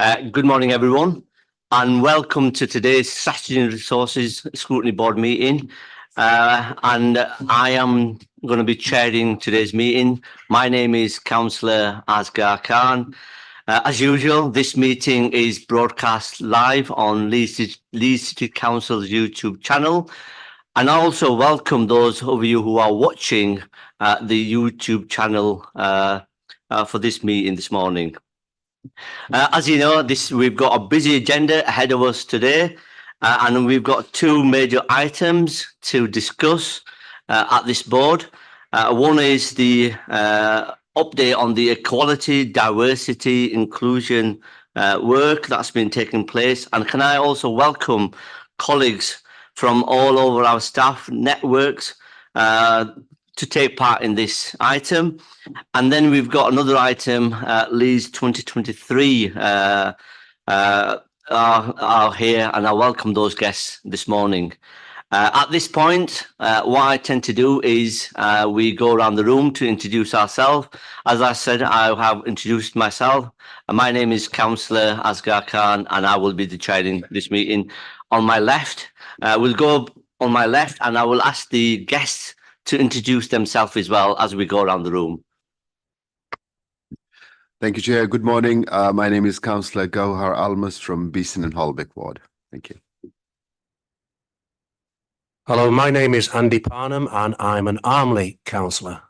Good morning, everyone, and welcome to today's Strategy and Resources Scrutiny Board meeting. And I am going to be chairing today's meeting. My name is Councillor Asghar Khan. As usual, this meeting is broadcast live on Leeds City Council's YouTube channel. And I also welcome those of you who are watching the YouTube channel for this meeting this morning. As you know, we've got a busy agenda ahead of us today, and we've got two major items to discuss at this board. One is the update on the equality, diversity, inclusion work that's been taking place. And can I also welcome colleagues from all over our staff networks to take part in this item. And then we've got another item, Leeds 2023 are here, and I welcome those guests this morning. At this point, what I tend to do is we go around the room to introduce ourselves. As I said, I have introduced myself. My name is Councillor Asghar Khan, and I will be chairing this meeting. On my left, we'll go on my left, and I will ask the guests to introduce themselves as well as we go around the room. Thank you, Chair. Good morning. My name is Councillor Gauhar Almas from Beeson and Holbeck Ward. Thank you. Hello, my name is Andy Parnham and I'm an Armley councillor.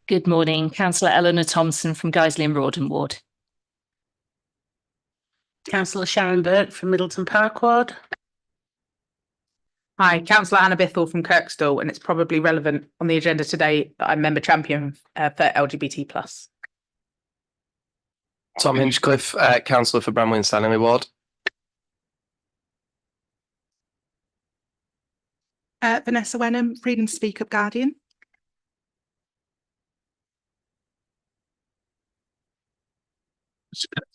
Good morning, Councillor Eleanor Thompson from Guiseley and Rawdon Ward. Councillor Sharon Burke from Middleton Park Ward. Hi, Councillor Anna Bithell from Kirkstall, and it's probably relevant on the agenda today that I'm member champion for LGBT+. Tom Hinchcliffe, Councillor for Bramley and Stanley Ward. Vanessa Wenham, Freedom to Speak Up Guardian.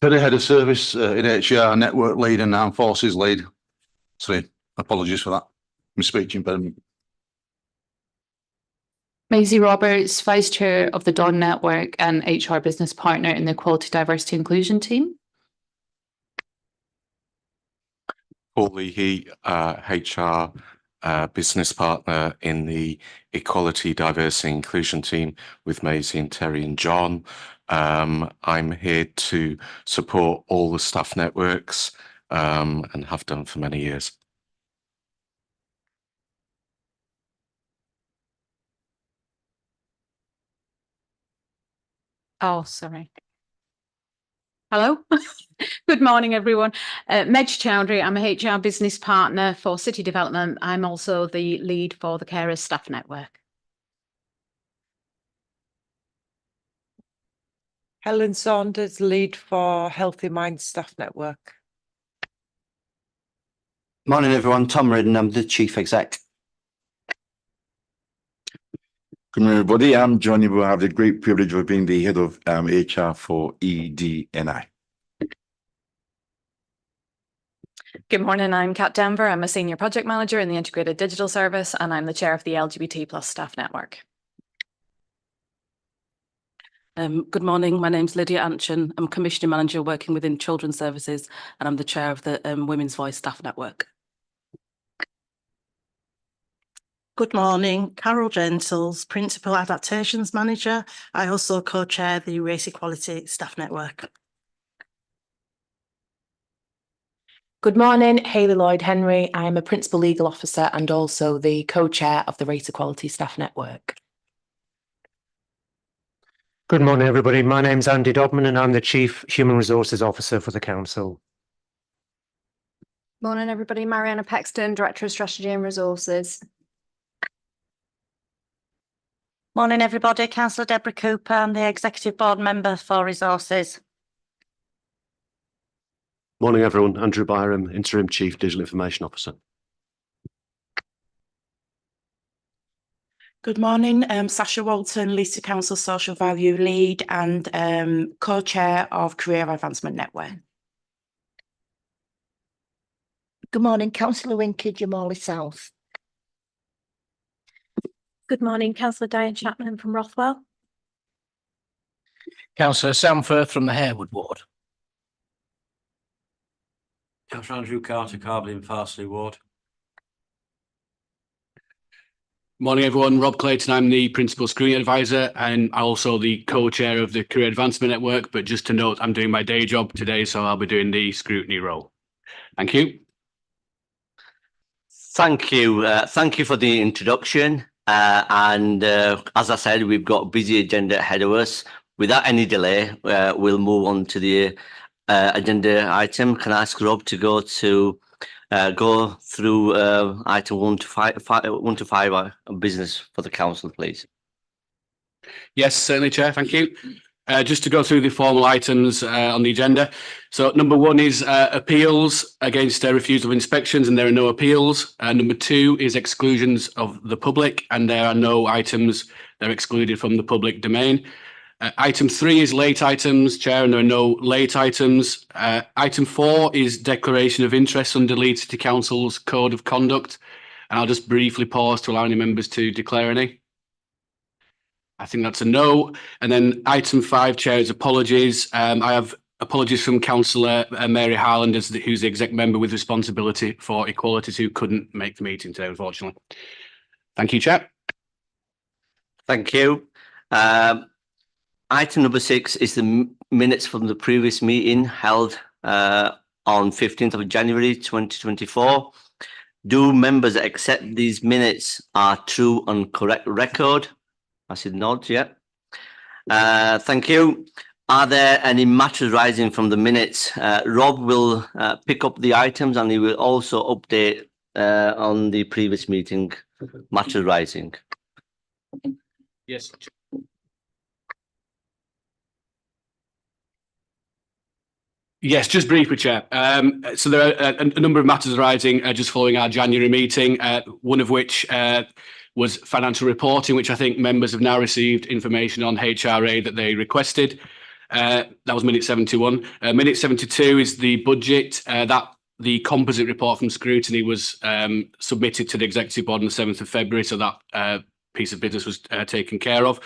For the Head of Service in HR, Network Lead and Armed Forces Lead. Sorry, apologies for that. I'm speaking impediment. Maisie Roberts, Vice Chair of the Dawn Network and HR Business Partner in the Equality, Diversity Inclusion team. Paul Leahy, HR Business Partner in the Equality, Diversity Inclusion team with Maisie and Terry and John. I'm here to support all the staff networks and have done for many years. Oh, sorry. Hello. Good morning, everyone. Medj Chowdhury, I'm a HR business partner for City Development. I'm also the lead for the Carers Staff Network. Helen Saunders, lead for Healthy Minds Staff Network. Morning, everyone. Tom Redden, I'm the Chief Exec. Good morning, everybody. I'm Johnny, who have the great privilege of being the head of HR for EDNI. Good morning, I'm Kat Denver. I'm a Senior Project Manager in the Integrated Digital Service, and I'm the Chair of the LGBT+ Staff Network. Good morning, my name's Lydia Anchin. I'm Commissioning Manager working within Children's Services, and I'm the Chair of the Women's Voice Staff Network. Good morning, Carol Gentles, Principal Adaptations Manager. I also co-chair the Race Equality Staff Network. Good morning, Hayley Lloyd-Henry. I'm a Principal Legal Officer and also the co-chair of the Race Equality Staff Network. Good morning, everybody. My name's Andy Dobman and I'm the Chief Human Resources Officer for the Council. Morning, everybody. Mariana Paxton, Director of Strategy and Resources. Morning, everybody. Councillor Deborah Cooper. I'm the Executive Board Member for Resources. Morning, everyone. Andrew Byram, Interim Chief Digital Information Officer. Good morning, Sasha Walton, Leeds City Council Social Value Lead and co-chair of Career Advancement Network. Good morning, Councillor Winky, Jamali South. Good morning, Councillor Diane Chapman from Rothwell. Councillor Sam Firth from the Harewood ward. Councillor Andrew Carter, Carbley and Farsley ward. Morning, everyone. Rob Clayton. I'm the Principal Scrutiny Advisor and also the co-chair of the Career Advancement Network. But just to note, I'm doing my day job today, so I'll be doing the scrutiny role. Thank you. Thank you. Thank you for the introduction. As I said, we've got a busy agenda ahead of us. Without any delay, we'll move on to the agenda item. Can I ask Rob to go through item 1 to 5 business for the council, please? Yes, certainly, Chair. Thank you. Just to go through the formal items on the agenda. So number 1 is appeals against refusal of inspections, and there are no appeals. Number 2 is exclusions of the public, and there are no items that are excluded from the public domain. Item 3 is late items, Chair, and there are no late items. Item 4 is declaration of interest under Leeds City Council's Code of Conduct, and I'll just briefly pause to allow any members to declare any. I think that's a no. And then item 5, Chair, is apologies. I have apologies from Councillor Mary Harland, who's the exec member with responsibility for equalities, who couldn't make the meeting today, unfortunately. Thank you, Chair. Thank you. Item number 6 is the minutes from the previous meeting held on 15th of January 2024. Do members accept these minutes are true and correct record? I said nod, yeah. Thank you. Are there any matters rising from the minutes? Rob will pick up the items and he will also update on the previous meeting matters rising. Yes. Yes, just briefly, Chair. So there are a number of matters arising just following our January meeting, one of which was financial reporting, which I think members have now received information on HRA that they requested. That was minute 71. Minute 72 is the budget. The composite report from Scrutiny was submitted to the Executive Board on the 7th of February, so that piece of business was taken care of.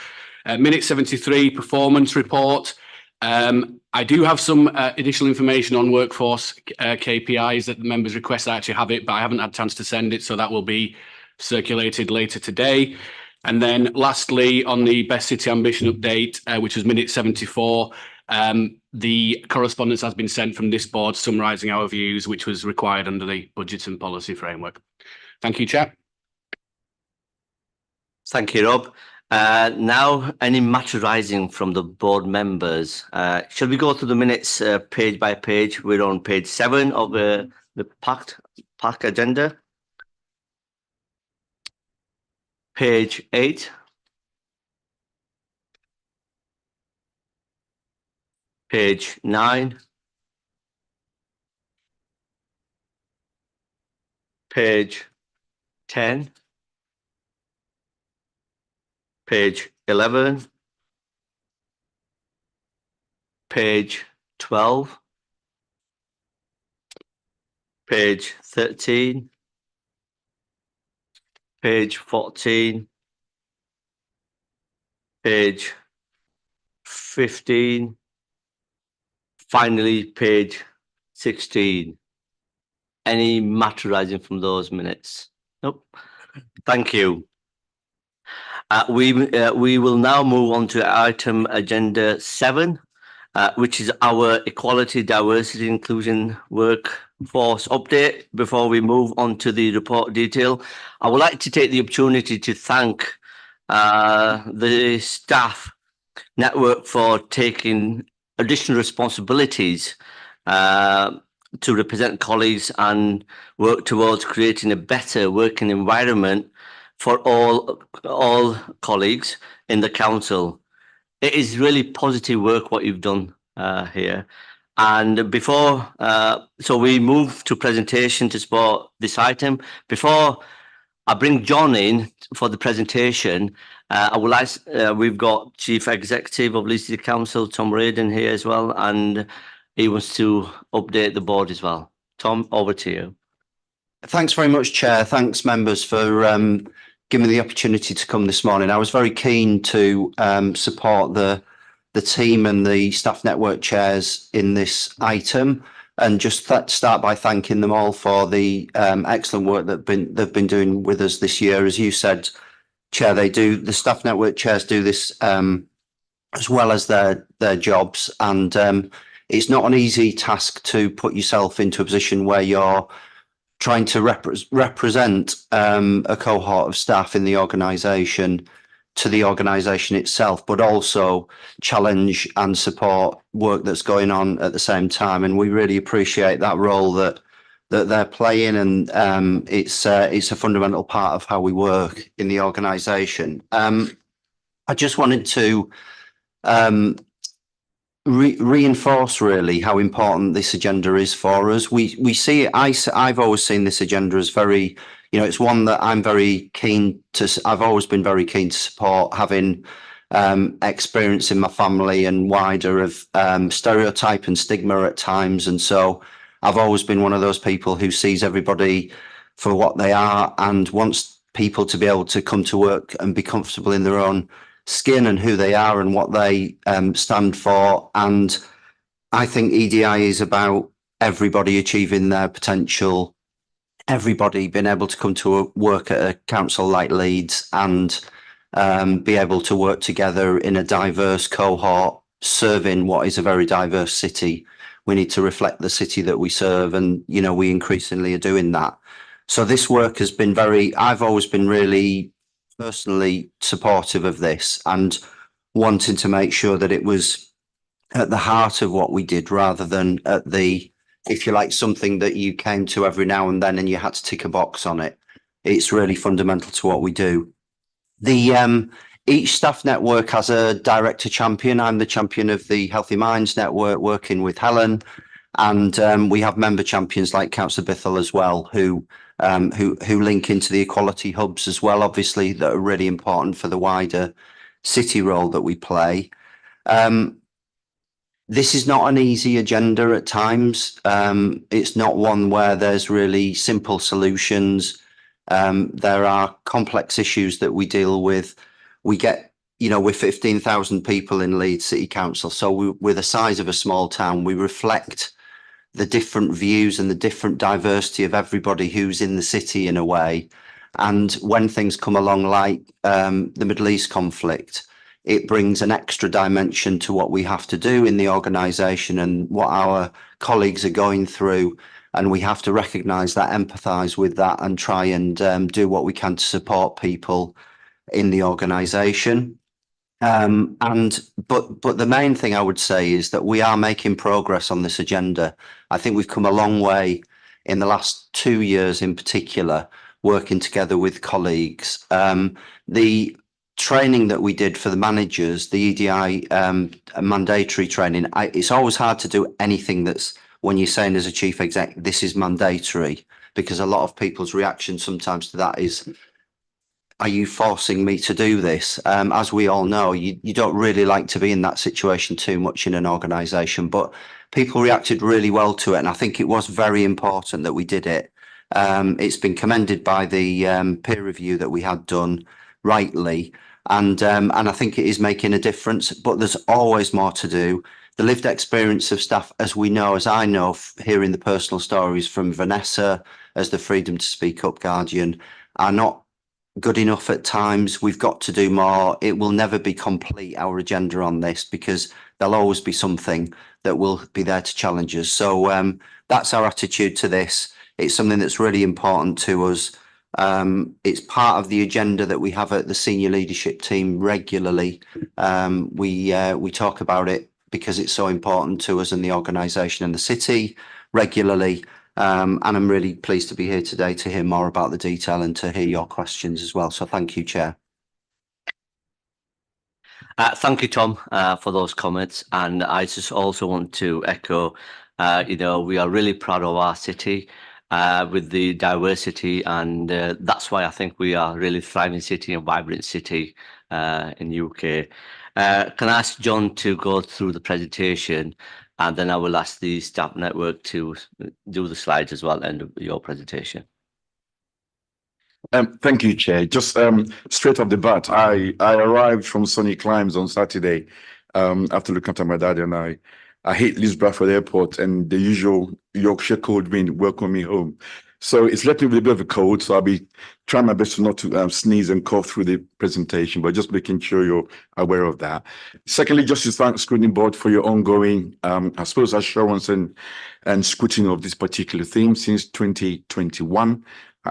Minute 73, performance report. I do have some additional information on workforce KPIs that the members request. I actually have it, but I haven't had a chance to send it, so that will be circulated later today. And then lastly, on the Best City Ambition update, which was minute 74, the correspondence has been sent from this board summarising our views, which was required under the budget and policy framework. Thank you, Chair. Thank you, Rob. Now, any matter rising from the board members? Shall we go through the minutes page by page? We're on page 7 of the pack agenda. Page 8. Page 9. Page 10. Page 11. Page 12. Page 13. Page 14. Page 15. Finally, page 16. Any matter arising from those minutes? Nope. Thank you. We will now move on to item agenda 7, which is our equality, diversity, inclusion workforce update. Before we move on to the report detail, I would like to take the opportunity to thank the staff network for taking additional responsibilities to represent colleagues and work towards creating a better working environment for all colleagues in the council. It is really positive work what you've done here. And before, so we move to presentation to support this item. Before I bring John in for the presentation, I would like, we've got Chief Executive of Leeds City Council, Tom Raden, here as well, and he wants to update the board as well. Tom, over to you. Thanks very much, Chair. Thanks, members, for giving me the opportunity to come this morning. I was very keen to support the the team and the staff network chairs in this item, and just start by thanking them all for the excellent work that they've been doing with us this year. As you said, Chair, the staff network chairs do this as well as their jobs, and it's not an easy task to put yourself into a position where you're trying to represent a cohort of staff in the organisation to the organisation itself, but also challenge and support work that's going on at the same time. And we really appreciate that role that they're playing, and it's a fundamental part of how we work in the organisation. I just wanted to reinforce really how important this agenda is for us. We see it. I've always seen this agenda as very, it's one that I'm very keen to. I've always been very keen to support, having experience in my family and wider of stereotype and stigma at times, and so I've always been one of those people who sees everybody for what they are and wants people to be able to come to work and be comfortable in their own skin and who they are and what they stand for. And I think EDI is about everybody achieving their potential, everybody being able to come to work at a council like Leeds and be able to work together in a diverse cohort, serving what is a very diverse city. We need to reflect the city that we serve, and we increasingly are doing that. So this work has been I've always been really personally supportive of this and wanting to make sure that it was at the heart of what we did, rather than at the, if you like, something that you came to every now and then and you had to tick a box on it. It's really fundamental to what we do. Each staff network has a director champion. I'm the champion of the Healthy Minds Network, working with Helen, and we have member champions like Councillor Bithell as well, who link into the equality hubs as well, obviously, that are really important for the wider city role that we play. This is not an easy agenda at times. It's not one where there's really simple solutions. There are complex issues that we deal with. We get, we're 15,000 people in Leeds City Council, so we're the size of a small town. We reflect the different views and the different diversity of everybody who's in the city in a way. And when things come along like the Middle East conflict, it brings an extra dimension to what we have to do in the organisation and what our colleagues are going through. And we have to recognise that, empathise with that, and try and do what we can to support people in the organisation. But the main thing I would say is that we are making progress on this agenda. I think we've come a long way in the last 2 years in particular, working together with colleagues. The training that we did for the managers, the EDI mandatory training, it's always hard to do anything that's, when you're saying as a chief exec, this is mandatory, because a lot of people's reaction sometimes to that is, are you forcing me to do this? As we all know, you don't really like to be in that situation too much in an organisation, but people reacted really well to it. And I think it was very important that we did it. It's been commended by the peer review that we had done rightly. And I think it is making a difference, but there's always more to do. The lived experience of staff, as we know, as I know, hearing the personal stories from Vanessa as the Freedom to Speak Up Guardian, are not good enough at times. We've got to do more. It will never be complete, our agenda on this, because there'll always be something that will be there to challenge us. So that's our attitude to this. It's something that's really important to us. It's part of the agenda that we have at the senior leadership team regularly. We talk about it because it's so important to us and the organisation and the city regularly. And I'm really pleased to be here today to hear more about the detail and to hear your questions as well. So thank you, Chair. Thank you, Tom, for those comments. And I just also want to echo, we are really proud of our city with the diversity, and that's why I think we are really thriving city and vibrant city in the UK. Can I ask John to go through the presentation, and then I will ask the staff network to do the slides as well and your presentation. Thank you, Chair. Just straight off the bat, I arrived from sunny climes on Saturday, after looking after my dad and I hate Leeds Bradford Airport and the usual Yorkshire cold wind welcome me home. So it's left me with a bit of a cold. So I'll be trying my best not to sneeze and cough through the presentation, but just making sure you're aware of that. Secondly, just to thank Scrutiny Board for your ongoing, I suppose, assurance and scrutiny of this particular theme since 2021.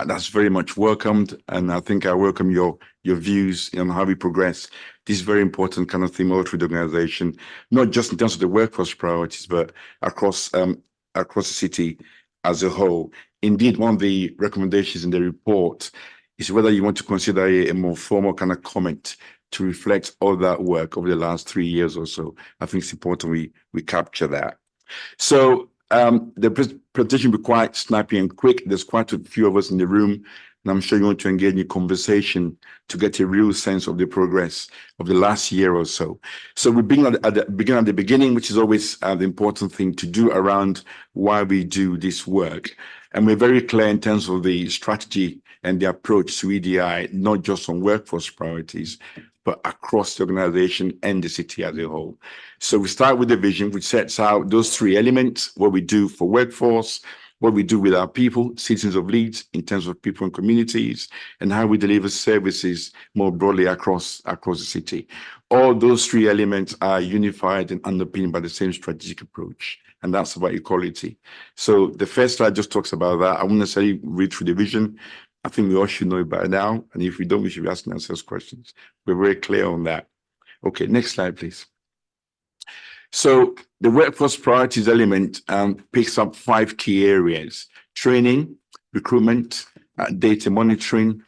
That's very much welcomed. And I think I welcome your views on how we progress this very important kind of theme all through the organization, not just in terms of the workforce priorities, but across the city as a whole. Indeed, one of the recommendations in the report is whether you want to consider a more formal kind of comment to reflect all that work over the last 3 years or so. I think it's important we capture that. So the presentation will be quite snappy and quick. There's quite a few of us in the room, and I'm sure you want to engage in conversation to get a real sense of the progress of the last year or so. So we begin at the beginning, which is always the important thing to do around why we do this work. And we're very clear in terms of the strategy and the approach to EDI, not just on workforce priorities, but across the organization and the city as a whole. So we start with the vision, which sets out those 3 elements: what we do for workforce, what we do with our people, citizens of Leeds, in terms of people and communities, and how we deliver services more broadly across the city. All those 3 elements are unified and underpinned by the same strategic approach, and that's about equality. So the first slide just talks about that. I won't necessarily read through the vision. I think we all should know it by now, and if we don't, we should be asking ourselves questions. We're very clear on that. Okay, next slide, please. So the workforce priorities element picks up 5 key areas: training, recruitment, data monitoring,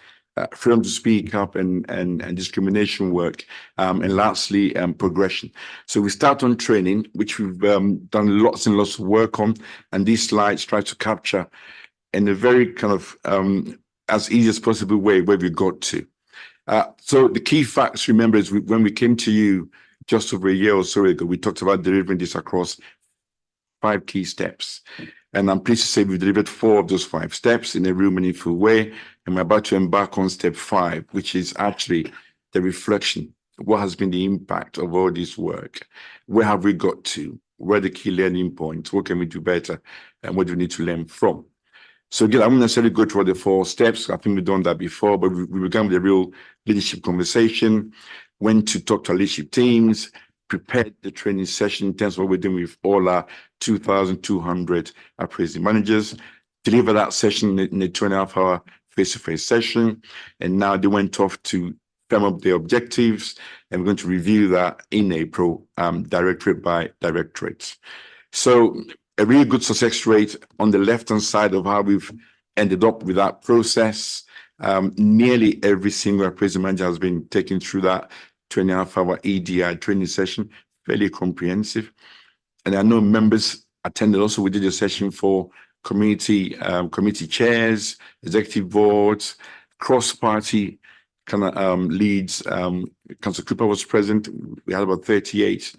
freedom to speak up and discrimination work, and lastly, progression. So we start on training, which we've done lots and lots of work on, and these slides try to capture in a very kind of as easy as possible way where we got to. So the key facts, remember, is when we came to you just over a year or so ago, we talked about delivering this across 5 key steps. And I'm pleased to say we've delivered 4 of those 5 steps in a real meaningful way. And we're about to embark on step 5, which is actually the reflection. What has been the impact of all this work? Where have we got to? Where are the key learning points? What can we do better? And what do we need to learn from? So again, I won't necessarily go through the 4 steps. I think we've done that before, but we began with a real leadership conversation, went to talk to our leadership teams, prepared the training session in terms of what we're doing with all our 2,200 appraisal managers, deliver that session in a 2.5-hour face-to-face session. And now they went off to firm up their objectives, and we're going to review that in April, directorate by directorate. So a really good success rate on the left-hand side of how we've ended up with that process. Nearly every single appraisal manager has been taken through that 2.5-hour EDI training session, fairly comprehensive. And I know members attended also. We did a session for community chairs, executive boards, cross-party kind of leads. Councillor Cooper was present. We had about 38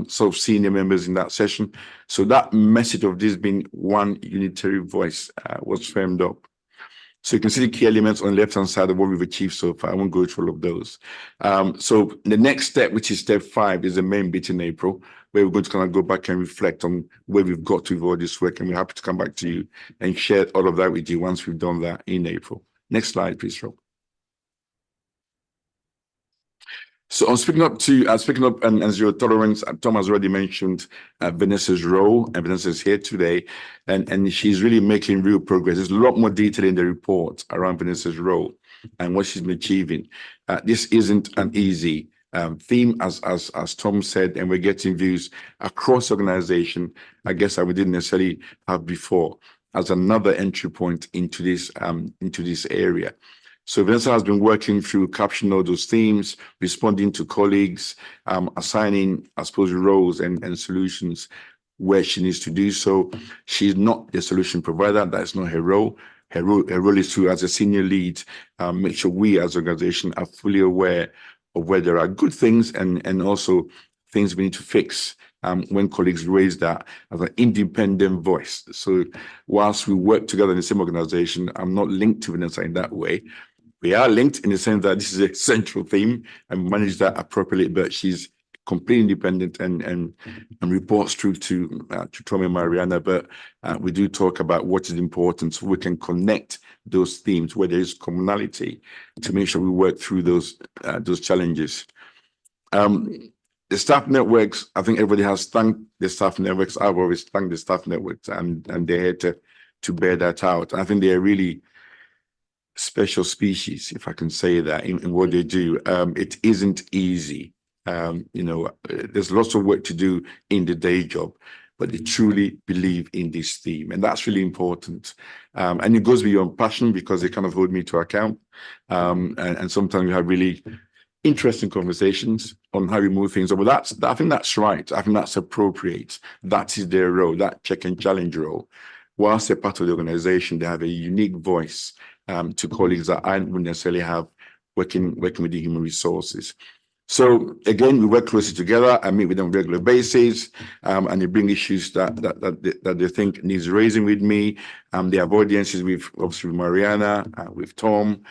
sort of senior members in that session. So that message of this being one unitary voice was firmed up. So you can see the key elements on the left-hand side of what we've achieved so far. I won't go through all of those. So the next step, which is step 5, is the main bit in April, where we're going to kind of go back and reflect on where we've got to with all this work. And we're happy to come back to you and share all of that with you once we've done that in April. Next slide, please, Rob. So on speaking up and zero tolerance, Tom has already mentioned Vanessa's role, and Vanessa's here today, and she's really making real progress. There's a lot more detail in the report around Vanessa's role and what she's been achieving. This isn't an easy theme, as Tom said, and we're getting views across the organization, I guess, that we didn't necessarily have before, as another entry point into this area. So Vanessa has been working through capturing all those themes, responding to colleagues, assigning, I suppose, roles and solutions where she needs to do so. She's not the solution provider. That's not her role. Her role is to, as a senior lead, make sure we as an organization are fully aware of where there are good things and also things we need to fix when colleagues raise that as an independent voice. So whilst we work together in the same organization, I'm not linked to Vanessa in that way. We are linked in the sense that this is a central theme and manage that appropriately, but she's completely independent and reports through to Tom and Mariana, but we do talk about what is important so we can connect those themes where there is commonality to make sure we work through those challenges. The staff networks, I think everybody has thanked the staff networks. I've always thanked the staff networks, and they're here to bear that out. I think they're really special species, if I can say that, in what they do. It isn't easy. There's lots of work to do in the day job, but they truly believe in this theme, and that's really important. And it goes beyond passion because they kind of hold me to account. And sometimes we have really interesting conversations on how we move things up. But I think that's right. I think that's appropriate. That is their role, that check and challenge role. Whilst they're part of the organization, they have a unique voice to colleagues that I wouldn't necessarily have working with the human resources. So again, we work closely together. I meet with them on a regular basis, and they bring issues that they think needs raising with me. They have audiences with, obviously, with Mariana, with Tom,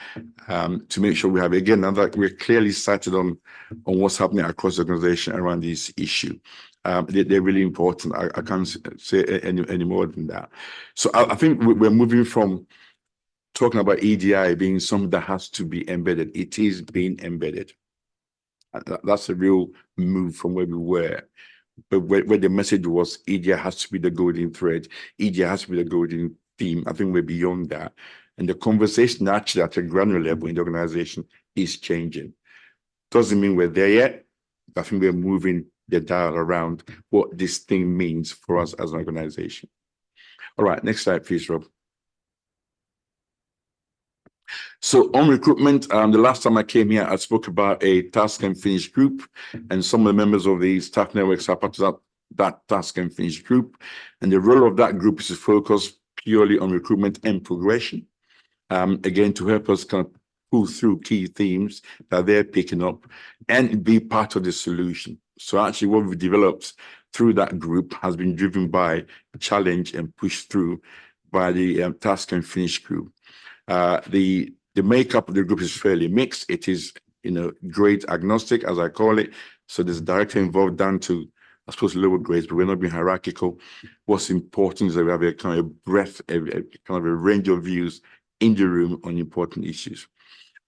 to make sure we have, again, we're clearly sighted on what's happening across the organization around this issue. They're really important. I can't say any more than that. So I think we're moving from talking about EDI being something that has to be embedded. It is being embedded. That's a real move from where we were. But where the message was EDI has to be the golden thread, EDI has to be the golden theme. I think we're beyond that. And the conversation actually at a granular level in the organization is changing. Doesn't mean we're there yet. I think we're moving the dial around what this thing means for us as an organization. All right, next slide, please, Rob. So on recruitment, the last time I came here, I spoke about a task and finish group, and some of the members of the staff networks are part of that task and finish group. And the role of that group is to focus purely on recruitment and progression. Again, to help us kind of pull through key themes that they're picking up and be part of the solution. So actually what we've developed through that group has been driven by challenge and pushed through by the task and finish group. The makeup of the group is fairly mixed. It is, grade agnostic, as I call it. So there's a director involved down to, I suppose, lower grades, but we're not being hierarchical. What's important is that we have a kind of breadth, kind of a range of views in the room on important issues.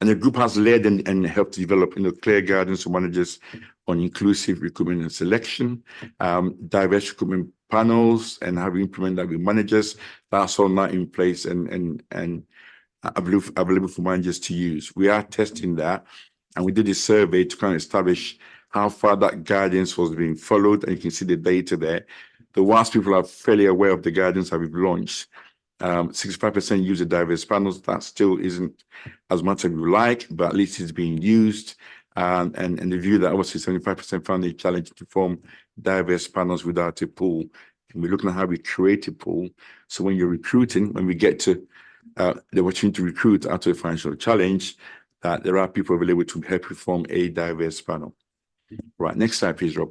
And the group has led and helped develop, clear guidance for managers on inclusive recruitment and selection, diverse recruitment panels, and how we implement that with managers. That's all now in place and available for managers to use. We are testing that, and we did a survey to kind of establish how far that guidance was being followed, and you can see the data there. The whilst people are fairly aware of the guidance that we've launched, 65% use the diverse panels. That still isn't as much as we like, but at least it's being used. And the view that obviously 75% found it challenging to form diverse panels without a pool. And we're looking at how we create a pool. So when you're recruiting, when we get to the opportunity to recruit out of a financial challenge, that there are people available to help you form a diverse panel. Right, next slide, please, Rob.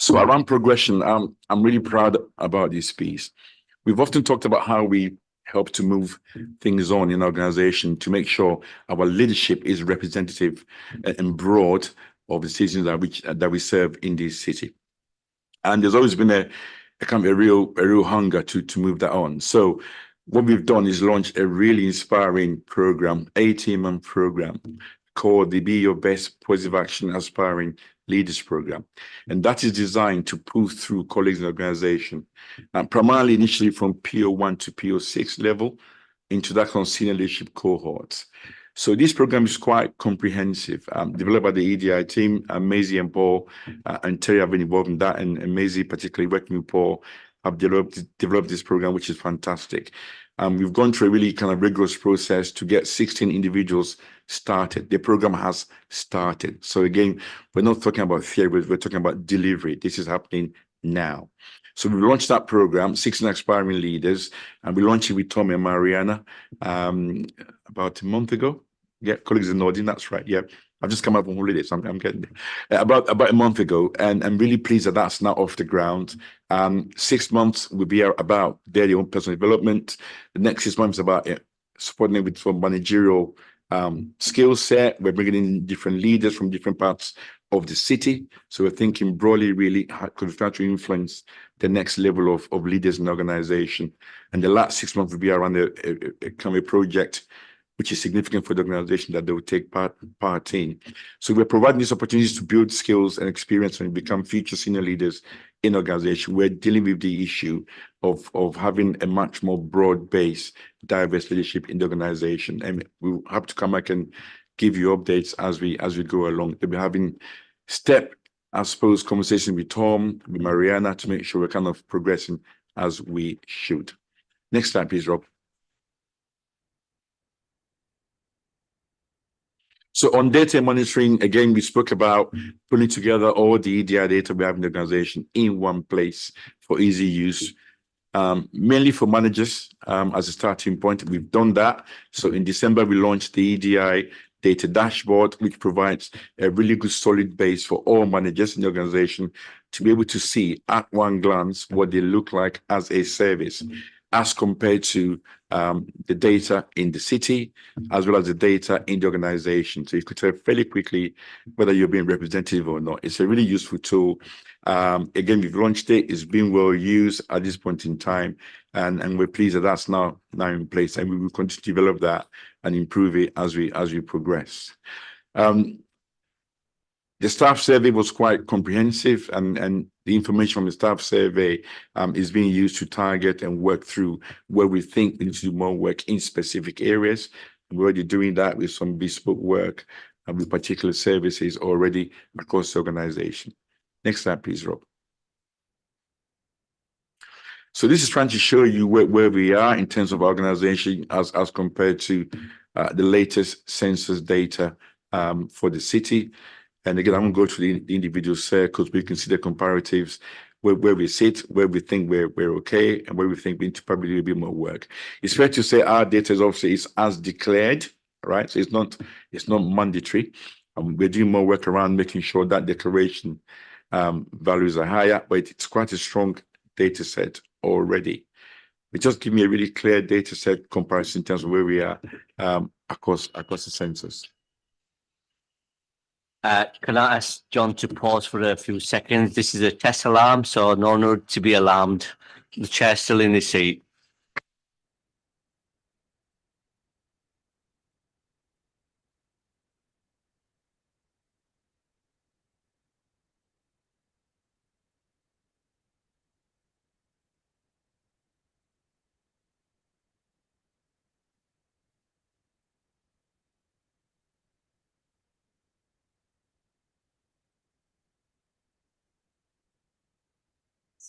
So around progression, I'm really proud about this piece. We've often talked about how we help to move things on in our organization to make sure our leadership is representative and broad of the citizens that we serve in this city. And there's always been a kind of a real hunger to move that on. So what we've done is launch a really inspiring program, 18-month program called the Be Your Best Positive Action Aspiring Leaders Program. And that is designed to pull through colleagues in the organization, primarily initially from PO1 to PO6 level into that kind of senior leadership cohorts. So this program is quite comprehensive, developed by the EDI team. Maisie and Paul and Terry have been involved in that, and Maisie, particularly working with Paul, have developed this program, which is fantastic. We've gone through a really kind of rigorous process to get 16 individuals started. The program has started. So again, we're not talking about theory, we're talking about delivery. This is happening now. So we launched that program, 16 Aspiring Leaders, and we launched it with Tom and Mariana about a month ago. Yeah, colleagues are nodding, that's right. Yeah, I've just come up from holidays, so I'm getting there. About a month ago, and I'm really pleased that that's now off the ground. 6 months will be about their own personal development. The next 6 months about supporting them with some managerial skill set. We're bringing in different leaders from different parts of the city. So we're thinking broadly, really, how could we try to influence the next level of leaders in the organization? And the last 6 months will be around a kind of a project which is significant for the organization that they will take part in. So we're providing these opportunities to build skills and experience and become future senior leaders in organization. We're dealing with the issue of having a much more broad-based, diverse leadership in the organization. And we'll have to come back and give you updates as we go along. We'll be having I suppose, conversation with Tom, with Mariana, to make sure we're kind of progressing as we should. Next slide, please, Rob. So on data monitoring, again, we spoke about putting together all the EDI data we have in the organization in one place for easy use, mainly for managers as a starting point. We've done that. So in December, we launched the EDI data dashboard, which provides a really good solid base for all managers in the organization to be able to see at one glance what they look like as a service, as compared to the data in the city, as well as the data in the organization. So you could tell fairly quickly whether you're being representative or not. It's a really useful tool. Again, we've launched it. It's been well used at this point in time. And we're pleased that that's now in place. And we will continue to develop that and improve it as we progress. The staff survey was quite comprehensive, and the information from the staff survey is being used to target and work through where we think we need to do more work in specific areas. We're already doing that with some bespoke work and with particular services already across the organization. Next slide, please, Rob. So this is trying to show you where we are in terms of organization as compared to the latest census data for the city. And again, I'm going to go through the individual circles, but you can see the comparatives where we sit, where we think we're okay, and where we think we need to probably do a bit more work. It's fair to say our data is obviously as declared, right? So it's not mandatory. We're doing more work around making sure that declaration values are higher, but it's quite a strong data set already. It just gives me a really clear data set comparison in terms of where we are across the census. Can I ask John to pause for a few seconds? This is a test alarm, so no need to be alarmed. The chair's still in his seat.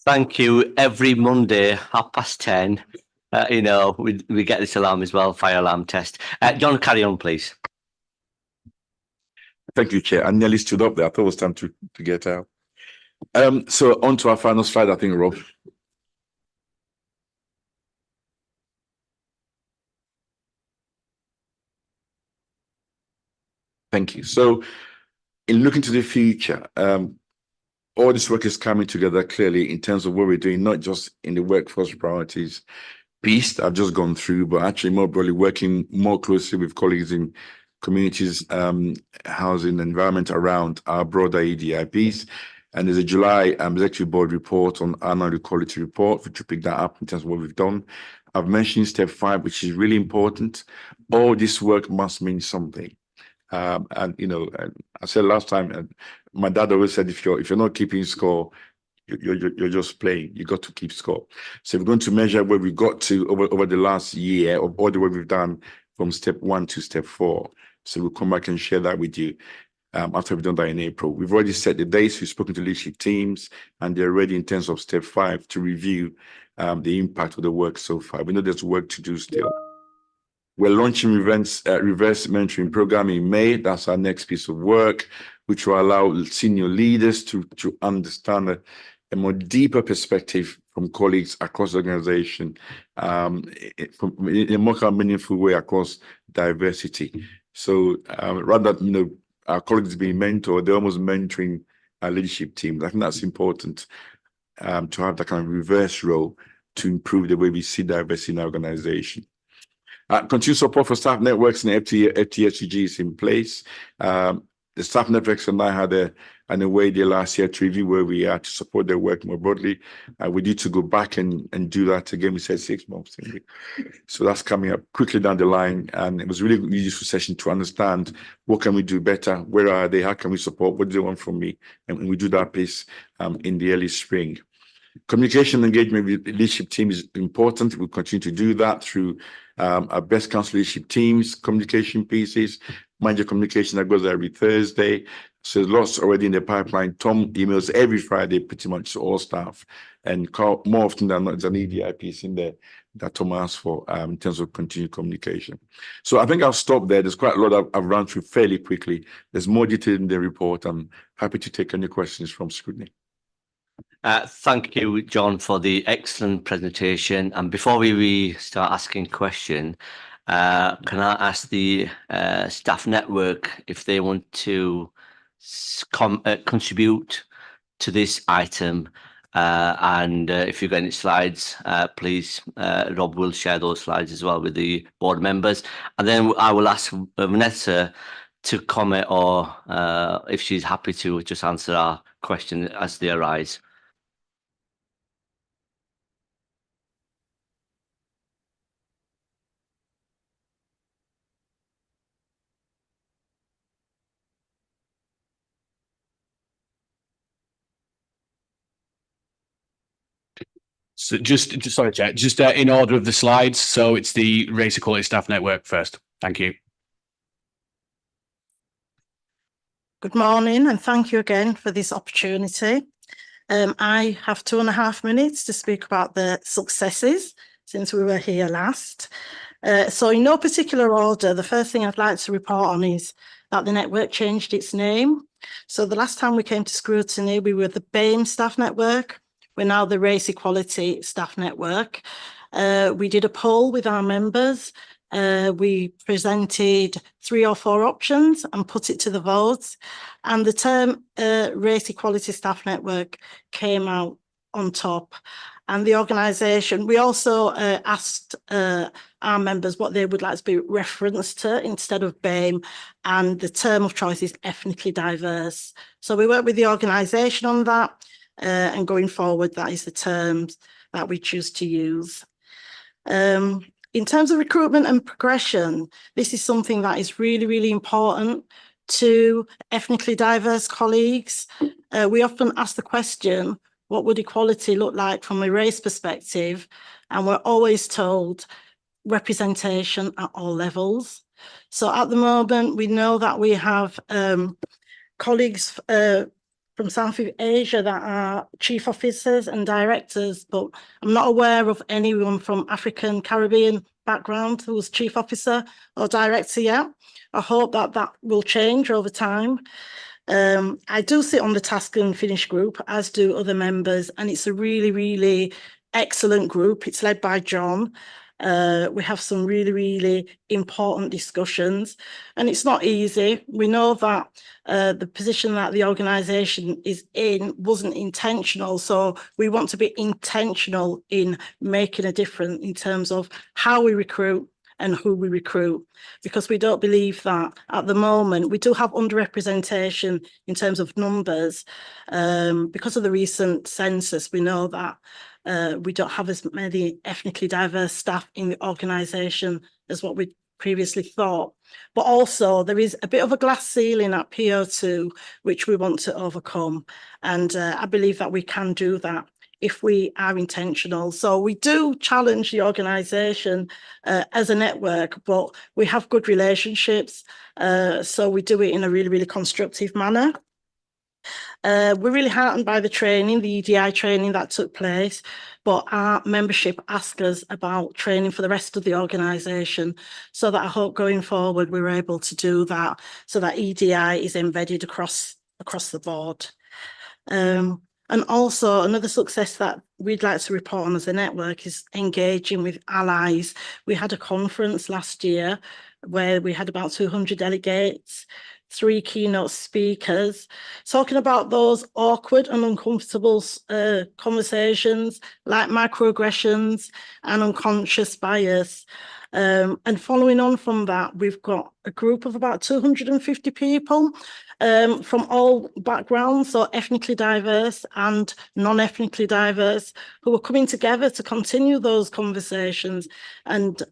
Thank you. Every Monday, 10:30, we get this alarm as well, fire alarm test. John, carry on, please. Thank you, Chair. I nearly stood up there. I thought it was time to get out. So on to our final slide, I think, Rob. Thank you. So in looking to the future, all this work is coming together clearly in terms of what we're doing, not just in the workforce priorities piece that I've just gone through, but actually more broadly working more closely with colleagues in communities, housing, environment around our broader EDI piece. And there's a July Executive Board report on annual equality report, which will pick that up in terms of what we've done. I've mentioned step 5, which is really important. All this work must mean something. And I said last time, my dad always said, if you're not keeping score, you're just playing. You got to keep score. So we're going to measure where we got to over the last year of all the work we've done from step 1 to step 4. So we'll come back and share that with you after we've done that in April. We've already set the dates. We've spoken to leadership teams, and they're ready in terms of step 5 to review the impact of the work so far. We know there's work to do still. We're launching reverse mentoring program in May. That's our next piece of work, which will allow senior leaders to understand a more deeper perspective from colleagues across the organization in a more meaningful way across diversity. So rather than our colleagues being mentored, they're almost mentoring our leadership team. I think that's important to have that kind of reverse role to improve the way we see diversity in our organization. Continued support for staff networks and FTSG is in place. The staff networks and I had an away day last year to review where we are to support their work more broadly. We need to go back and do that again. We said 6 months, didn't we? So that's coming up quickly down the line. And it was really a useful session to understand what can we do better, where are they, how can we support, what do they want from me? And we do that piece in the early spring. Communication engagement with the leadership team is important. We'll continue to do that through our best council leadership teams, communication pieces, manager communication that goes every Thursday. So there's lots already in the pipeline. Tom emails every Friday pretty much to all staff, and more often than not, there's an EDI piece in there that Tom asks for in terms of continued communication. So I think I'll stop there. There's quite a lot I've run through fairly quickly. There's more detail in the report. I'm happy to take any questions from Scrutiny. Thank you, John, for the excellent presentation. And before we start asking questions, can I ask the staff network if they want to contribute to this item? And if you've got any slides, please, Rob will share those slides as well with the board members. And then I will ask Vanessa to comment, or if she's happy to just answer our question as they arise. So sorry, Chair, just in order of the slides. So it's the Race Equality Staff Network first. Thank you. Good morning, and thank you again for this opportunity. I have 2.5 minutes to speak about the successes since we were here last. So in no particular order, the first thing I'd like to report on is that the network changed its name. So the last time we came to Scrutiny, we were the BAME Staff Network. We're now the Race Equality Staff Network. We did a poll with our members. We presented 3 or 4 options and put it to the vote. And the term Race Equality Staff Network came out on top. And the organisation, we also asked our members what they would like to be referenced to instead of BAME, and the term of choice is ethnically diverse. So we worked with the organisation on that, and going forward, that is the terms that we choose to use. In terms of recruitment and progression, this is something that is really, really important to ethnically diverse colleagues. We often ask the question, what would equality look like from a race perspective? And we're always told representation at all levels. So at the moment, we know that we have colleagues from Southeast Asia that are chief officers and directors, but I'm not aware of anyone from African Caribbean background who's chief officer or director yet. I hope that that will change over time. I do sit on the task and finish group, as do other members, and it's a really, really excellent group. It's led by John. We have some really, really important discussions, and it's not easy. We know that the position that the organisation is in wasn't intentional, so we want to be intentional in making a difference in terms of how we recruit and who we recruit, because we don't believe that at the moment we do have underrepresentation in terms of numbers. Because of the recent census, we know that we don't have as many ethnically diverse staff in the organisation as what we previously thought. But also there is a bit of a glass ceiling at PO2, which we want to overcome. And I believe that we can do that if we are intentional. So we do challenge the organisation as a network, but we have good relationships. So we do it in a really, really constructive manner. We're really heartened by the training, the EDI training that took place, but our membership asked us about training for the rest of the organisation, so that I hope going forward we're able to do that, so that EDI is embedded across the board. And also another success that we'd like to report on as a network is engaging with allies. We had a conference last year where we had about 200 delegates, 3 keynote speakers, talking about those awkward and uncomfortable conversations like microaggressions and unconscious bias. And following on from that, we've got a group of about 250 people from all backgrounds, so ethnically diverse and non-ethnically diverse, who are coming together to continue those conversations and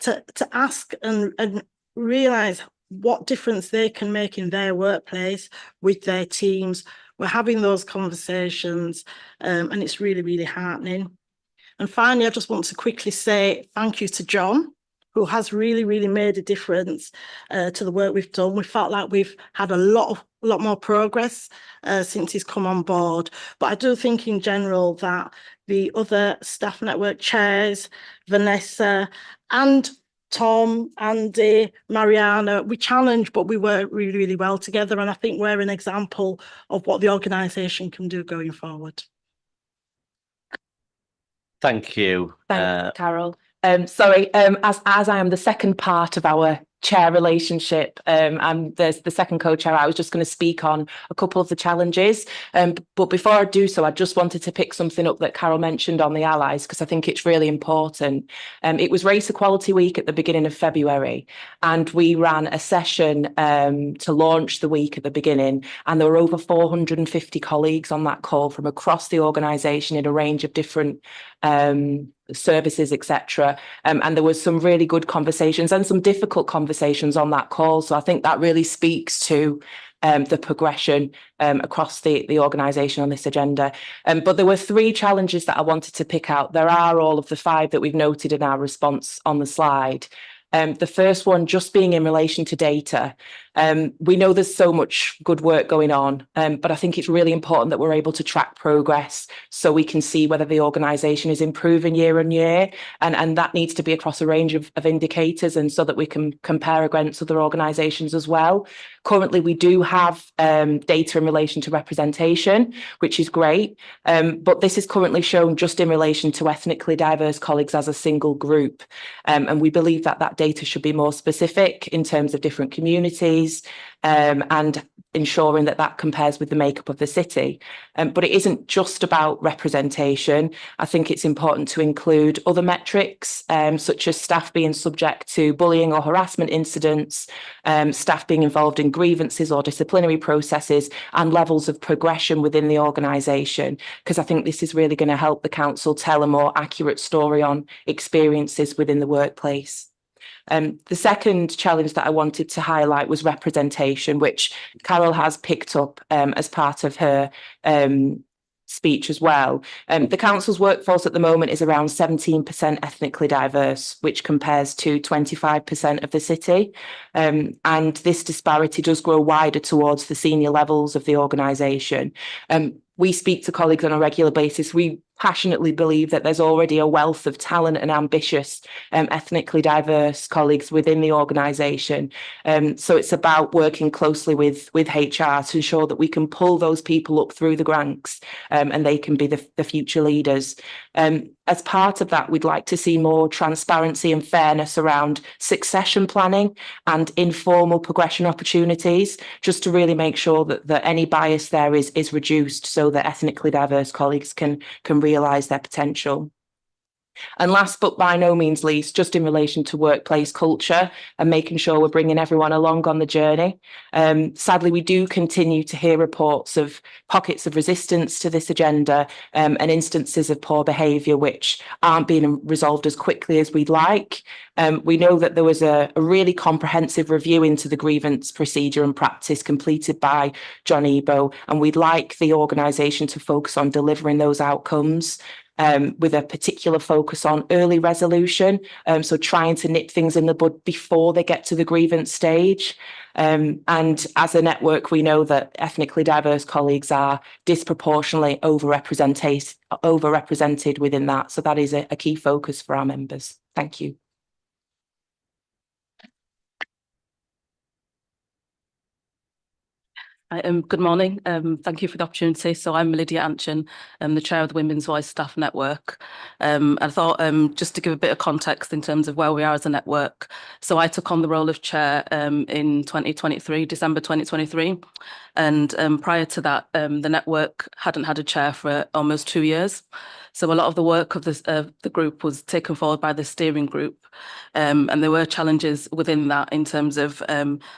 to ask and realise what difference they can make in their workplace with their teams. We're having those conversations and it's really, really heartening. And finally, I just want to quickly say thank you to John, who has really, really made a difference to the work we've done. We felt like we've had a lot more progress since he's come on board. But I do think in general that the other staff network chairs, Vanessa and Tom, Andy, Mariana, we challenged, but we worked really, really well together. And I think we're an example of what the organisation can do going forward. Thank you. Thanks, Carol. Sorry, as I am the second part of our chair relationship, I'm the second co-chair. I was just going to speak on a couple of the challenges. But before I do so, I just wanted to pick something up that Carol mentioned on the allies, because I think it's really important. It was Race Equality Week at the beginning of February, and we ran a session to launch the week at the beginning, and there were over 450 colleagues on that call from across the organisation in a range of different services, etc. And there was some really good conversations and some difficult conversations on that call. So I think that really speaks to the progression across the organisation on this agenda. But there were 3 challenges that I wanted to pick out. There are all of the 5 that we've noted in our response on the slide. The first one just being in relation to data. We know there's so much good work going on, but I think it's really important that we're able to track progress so we can see whether the organisation is improving year on year, and that needs to be across a range of indicators, and so that we can compare against other organisations as well. Currently, we do have data in relation to representation, which is great, but this is currently shown just in relation to ethnically diverse colleagues as a single group, and we believe that data should be more specific in terms of different communities, and ensuring that compares with the makeup of the city. But it isn't just about representation. I think it's important to include other metrics, such as staff being subject to bullying or harassment incidents, staff being involved in grievances or disciplinary processes, and levels of progression within the organisation, because I think this is really going to help the council tell a more accurate story on experiences within the workplace. The second challenge that I wanted to highlight was representation, which Carol has picked up as part of her speech as well. The council's workforce at the moment is around 17% ethnically diverse, which compares to 25% of the city. And this disparity does grow wider towards the senior levels of the organisation. We speak to colleagues on a regular basis. We passionately believe that there's already a wealth of talent and ambitious ethnically diverse colleagues within the organisation. So it's about working closely with HR to ensure that we can pull those people up through the ranks, and they can be the future leaders. As part of that, we'd like to see more transparency and fairness around succession planning and informal progression opportunities, just to really make sure that any bias there is reduced, so that ethnically diverse colleagues can realise their potential. And last but by no means least, just in relation to workplace culture and making sure we're bringing everyone along on the journey. Sadly, we do continue to hear reports of pockets of resistance to this agenda, and instances of poor behaviour which aren't being resolved as quickly as we'd like. We know that there was a really comprehensive review into the grievance procedure and practice completed by John Ebo, and we'd like the organisation to focus on delivering those outcomes, with a particular focus on early resolution, so trying to nip things in the bud before they get to the grievance stage. And as a network, we know that ethnically diverse colleagues are disproportionately overrepresented within that. So that is a key focus for our members. Thank you. Good morning. Thank you for the opportunity. So I'm Lydia Anchin, the chair of the Women's Voice Staff Network. I thought just to give a bit of context in terms of where we are as a network. So I took on the role of chair in 2023, December 2023. And prior to that, the network hadn't had a chair for almost 2 years. So a lot of the work of the group was taken forward by the steering group, and there were challenges within that in terms of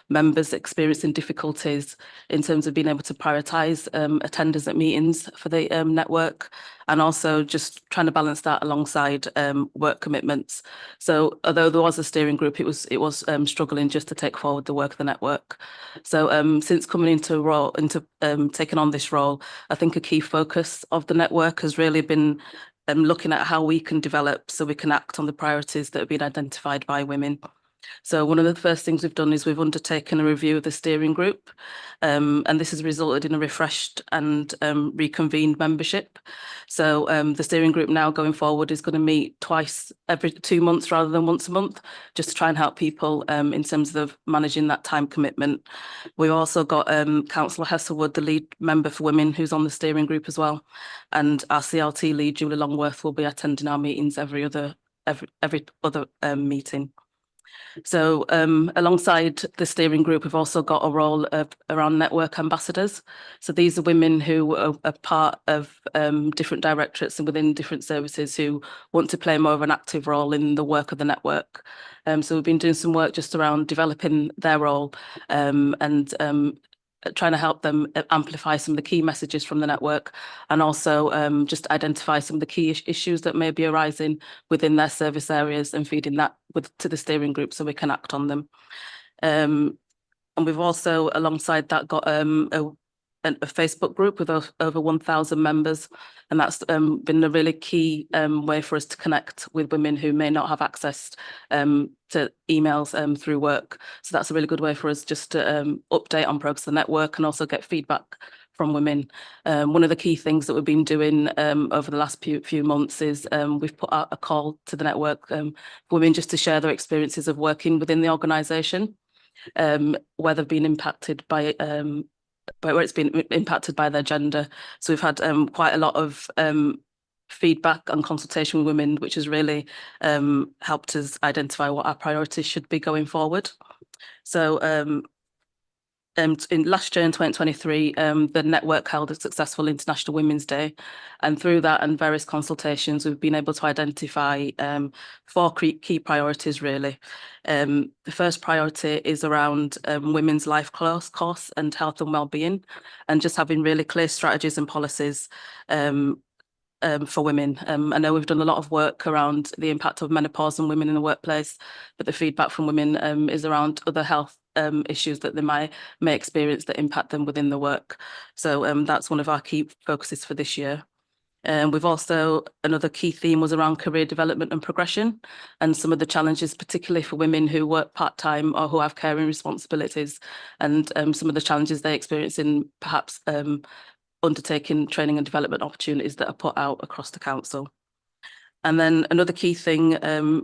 members experiencing difficulties in terms of being able to prioritise attendance at meetings for the network, and also just trying to balance that alongside work commitments. So although there was a steering group, it was struggling just to take forward the work of the network. So since coming into taking on this role, I think a key focus of the network has really been looking at how we can develop so we can act on the priorities that have been identified by women. So one of the first things we've done is we've undertaken a review of the steering group, and this has resulted in a refreshed and reconvened membership. So the steering group now going forward is going to meet twice every 2 months rather than once a month, just to try and help people in terms of managing that time commitment. We've also got Councillor Hesselwood, the lead member for women, who's on the steering group as well, and our CLT lead, Julie Longworth, will be attending our meetings every other meeting. So alongside the steering group, we've also got a role around network ambassadors. So these are women who are part of different directorates and within different services who want to play more of an active role in the work of the network. So we've been doing some work just around developing their role and trying to help them amplify some of the key messages from the network, and also just identify some of the key issues that may be arising within their service areas and feeding that to the steering group so we can act on them. And we've also, alongside that, got a Facebook group with over 1,000 members, and that's been a really key way for us to connect with women who may not have access to emails through work. So that's a really good way for us just to update on progress of the network and also get feedback from women. One of the key things that we've been doing over the last few months is we've put out a call to the network for women just to share their experiences of working within the organisation, where they've been impacted by where it's been impacted by their gender. So we've had quite a lot of feedback and consultation with women, which has really helped us identify what our priorities should be going forward. So in last year in 2023, the network held a successful International Women's Day, and through that and various consultations, we've been able to identify 4 key priorities really. The first priority is around women's life course and health and wellbeing, and just having really clear strategies and policies for women. I know we've done a lot of work around the impact of menopause on women in the workplace, but the feedback from women is around other health issues that they may experience that impact them within the work. So that's one of our key focuses for this year. We've also, another key theme was around career development and progression, and some of the challenges, particularly for women who work part-time or who have caring responsibilities, and some of the challenges they experience in perhaps undertaking training and development opportunities that are put out across the council. And then another key thing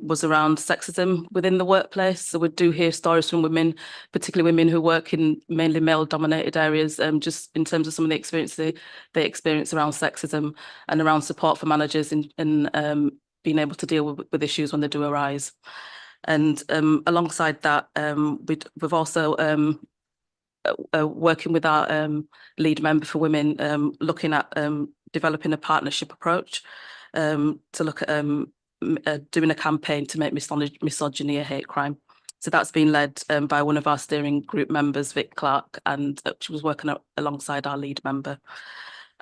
was around sexism within the workplace. So we do hear stories from women, particularly women who work in mainly male-dominated areas, just in terms of some of the experience they experience around sexism and around support for managers in being able to deal with issues when they do arise. And alongside that, we've also working with our lead member for women, looking at developing a partnership approach to look at doing a campaign to make misogyny a hate crime. So that's been led by one of our steering group members, Vic Clark, and she was working alongside our lead member.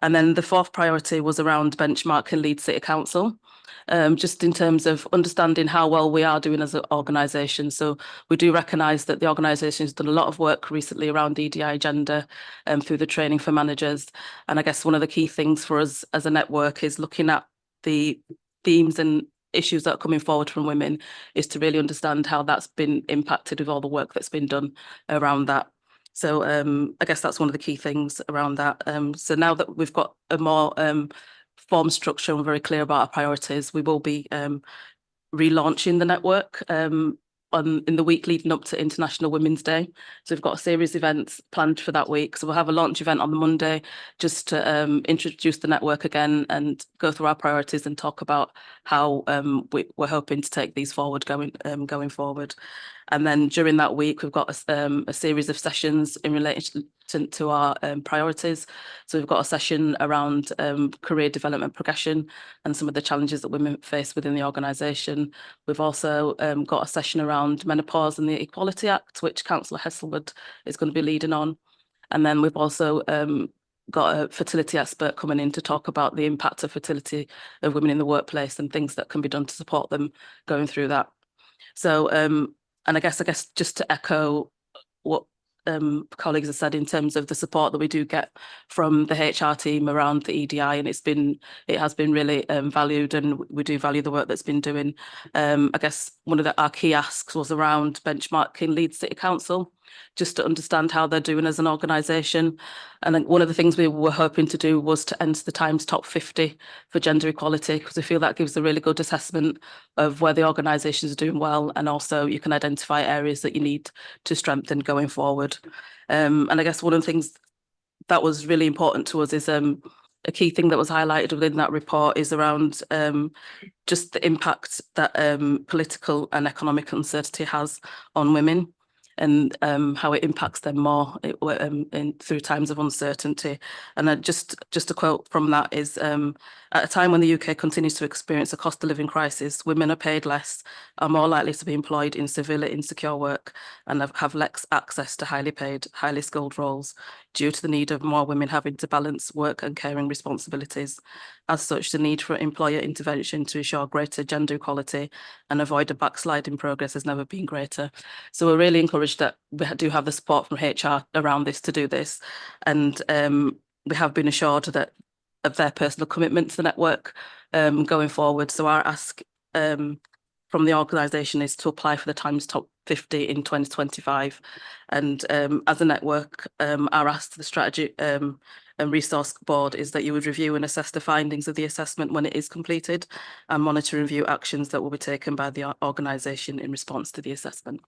And then the 4th priority was around benchmarking Leeds City Council, just in terms of understanding how well we are doing as an organisation. So we do recognise that the organisation has done a lot of work recently around EDI agenda through the training for managers. And I guess one of the key things for us as a network is looking at the themes and issues that are coming forward from women, is to really understand how that's been impacted with all the work that's been done around that. So I guess that's one of the key things around that. So now that we've got a more form structure and we're very clear about our priorities, we will be relaunching the network in the week leading up to International Women's Day. So we've got a series of events planned for that week. So we'll have a launch event on the Monday just to introduce the network again and go through our priorities and talk about how we're hoping to take these forward going forward. And then during that week, we've got a series of sessions in relation important to our priorities. So we've got a session around career development progression and some of the challenges that women face within the organisation. We've also got a session around menopause and the Equality Act, which Councillor Heselwood is going to be leading on. And then we've also got a fertility expert coming in to talk about the impact of fertility of women in the workplace and things that can be done to support them going through that. So, and I guess just to echo what colleagues have said in terms of the support that we do get from the HR team around the EDI, and it has been really valued, and we do value the work that's been doing. I guess one of our key asks was around benchmarking Leeds City Council, just to understand how they're doing as an organisation. And then one of the things we were hoping to do was to enter the Times Top 50 for gender equality, because we feel that gives a really good assessment of where the organisations are doing well, and also you can identify areas that you need to strengthen going forward. And I guess one of the things that was really important to us is a key thing that was highlighted within that report is around just the impact that political and economic uncertainty has on women, and how it impacts them more through times of uncertainty. And just a quote from that is, at a time when the UK continues to experience a cost of living crisis, women are paid less, are more likely to be employed in severely insecure work, and have less access to highly paid, highly skilled roles due to the need of more women having to balance work and caring responsibilities. As such, the need for employer intervention to ensure greater gender equality and avoid a backslide in progress has never been greater. So we're really encouraged that we do have the support from HR around this to do this. And we have been assured that of their personal commitment to the network going forward. So our ask from the organisation is to apply for the Times Top 50 in 2025. And as a network, our ask to the Strategy and Resource Board is that you would review and assess the findings of the assessment when it is completed, and monitor and review actions that will be taken by the organisation in response to the assessment.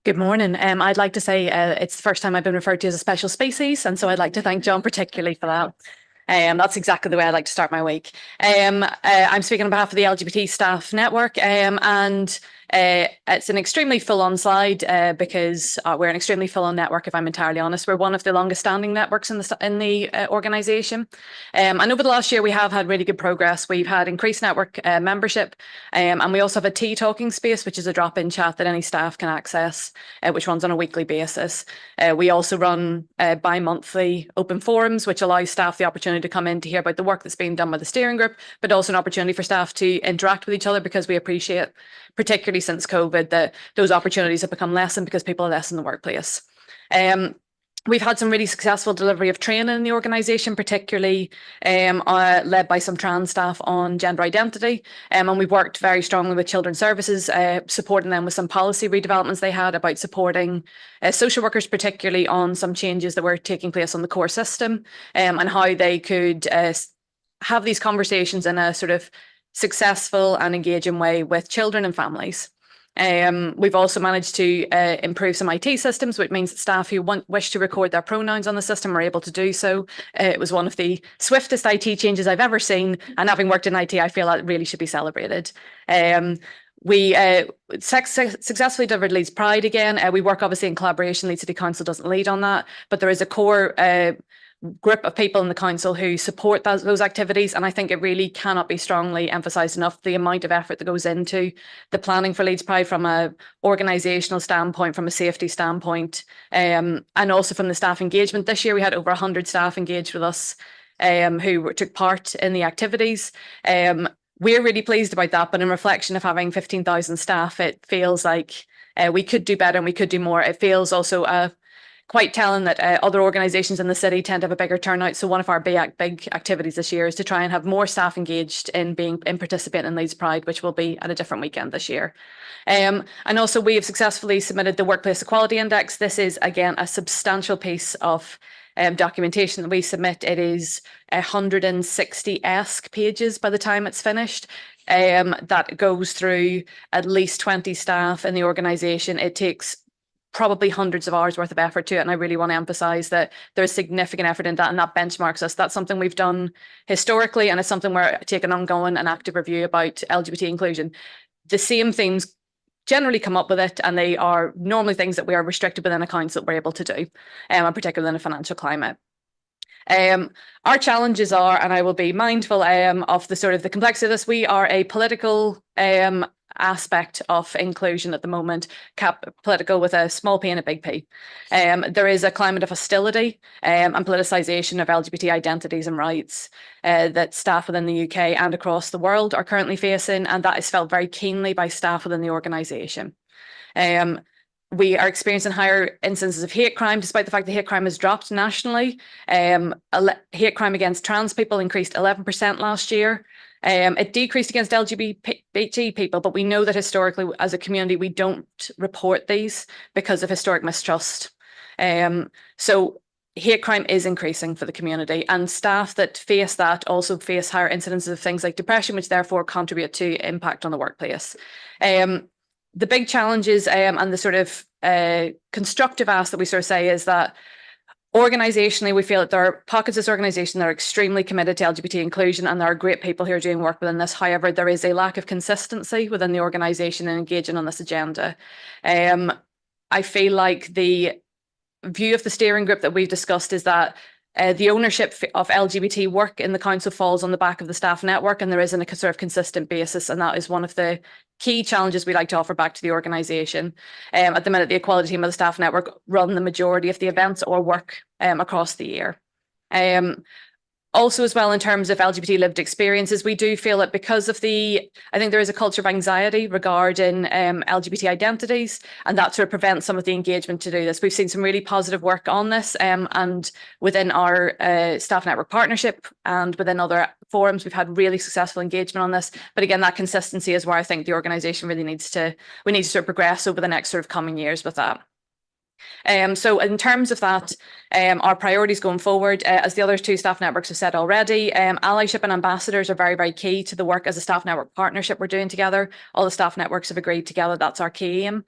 Good morning. I'd like to say it's the first time I've been referred to as a special species, and so I'd like to thank John particularly for that. That's exactly the way I like to start my week. I'm speaking on behalf of the LGBT Staff Network, and it's an extremely full-on slide because we're an extremely full-on network, if I'm entirely honest. We're one of the longest standing networks in the organisation. And over the last year, we have had really good progress. We've had increased network membership, and we also have a tea talking space, which is a drop-in chat that any staff can access, which runs on a weekly basis. We also run bi-monthly open forums, which allow staff the opportunity to come in to hear about the work that's being done by the steering group, but also an opportunity for staff to interact with each other, because we appreciate, particularly since COVID, that those opportunities have become lessened because people are less in the workplace. We've had some really successful delivery of training in the organisation, particularly led by some trans staff on gender identity. And we've worked very strongly with Children's Services, supporting them with some policy redevelopments they had about supporting social workers, particularly on some changes that were taking place on the core system, and how they could have these conversations in a sort of successful and engaging way with children and families. We've also managed to improve some IT systems, which means that staff who wish to record their pronouns on the system are able to do so. It was one of the swiftest IT changes I've ever seen, and having worked in IT, I feel that really should be celebrated. We successfully delivered Leeds Pride again. We work obviously in collaboration. Leeds City Council doesn't lead on that, but there is a core group of people in the council who support those activities, and I think it really cannot be strongly emphasised enough the amount of effort that goes into the planning for Leeds Pride from a organisational standpoint, from a safety standpoint, and also from the staff engagement. This year we had over 100 staff engaged with us who took part in the activities. We're really pleased about that, but in reflection of having 15,000 staff, it feels like we could do better and we could do more. It feels also quite telling that other organisations in the city tend to have a bigger turnout. So one of our big activities this year is to try and have more staff engaged in participating in Leeds Pride, which will be at a different weekend this year. And also we have successfully submitted the Workplace Equality Index. This is again a substantial piece of documentation that we submit. It is 160-esque pages by the time it's finished. That goes through at least 20 staff in the organisation. It takes probably hundreds of hours worth of effort to it, and I really want to emphasise that there's significant effort in that, and that benchmarks us. That's something we've done historically, and it's something we're taking ongoing and active review about LGBT inclusion. The same themes generally come up with it, and they are normally things that we are restricted within accounts that we're able to do, and particularly in a financial climate. Our challenges are, and I will be mindful of the sort of the complexity of this, we are a political aspect of inclusion at the moment, political with a small p and a big P. There is a climate of hostility and politicisation of LGBT identities and rights that staff within the UK and across the world are currently facing, and that is felt very keenly by staff within the organisation. We are experiencing higher instances of hate crime, despite the fact that hate crime has dropped nationally. Hate crime against trans people increased 11% last year. It decreased against LGBT people, but we know that historically, as a community, we don't report these because of historic mistrust. So hate crime is increasing for the community, and staff that face that also face higher incidences of things like depression, which therefore contribute to impact on the workplace. The big challenges and the sort of constructive ask that we sort of say is that organisationally, we feel that there are pockets of this organisation that are extremely committed to LGBT inclusion, and there are great people who are doing work within this. However, there is a lack of consistency within the organisation in engaging on this agenda. I feel like the view of the steering group that we've discussed is that the ownership of LGBT work in the council falls on the back of the staff network, and there isn't a sort of consistent basis, and that is one of the key challenges we like to offer back to the organisation. At the minute, the equality team of the staff network run the majority of the events or work across the year. Also, as well, in terms of LGBT lived experiences, we do feel that because of I think there is a culture of anxiety regarding LGBT identities, and that sort of prevents some of the engagement to do this. We've seen some really positive work on this, and within our staff network partnership and within other forums, we've had really successful engagement on this. But again, that consistency is where I think the organisation really needs to sort of progress over the next sort of coming years with that. So in terms of that, our priorities going forward, as the other two staff networks have said already, allyship and ambassadors are very, very key to the work as a staff network partnership we're doing together. All the staff networks have agreed together that's our key aim.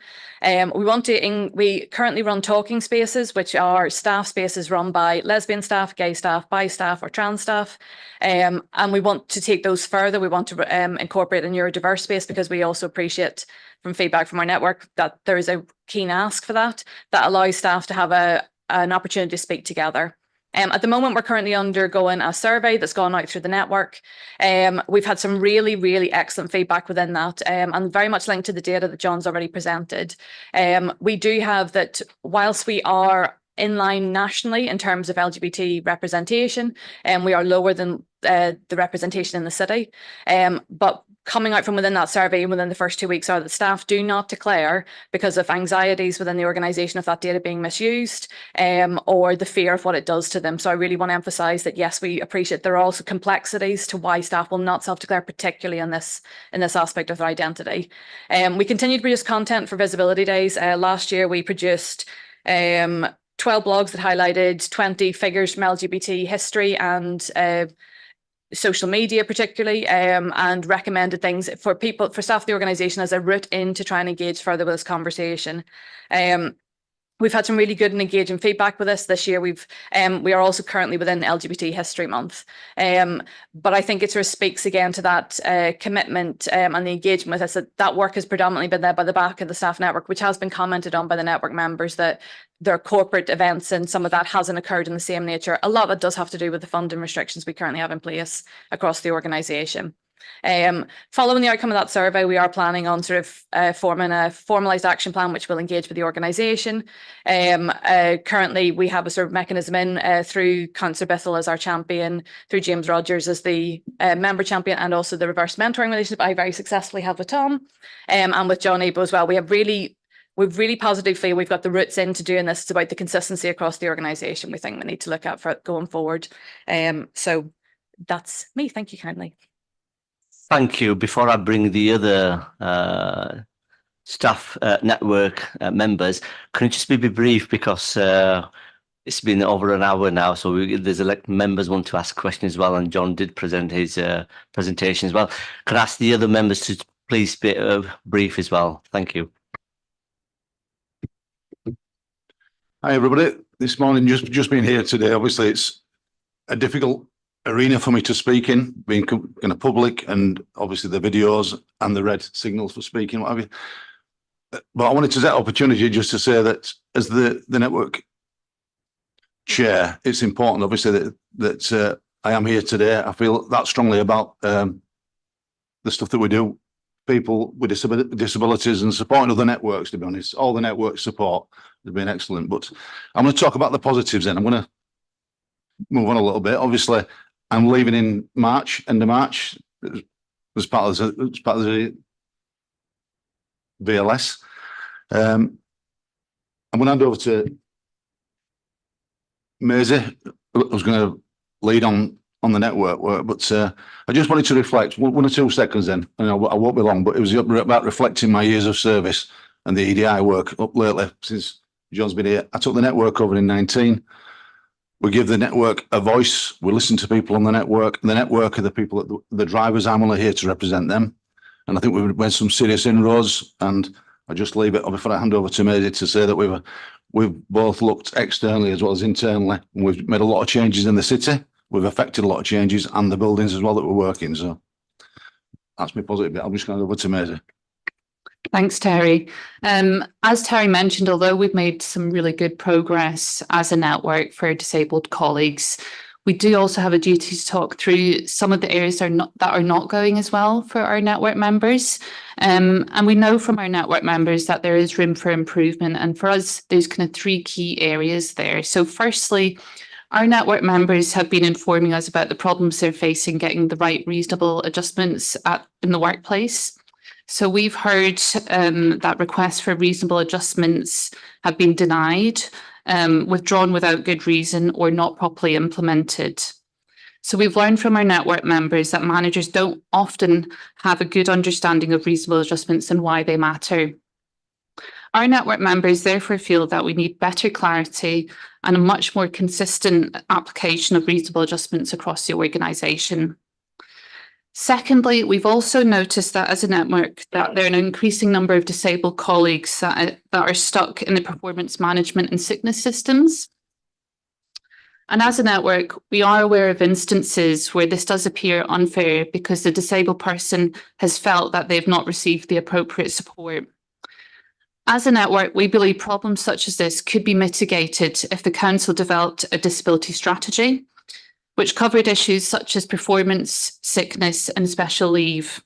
We currently run talking spaces, which are staff spaces run by lesbian staff, gay staff, bi staff or trans staff. And we want to take those further. We want to incorporate a neurodiverse space, because we also appreciate from feedback from our network that there is a keen ask for that allows staff to have an opportunity to speak together. At the moment, we're currently undergoing a survey that's gone out through the network. We've had some really, really excellent feedback within that, and very much linked to the data that John's already presented. We do have that whilst we are in line nationally in terms of LGBT representation, and we are lower than the representation in the city. But coming out from within that survey within the first 2 weeks are that staff do not declare because of anxieties within the organisation of that data being misused, or the fear of what it does to them. So I really want to emphasise that yes, we appreciate there are also complexities to why staff will not self-declare, particularly in this aspect of their identity. We continue to produce content for Visibility Days. Last year we produced 12 blogs that highlighted 20 figures from LGBT history and social media particularly, and recommended things for staff of the organisation as a route in to try and engage further with this conversation. We've had some really good and engaging feedback with this year. We are also currently within LGBT History Month. But I think it sort of speaks again to that commitment and the engagement with us, that work has predominantly been led by the back of the staff network, which has been commented on by the network members that their corporate events and some of that hasn't occurred in the same nature. A lot of it does have to do with the funding restrictions we currently have in place across the organisation. Following the outcome of that survey, we are planning on sort of forming a formalised action plan which will engage with the organisation. Currently, we have a sort of mechanism in through Councillor Bithell as our champion, through James Rogers as the member champion, and also the reverse mentoring relationship I very successfully have with Tom and with John Ebo as well. We've really positively feel we've got the roots into doing this. It's about the consistency across the organisation we think we need to look at for going forward. So that's me. Thank you kindly. Thank you. Before I bring the other staff network members, can you just be brief, because it's been over an hour now, so there's members want to ask questions as well, and John did present his presentation as well. Can I ask the other members to please be brief as well? Thank you. Hi everybody. This morning, just being here today, obviously it's a difficult arena for me to speak in, being in a public, and obviously the videos and the red signals for speaking, what have you. but I wanted to take the opportunity just to say that as the network chair, it's important, obviously, that I am here today. I feel that strongly about the stuff that we do, people with disabilities and supporting other networks, to be honest. All the network support has been excellent. But I'm going to talk about the positives then. I'm going to move on a little bit. Obviously, I'm leaving in March, end of March, as part of the VLS. I'm going to hand over to Maisie, who's going to lead on the network work, but I just wanted to reflect 1 or 2 seconds then, and I won't be long, but it was about reflecting my years of service and the EDI work up lately since John's been here. I took the network over in 19. We give the network a voice. We listen to people on the network. The network are the people, the drivers. I'm only here to represent them. And I think we've made some serious inroads, and I just leave it before I hand over to Maisie to say that we've both looked externally as well as internally, and we've made a lot of changes in the city. We've affected a lot of changes and the buildings as well that we're working. So that's my positive bit. I'm just going to go over to Maisie. Thanks, Terry. As Terry mentioned, although we've made some really good progress as a network for disabled colleagues, we do also have a duty to talk through some of the areas that are not going as well for our network members. And we know from our network members that there is room for improvement. And for us, there's kind of 3 key areas there. So firstly, our network members have been informing us about the problems they're facing getting the right reasonable adjustments in the workplace. So we've heard that requests for reasonable adjustments have been denied, withdrawn without good reason, or not properly implemented. So we've learned from our network members that managers don't often have a good understanding of reasonable adjustments and why they matter. Our network members therefore feel that we need better clarity and a much more consistent application of reasonable adjustments across the organisation. Secondly, we've also noticed that as a network that there are an increasing number of disabled colleagues that are stuck in the performance management and sickness systems. And as a network, we are aware of instances where this does appear unfair because the disabled person has felt that they've not received the appropriate support. As a network, we believe problems such as this could be mitigated if the council developed a disability strategy, which covered issues such as performance, sickness, and special leave,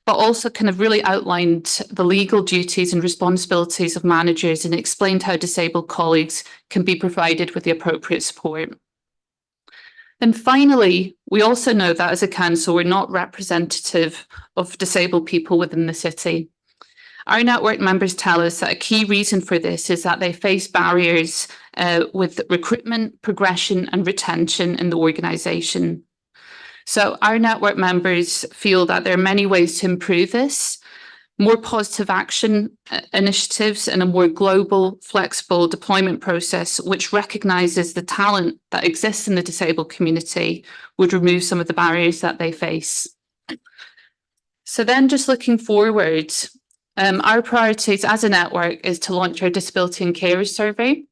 but also kind of really outlined the legal duties and responsibilities of managers and explained how disabled colleagues can be provided with the appropriate support. Then finally, we also know that as a council, we're not representative of disabled people within the city. Our network members tell us that a key reason for this is that they face barriers with recruitment, progression, and retention in the organisation. So our network members feel that there are many ways to improve this, more positive action initiatives and a more global, flexible deployment process, which recognises the talent that exists in the disabled community, would remove some of the barriers that they face. So then just looking forward, our priorities as a network is to launch our Disability and Carers Survey.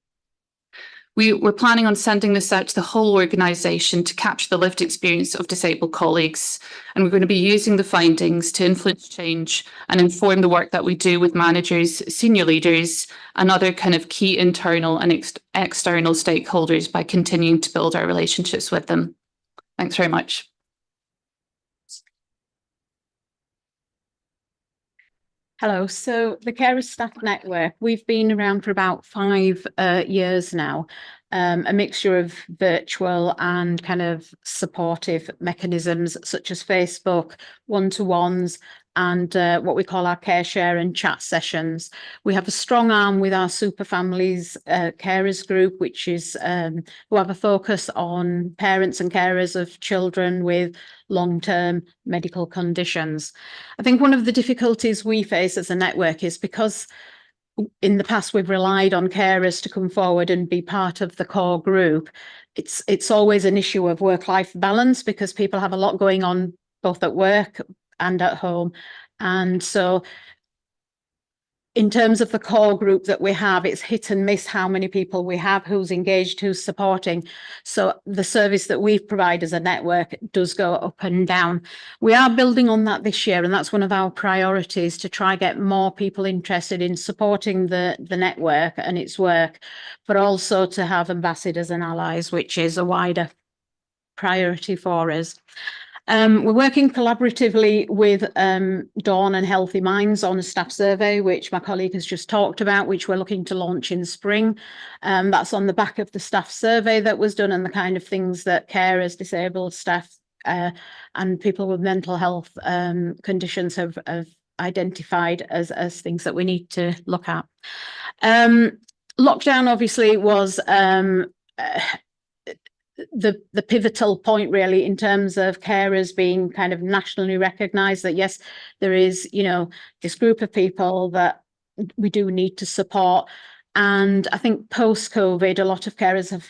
We're planning on sending this out to the whole organisation to capture the lived experience of disabled colleagues. And we're going to be using the findings to influence change and inform the work that we do with managers, senior leaders, and other kind of key internal and external stakeholders by continuing to build our relationships with them. Thanks very much. Hello, so the Carers Staff Network, we've been around for about 5 years now, a mixture of virtual and kind of supportive mechanisms such as Facebook, one-to-ones, and what we call our care share and chat sessions. We have a strong arm with our Super Families Carers group, which is who have a focus on parents and carers of children with long-term medical conditions. I think one of the difficulties we face as a network is because in the past we've relied on carers to come forward and be part of the core group. It's always an issue of work-life balance because people have a lot going on both at work and at home. And so in terms of the core group that we have, it's hit and miss how many people we have, who's engaged, who's supporting. So the service that we provide as a network does go up and down. We are building on that this year, and that's one of our priorities, to try get more people interested in supporting the network and its work, but also to have ambassadors and allies, which is a wider priority for us. We're working collaboratively with Dawn and Healthy Minds on a staff survey, which my colleague has just talked about, which we're looking to launch in spring. That's on the back of the staff survey that was done and the kind of things that carers, disabled staff and people with mental health conditions have identified as things that we need to look at. Lockdown obviously was the pivotal point, really, in terms of carers being kind of nationally recognised, that yes, there is, you know, this group of people that we do need to support. And I think post-COVID, a lot of carers have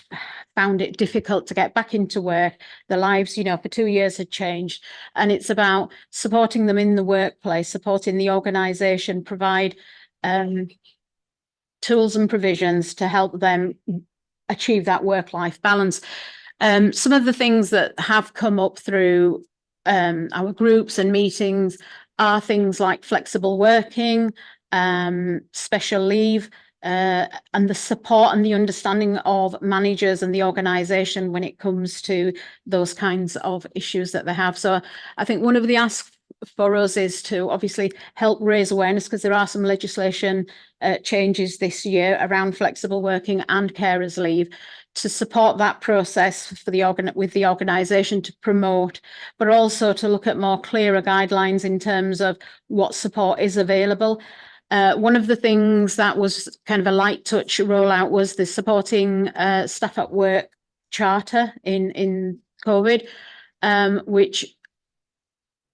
found it difficult to get back into work. Their lives, you know, for 2 years had changed, and it's about supporting them in the workplace, supporting the organisation, provide tools and provisions to help them achieve that work-life balance. Some of the things that have come up through our groups and meetings are things like flexible working, special leave, and the support and the understanding of managers and the organisation when it comes to those kinds of issues that they have. So I think one of the asks for us is to obviously help raise awareness, because there are some legislation changes this year around flexible working and carers leave, to support that process for with the organisation to promote, but also to look at more clearer guidelines in terms of what support is available. One of the things that was kind of a light touch rollout was the supporting staff at work charter in COVID, which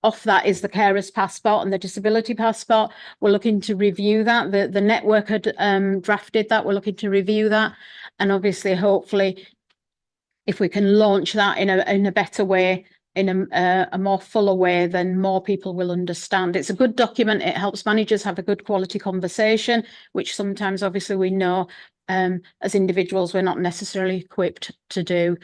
off that is the carers passport and the disability passport. We're looking to review that. The network had drafted that. We're looking to review that, and obviously, hopefully, if we can launch that in a better way, in a more fuller way, then more people will understand. It's a good document. It helps managers have a good quality conversation, which sometimes, obviously, we know as individuals we're not necessarily equipped to do.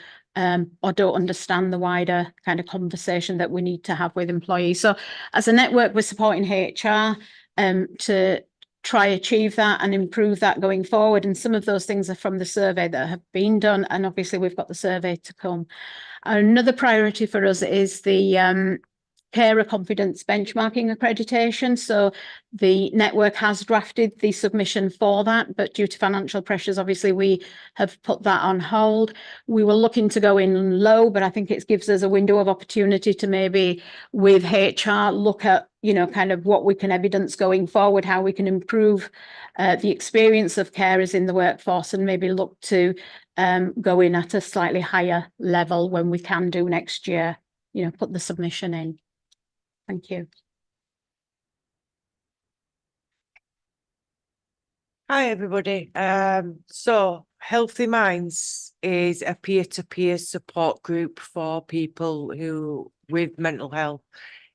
Or don't understand the wider kind of conversation that we need to have with employees. So as a network, we're supporting HR to try achieve that and improve that going forward. And some of those things are from the survey that have been done. And obviously we've got the survey to come. Another priority for us is the carer confidence benchmarking accreditation. So the network has drafted the submission for that, but due to financial pressures, obviously we have put that on hold. We were looking to go in low, but I think it gives us a window of opportunity to maybe with HR look at, you know, kind of what we can evidence going forward, how we can improve the experience of carers in the workforce, and maybe look to go in at a slightly higher level when we can do next year, you know, put the submission in. Thank you. Hi, everybody. So Healthy Minds is a peer-to-peer support group for people who with mental health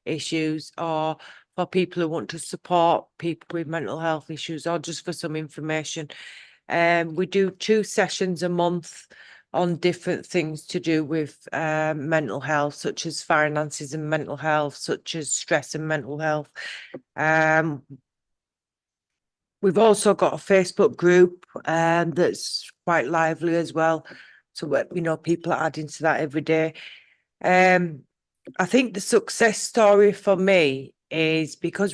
issues, or for people who want to support people with mental health issues, or just for some information. We do 2 sessions a month on different things to do with mental health, such as finances and mental health, such as stress and mental health. We've also got a Facebook group that's quite lively as well. So, you know, people are adding to that every day. I think the success story for me is because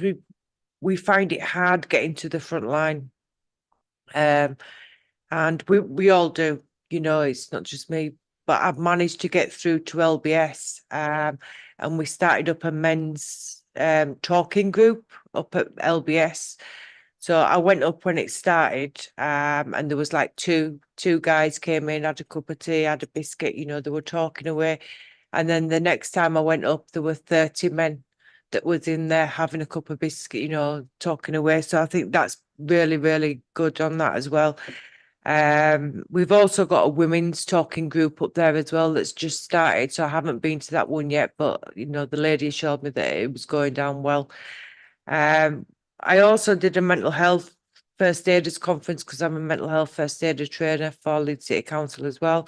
we find it hard getting to the front line. And we all do. You know, it's not just me, but I've managed to get through to LBS, and we started up a men's talking group up at LBS. So I went up when it started, and there was like two guys came in, had a cup of tea, had a biscuit, you know, they were talking away. And then the next time I went up, there were 30 men that was in there having a cup of biscuit, you know, talking away. So I think that's really, really good on that as well. We've also got a women's talking group up there as well that's just started. So I haven't been to that one yet, but you know, the lady showed me that it was going down well. I also did a mental health first aiders conference because I'm a mental health first aider trainer for Leeds City Council as well.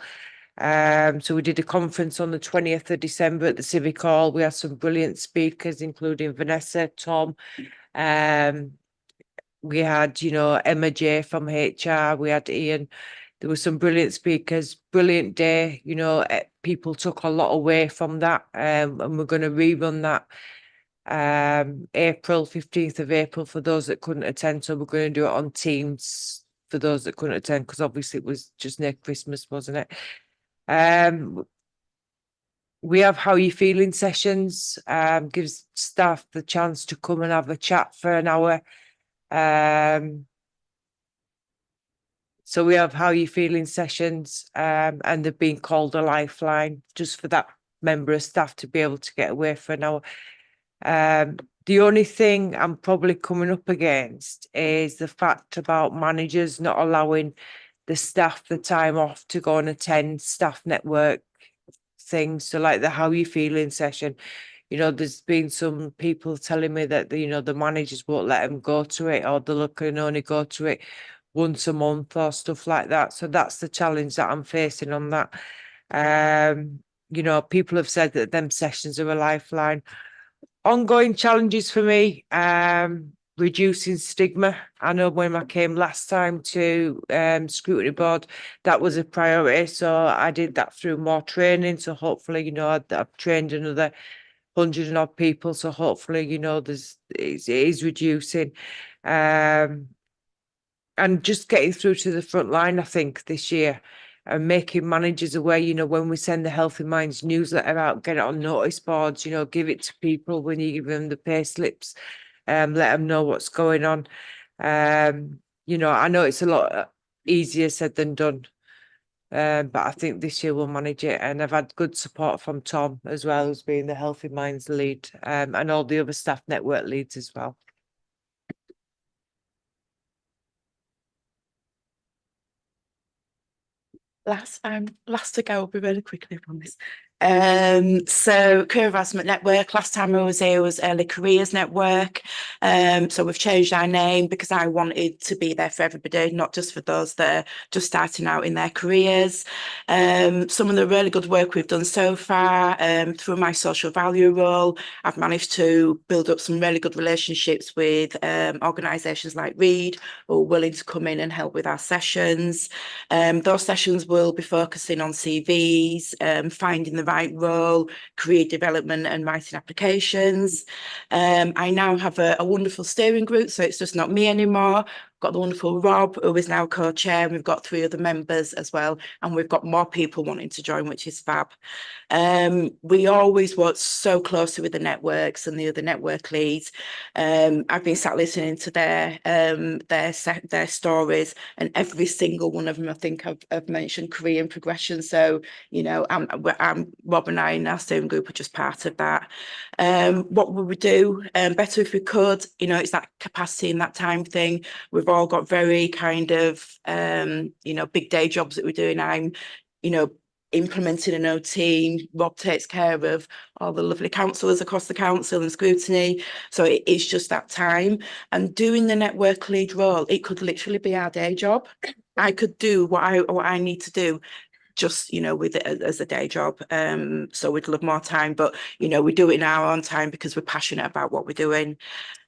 So we did a conference on the 20th of December at the Civic Hall. We had some brilliant speakers, including Vanessa, Tom. We had, you know, Emma J from HR. We had Ian. There were some brilliant speakers, brilliant day. You know, people took a lot away from that, and we're going to rerun that April 15th of April for those that couldn't attend. So we're going to do it on Teams for those that couldn't attend because obviously it was just near Christmas, wasn't it? We have how you feeling sessions, gives staff the chance to come and have a chat for an hour. So we have how you feeling sessions, and they've been called a lifeline just for that member of staff to be able to get away for an hour. The only thing I'm probably coming up against is the fact about managers not allowing the staff the time off to go and attend staff network things. So like the how you feeling session, you know, there's been some people telling me that, you know, the managers won't let them go to it, or they can only go to it once a month or stuff like that. So that's the challenge that I'm facing on that. You know, people have said that them sessions are a lifeline. Ongoing challenges for me, reducing stigma. I know when I came last time to Scrutiny Board, that was a priority. So I did that through more training. So hopefully, you know, I've trained another 100 and odd people. So hopefully, you know, it is reducing. And just getting through to the front line, I think, this year, and making managers aware, you know, when we send the Healthy Minds newsletter out, get it on notice boards, you know, give it to people when you give them the pay slips, let them know what's going on. You know, I know it's a lot easier said than done, but I think this year we'll manage it. And I've had good support from Tom as well, who's been the Healthy Minds lead, and all the other staff network leads as well. Last to go, I'll be really quickly, I promise. So Career Advancement Network, last time I was here was Early Careers Network. So we've changed our name because I wanted to be there for everybody, not just for those that are just starting out in their careers. Some of the really good work we've done so far, through my social value role, I've managed to build up some really good relationships with organisations like Reed, who are willing to come in and help with our sessions. Those sessions will be focusing on CVs, finding the right role, career development and writing applications. I now have a wonderful steering group, so it's just not me anymore. Got the wonderful Rob, who is now co-chair, and we've got 3 other members as well, and we've got more people wanting to join, which is fab. We always work so closely with the networks and the other network leads. I've been sat listening to their stories, and every single one of them, I think, I've mentioned career and progression. So, you know, Rob and I in our steering group are just part of that. What would we do better if we could? You know, it's that capacity and that time thing. We've all got very kind of, you know, big day jobs that we're doing. I'm, you know, implementing an OT. Rob takes care of all the lovely councillors across the council and Scrutiny. So it is just that time. And doing the network lead role, it could literally be our day job. I could do what I need to do just, you know, with it as a day job. So we'd love more time, but, you know, we do it in our own time because we're passionate about what we're doing.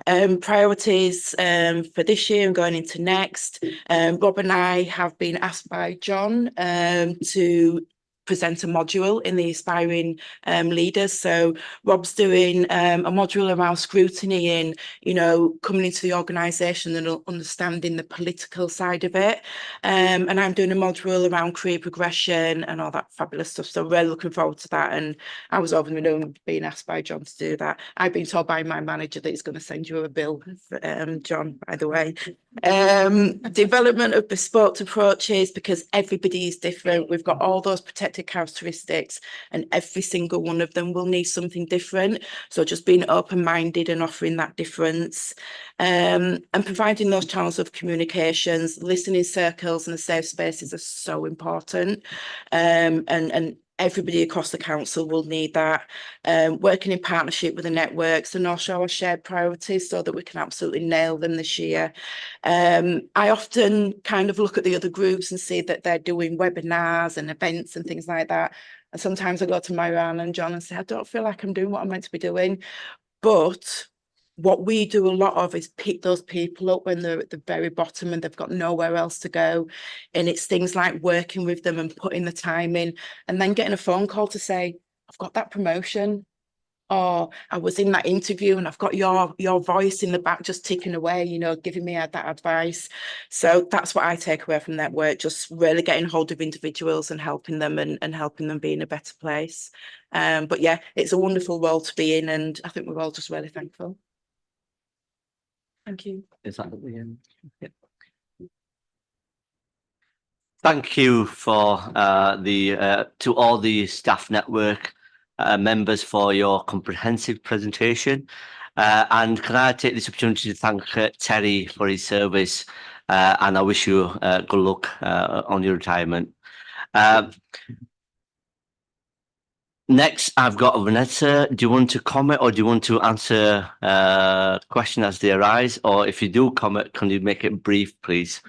Priorities for this year and going into next. Rob and I have been asked by John to present a module in the Aspiring Leaders. So Rob's doing a module around scrutiny and, you know, coming into the organisation and understanding the political side of it. And I'm doing a module around career progression and all that fabulous stuff. So really looking forward to that. And I was over the moon being asked by John to do that. I've been told by my manager that he's going to send you a bill, John, by the way. Development of bespoke approaches, because everybody is different. We've got all those protected characteristics and every single one of them will need something different. So just being open-minded and offering that difference, and providing those channels of communications, listening circles and the safe spaces are so important. And everybody across the council will need that. Working in partnership with the networks and also our shared priorities so that we can absolutely nail them this year. I often kind of look at the other groups and see that they're doing webinars and events and things like that. And sometimes I go to Myron and John and say, I don't feel like I'm doing what I'm meant to be doing. But what we do a lot of is pick those people up when they're at the very bottom and they've got nowhere else to go. And it's things like working with them and putting the time in and then getting a phone call to say, I've got that promotion, or I was in that interview and I've got your voice in the back just ticking away, you know, giving me that advice. So that's what I take away from that work, just really getting hold of individuals and helping them and helping them be in a better place. But yeah, it's a wonderful role to be in, and I think we're all just really thankful. Thank you. Is that at the end? Yeah. Thank you for to all the staff network members for your comprehensive presentation. And can I take this opportunity to thank Terry for his service, and I wish you good luck on your retirement. Next, I've got Vanessa. Do you want to comment or do you want to answer questions as they arise? Or if you do comment, can you make it brief, please?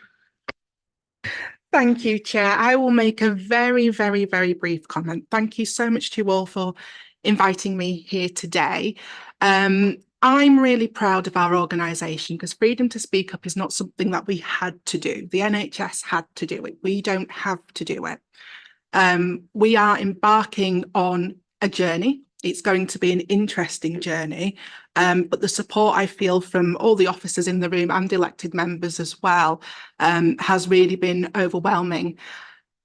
Thank you, Chair. I will make a very, very, very brief comment. Thank you so much to you all for inviting me here today. I'm really proud of our organisation because freedom to speak up is not something that we had to do. The NHS had to do it. We don't have to do it. We are embarking on a journey. It's going to be an interesting journey, but the support I feel from all the officers in the room and elected members as well has really been overwhelming.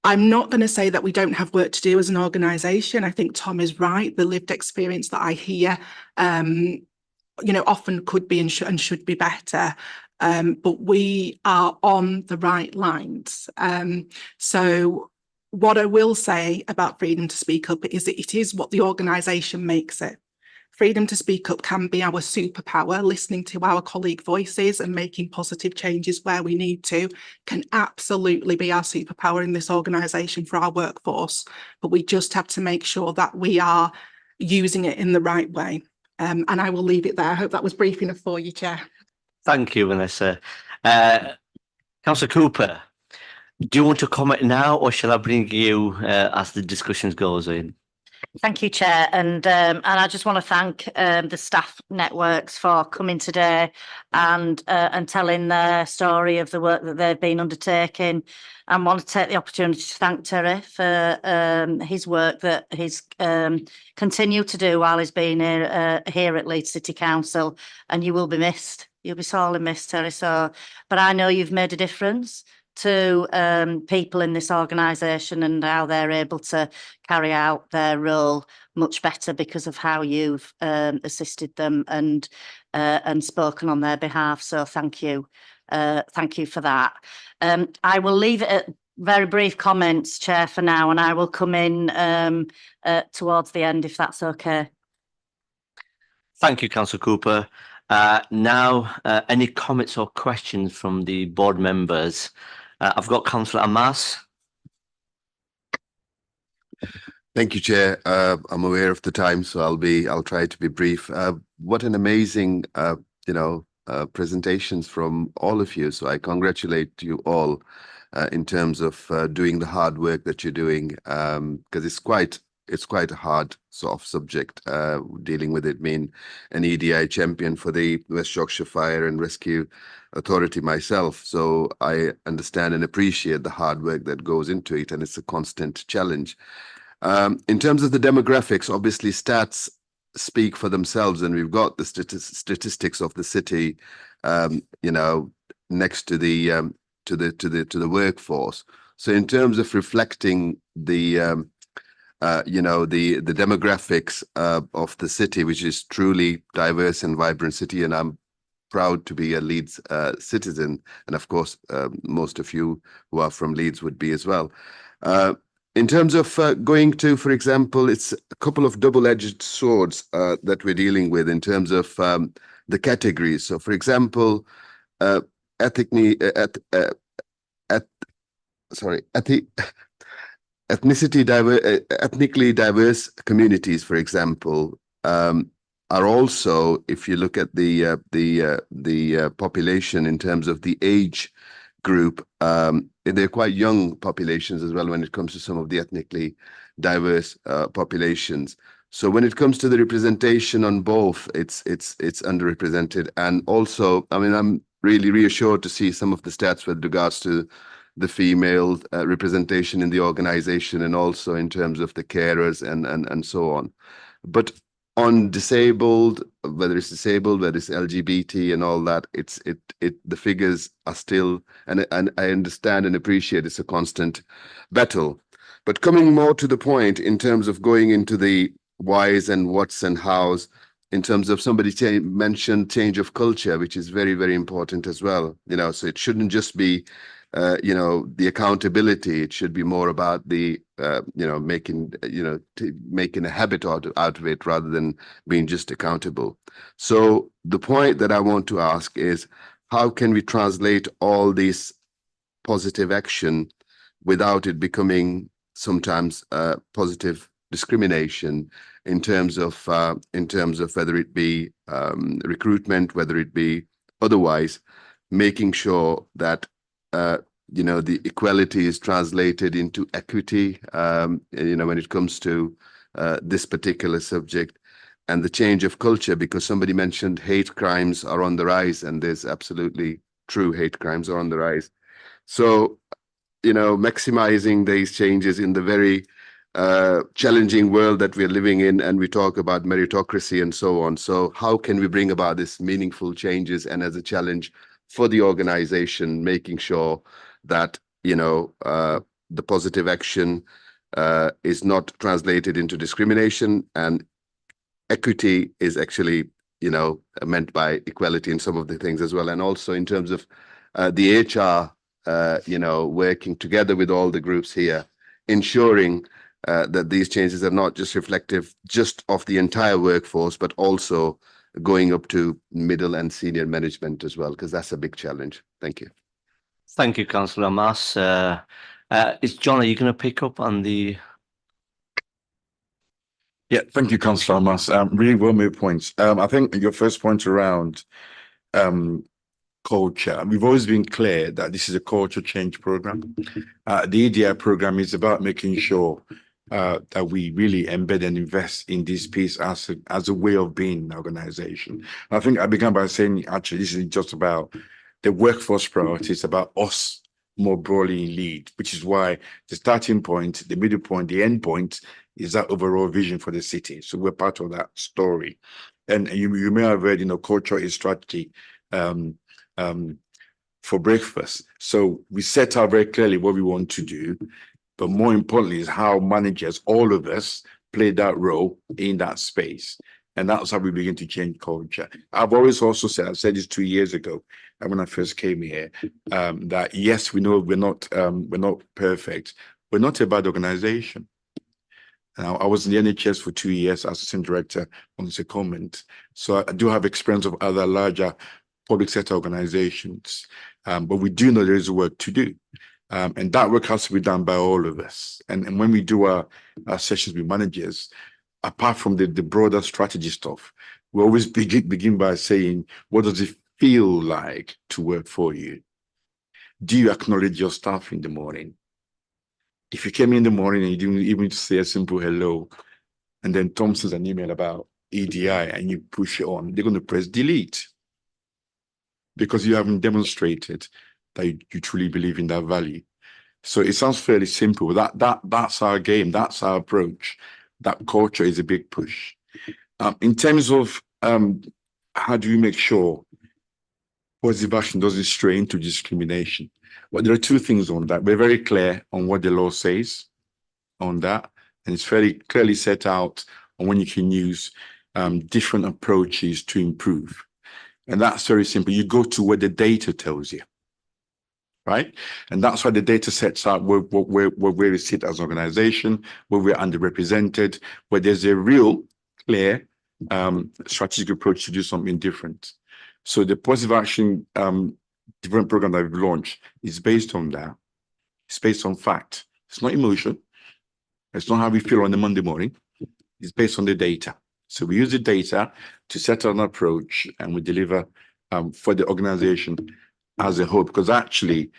I'm not going to say that we don't have work to do as an organisation. I think Tom is right. The lived experience that I hear, you know, often could be and should be better. But we are on the right lines. So what I will say about freedom to speak up is that it is what the organisation makes it. Freedom to speak up can be our superpower. Listening to our colleague voices and making positive changes where we need to can absolutely be our superpower in this organisation for our workforce. But we just have to make sure that we are using it in the right way. And I will leave it there. I hope that was brief enough for you, Chair. Thank you, Vanessa. Councillor Cooper, do you want to comment now or shall I bring you as the discussions goes in? Thank you, Chair, and I just want to thank the staff networks for coming today and telling their story of the work that they've been undertaking, and want to take the opportunity to thank Terry for his work that he's continued to do while he's been here at Leeds City Council, and you will be missed. You'll be sorely missed, Terry. So, but I know you've made a difference to people in this organisation and how they're able to carry out their role much better because of how you've assisted them and spoken on their behalf. So thank you for that. I will leave it at very brief comments, Chair, for now, and I will come in towards the end if that's okay. Thank you, Councillor Cooper. Now, any comments or questions from the board members? I've got Councillor Amas. Thank you, Chair. I'm aware of the time, so I'll try to be brief. What an amazing, presentations from all of you. So I congratulate you all in terms of doing the hard work that you're doing, because it's quite a hard sort of subject dealing with it. Being an EDI champion for the West Yorkshire Fire and Rescue Authority myself, so I understand and appreciate the hard work that goes into it, and it's a constant challenge. In terms of the demographics, obviously stats speak for themselves, and we've got the statistics of the city, next to the workforce. So in terms of reflecting the demographics of the city, which is truly diverse and vibrant city, and I'm proud to be a Leeds citizen, and of course most of you who are from Leeds would be as well. In terms of going to, for example, it's a couple of double-edged swords that we're dealing with in terms of the categories. So, for example, ethnically diverse communities, for example, are also, if you look at the population in terms of the age group, they're quite young populations as well when it comes to some of the ethnically diverse populations. So when it comes to the representation on both, it's underrepresented. And also, I mean, I'm really reassured to see some of the stats with regards to the female representation in the organization, and also in terms of the carers and so on. But on disabled, whether it's LGBT and all that, the figures are still, and I understand and appreciate it's a constant battle. But coming more to the point in terms of going into the whys and whats and hows, in terms of somebody mentioned change of culture, which is very, very important as well. So it shouldn't just be the accountability. It should be more about the making a habit out of it, rather than being just accountable. So the point that I want to ask is, how can we translate all this positive action without it becoming sometimes positive discrimination in terms of whether it be recruitment, whether it be otherwise, making sure that the equality is translated into equity, when it comes to this particular subject, and the change of culture, because somebody mentioned hate crimes are on the rise, and there's absolutely true, hate crimes are on the rise. So, maximizing these changes in the very challenging world that we're living in, and we talk about meritocracy and so on. So how can we bring about this meaningful changes, and as a challenge for the organization, making sure that the positive action is not translated into discrimination, and equity is actually meant by equality in some of the things as well. And also in terms of the HR working together with all the groups here, ensuring that these changes are not just reflective just of the entire workforce, but also going up to middle and senior management as well, because that's a big challenge. Thank you. Thank you, Councillor Mass. Is John, are you going to pick up on the... Yeah, thank you, Councillor Mass. Really well made points. I think your first point around culture, we've always been clear that this is a culture change program. The EDI program is about making sure that we really embed and invest in this piece as a way of being an organization. I think I began by saying, actually, this isn't just about the workforce priority, it's about us more broadly in Leeds, which is why the starting point, the middle point, the end point is that overall vision for the city. So we're part of that story. And you may have read, culture is strategy for breakfast. So we set out very clearly what we want to do, but more importantly is how managers, all of us, play that role in that space. And that's how we begin to change culture. I've always also said, I said this 2 years ago when I first came here, that yes, we know we're not perfect. We're not a bad organization. Now, I was in the NHS for 2 years as assistant director on secondment. So I do have experience of other larger public sector organizations, but we do know there is work to do. And that work has to be done by all of us. And when we do our sessions with managers, apart from the broader strategy stuff, we always begin by saying, what does it feel like to work for you? Do you acknowledge your staff in the morning? If you came in the morning and you didn't even say a simple hello, and then Tom sends an email about EDI and you push it on, they're going to press delete because you haven't demonstrated that you truly believe in that value. So it sounds fairly simple. That's our game. That's our approach. That culture is a big push. In terms of how do we make sure positive action doesn't stray into discrimination? Well, there are two things on that. We're very clear on what the law says on that, and it's fairly clearly set out on when you can use different approaches to improve. And that's very simple. You go to where the data tells you, right? And that's why the data sets out where we sit as an organization, where we're underrepresented, where there's a real clear strategic approach to do something different. So the positive action different program that we've launched is based on that. It's based on fact. It's not emotion. It's not how we feel on the Monday morning. It's based on the data. So we use the data to set an approach and we deliver for the organization as a whole, because actually,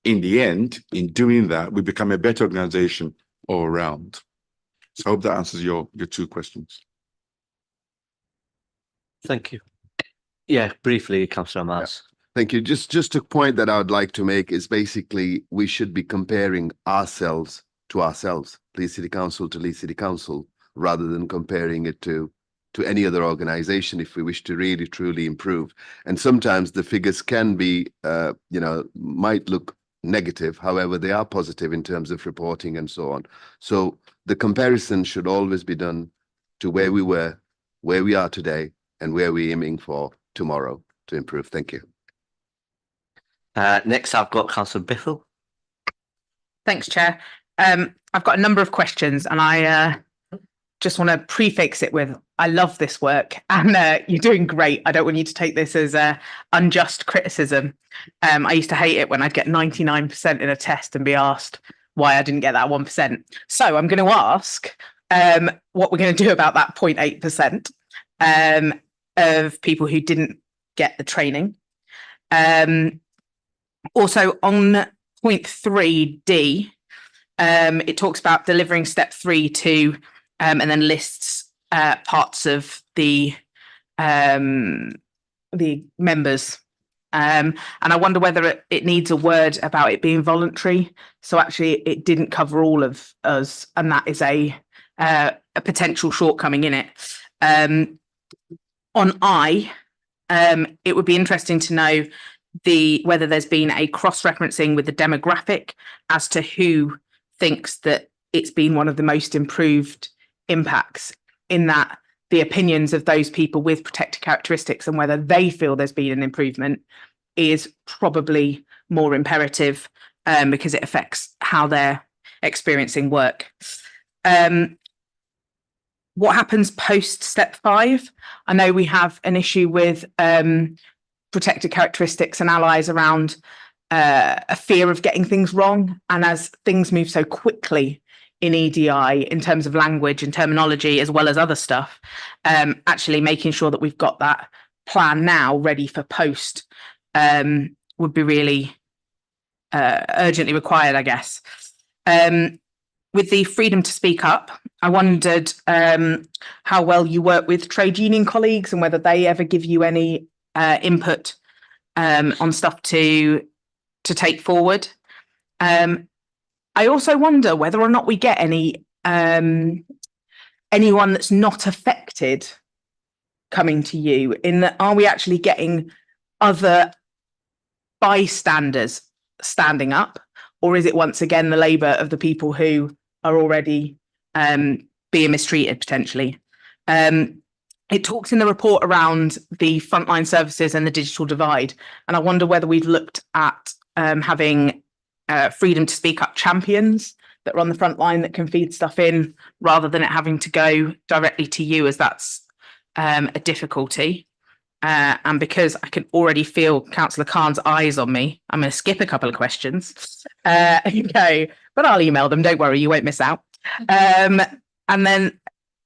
in the end, in doing that, we become a better organization all around. So I hope that answers your two questions. Thank you. Yeah, briefly, Councillor Mars. Thank you. Just a point that I would like to make is basically we should be comparing ourselves to ourselves, Leeds City Council to Leeds City Council, rather than comparing it to any other organization if we wish to really truly improve. And sometimes the figures can be, might look negative. However, they are positive in terms of reporting and so on. So the comparison should always be done to where we were, where we are today, and where we're aiming for tomorrow to improve. Thank you. Next, I've got Councillor Biffle. Thanks, Chair. I've got a number of questions and I just want to prefix it with, I love this work and you're doing great. I don't want you to take this as unjust criticism. I used to hate it when I'd get 99% in a test and be asked why I didn't get that 1%. So I'm going to ask what we're going to do about that 0.8% of people who didn't get the training. Also on point 3D, it talks about delivering step 3 to, and then lists parts of the members. And I wonder whether it needs a word about it being voluntary. So actually it didn't cover all of us, and that is a potential shortcoming in it. On I, it would be interesting to know whether there's been a cross-referencing with the demographic as to who thinks that it's been one of the most improved impacts, in that the opinions of those people with protected characteristics and whether they feel there's been an improvement is probably more imperative because it affects how they're experiencing work. What happens post step 5? I know we have an issue with protected characteristics and allies around a fear of getting things wrong. And as things move so quickly in EDI in terms of language and terminology, as well as other stuff, actually making sure that we've got that plan now ready for post would be really urgently required, I guess. With the freedom to speak up, I wondered how well you work with trade union colleagues and whether they ever give you any input on stuff to take forward. I also wonder whether or not we get anyone that's not affected coming to you, in that are we actually getting other bystanders standing up, or is it once again the labour of the people who are already being mistreated potentially? It talks in the report around the frontline services and the digital divide, and I wonder whether we've looked at having freedom to speak up champions that are on the front line that can feed stuff in rather than it having to go directly to you, as that's a difficulty. And because I can already feel Councillor Khan's eyes on me, I'm going to skip a couple of questions. Okay, but I'll email them. Don't worry, you won't miss out. And then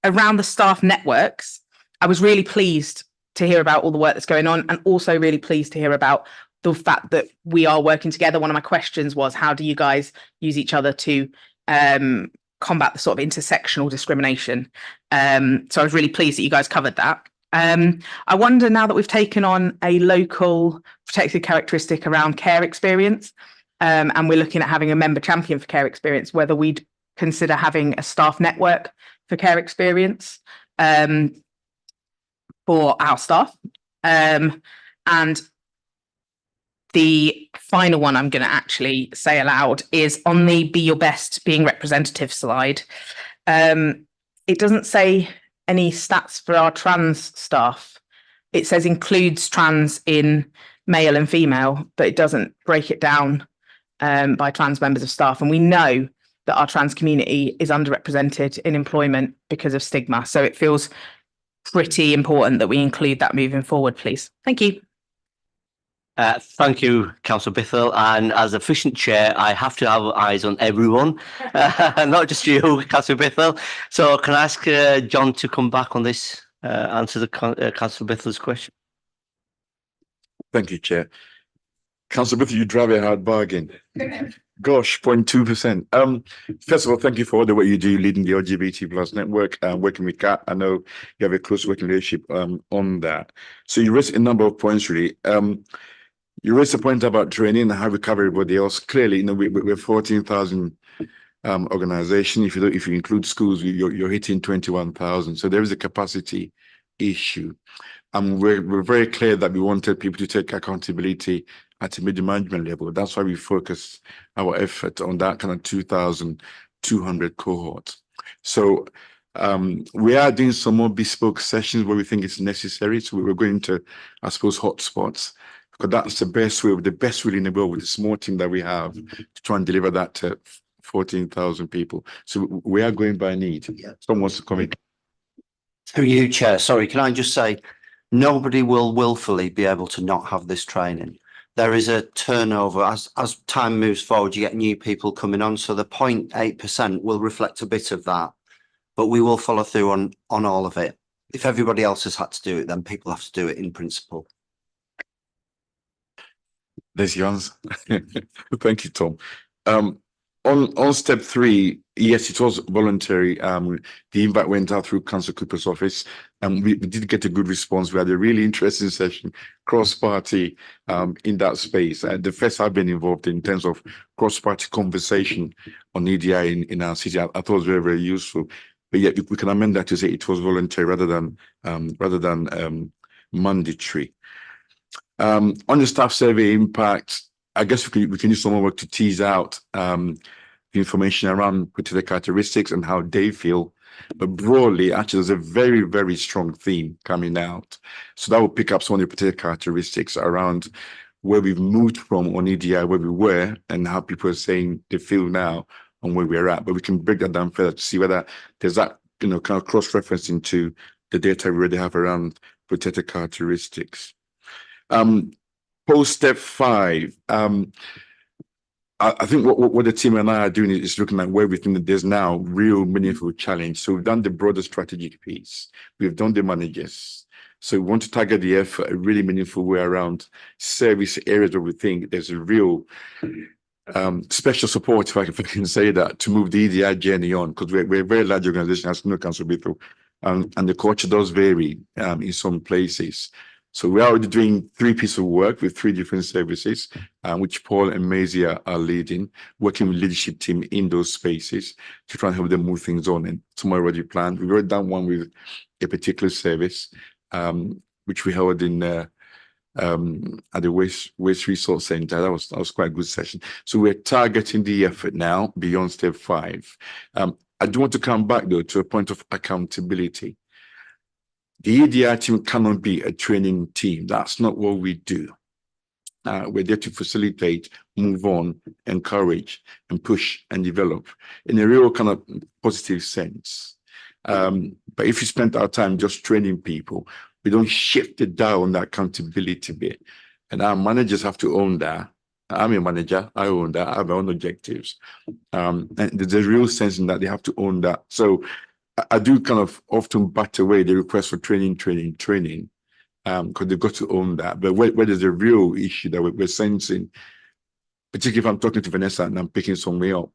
around the staff networks, I was really pleased to hear about all the work that's going on, and also really pleased to hear about the fact that we are working together. One of my questions was, how do you guys use each other to combat the sort of intersectional discrimination? So I was really pleased that you guys covered that. I wonder, now that we've taken on a local protected characteristic around care experience, and we're looking at having a member champion for care experience, whether we'd consider having a staff network for care experience for our staff. And the final one I'm going to actually say aloud is on the Be Your Best Being Representative slide. It doesn't say any stats for our trans staff. It says includes trans in male and female, but it doesn't break it down by trans members of staff. And we know that our trans community is underrepresented in employment because of stigma. So it feels pretty important that we include that moving forward, please. Thank you. Thank you, Councillor Bithell. And as efficient chair, I have to have eyes on everyone, not just you, Councillor Bithell. So can I ask John to come back on this, answer the Councillor Bithell's question? Thank you, Chair. Councillor Bithell, you drive a hard bargain. Gosh, 0.2%. First of all, thank you for all the work you do leading the LGBT plus network and working with Kat. I know you have a close working relationship on that. So you raised a number of points really. You raised a point about training and how we cover everybody else. Clearly, we're 14,000 organization. If you include schools, you're hitting 21,000. So there is a capacity issue. And we're very clear that we wanted people to take accountability at a middle management level. That's why we focus our effort on that kind of 2,200 cohort. So we are doing some more bespoke sessions where we think it's necessary. So we're going to, I suppose, hotspots, because that's the best way, the best really in the world with the small team that we have to try and deliver that to 14,000 people. So we are going by need. Someone wants to come in. Through you, Chair. Sorry, can I just say, nobody will willfully be able to not have this training. There is a turnover as time moves forward. You get new people coming on, so the 0.8% will reflect a bit of that, but we will follow through on all of it. If everybody else has had to do it, then people have to do it in principle. There's Jans. Thank you, Tom. On step 3, yes, it was voluntary. The invite went out through Councillor Cooper's office, and we did get a good response. We had a really interesting session, cross-party in that space. The first I've been involved in terms of cross-party conversation on EDI in our city. I thought it was very, very useful. But yet we can amend that to say it was voluntary rather than mandatory. On the staff survey impact, I guess we can do some more work to tease out the information around particular characteristics and how they feel. But broadly, actually, there's a very, very strong theme coming out. So that will pick up some of the particular characteristics around where we've moved from on EDI, where we were, and how people are saying they feel now and where we're at. But we can break that down further to see whether there's that, kind of cross-referencing to the data we already have around protected characteristics. Post step 5, I think what the team and I are doing is looking at where we think that there's now real meaningful challenge. So we've done the broader strategic piece. We've done the managers. So we want to target the effort a really meaningful way around service areas where we think there's a real special support, if I can say that, to move the EDI journey on, because we're a very large organization, as you know, Councillor Bithell, and the culture does vary in some places. So we are already doing 3 pieces of work with 3 different services, which Paul and Maisie are leading, working with leadership team in those spaces to try and help them move things on. And some are already planned. We've already done one with a particular service, which we held in at the Waste Resource Centre. That was quite a good session. So we're targeting the effort now beyond step 5. I do want to come back though to a point of accountability. The EDI team cannot be a training team. That's not what we do. We're there to facilitate, move on, encourage, and push and develop in a real kind of positive sense. But if you spend our time just training people, we don't shift it down on that accountability bit. And our managers have to own that. I'm a manager, I own that, I have my own objectives. And there's a real sense in that they have to own that. So I do kind of often bat away the request for training, because they've got to own that. But where there's a real issue that we're sensing, particularly if I'm talking to Vanessa and I'm picking some way up,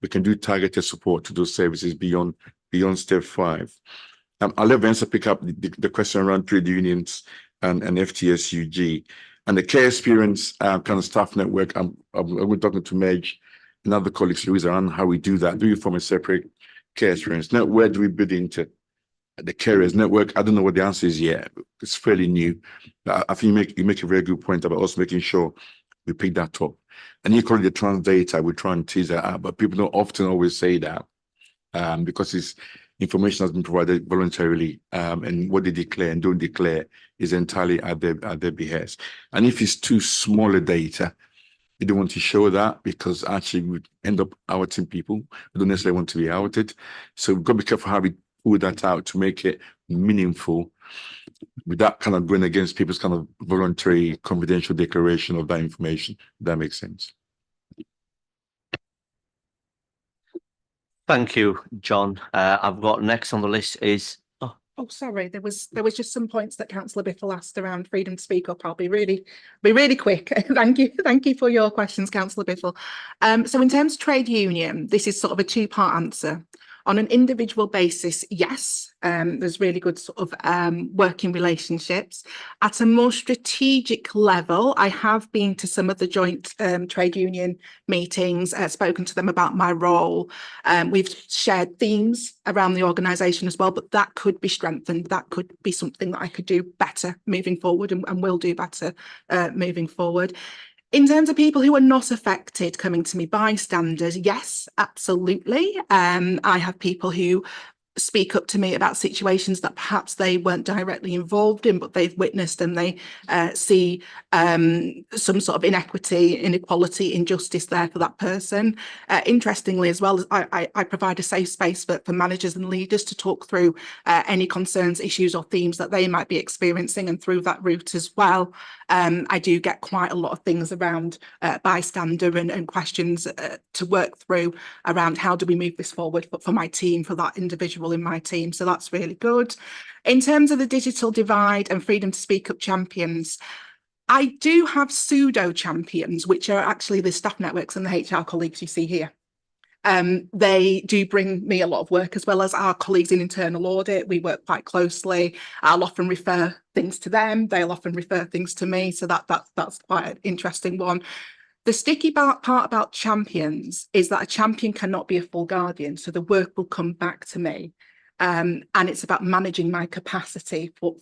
we can do targeted support to those services beyond step 5. I'll let Vanessa pick up the question around trade unions and FTSUG. And the care experience kind of staff network, we're talking to Meg and other colleagues, Louise, around how we do that. Do you form a separate care experience? Now, where do we build into the carers network? I don't know what the answer is yet. It's fairly new. I think you make a very good point about us making sure we pick that up. And equally, the trans data, we try and tease that out, but people don't often always say that because it's information has been provided voluntarily, and what they declare and don't declare is entirely at their behest. And if it's too small a data, you don't want to show that because actually we end up outing people who don't necessarily want to be outed. So we've got to be careful how we pull that out to make it meaningful. without kind of going against people's kind of voluntary confidential declaration of that information. If that makes sense. Thank you, John. I've got next on the list is Oh, sorry, there was just some points that Councillor Biffle asked around freedom to speak up. I'll be really quick. Thank you for your questions, Councillor Biffle. So in terms of trade union, this is sort of a two-part answer. On an individual basis, yes, there's really good sort of working relationships. At a more strategic level, I have been to some of the joint trade union meetings, spoken to them about my role. We've shared themes around the organisation as well, but that could be strengthened. That could be something that I could do better moving forward and will do better moving forward. In terms of people who are not affected coming to me, bystanders, yes, absolutely. I have people who speak up to me about situations that perhaps they weren't directly involved in, but they've witnessed and they see some sort of inequality, injustice there for that person. Interestingly, as well, I provide a safe space for managers and leaders to talk through any concerns, issues or themes that they might be experiencing, and through that route as well. I do get quite a lot of things around bystander and questions to work through around how do we move this forward for my team, for that individual in my team. So that's really good. In terms of the digital divide and freedom to speak up champions, I do have pseudo champions, which are actually the staff networks and the HR colleagues you see here. They do bring me a lot of work, as well as our colleagues in internal audit. We work quite closely. I'll often refer things to them. They'll often refer things to me. So that's quite an interesting one. The sticky part about champions is that a champion cannot be a full guardian. So the work will come back to me. And it's about managing my capacity for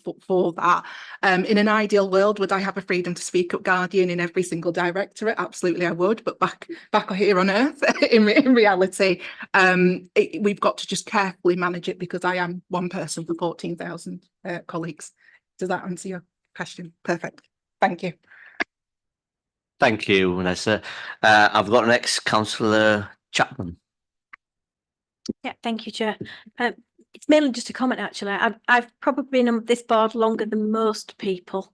that. In an ideal world, would I have a freedom to speak up guardian in every single directorate? Absolutely, I would. But back here on earth, in reality, we've got to just carefully manage it, because I am one person for 14,000 colleagues. Does that answer your question? Perfect. Thank you. Thank you, Vanessa. I've got next Councillor Chapman. Yeah, thank you, Chair. It's mainly just a comment, actually. I've probably been on this board longer than most people.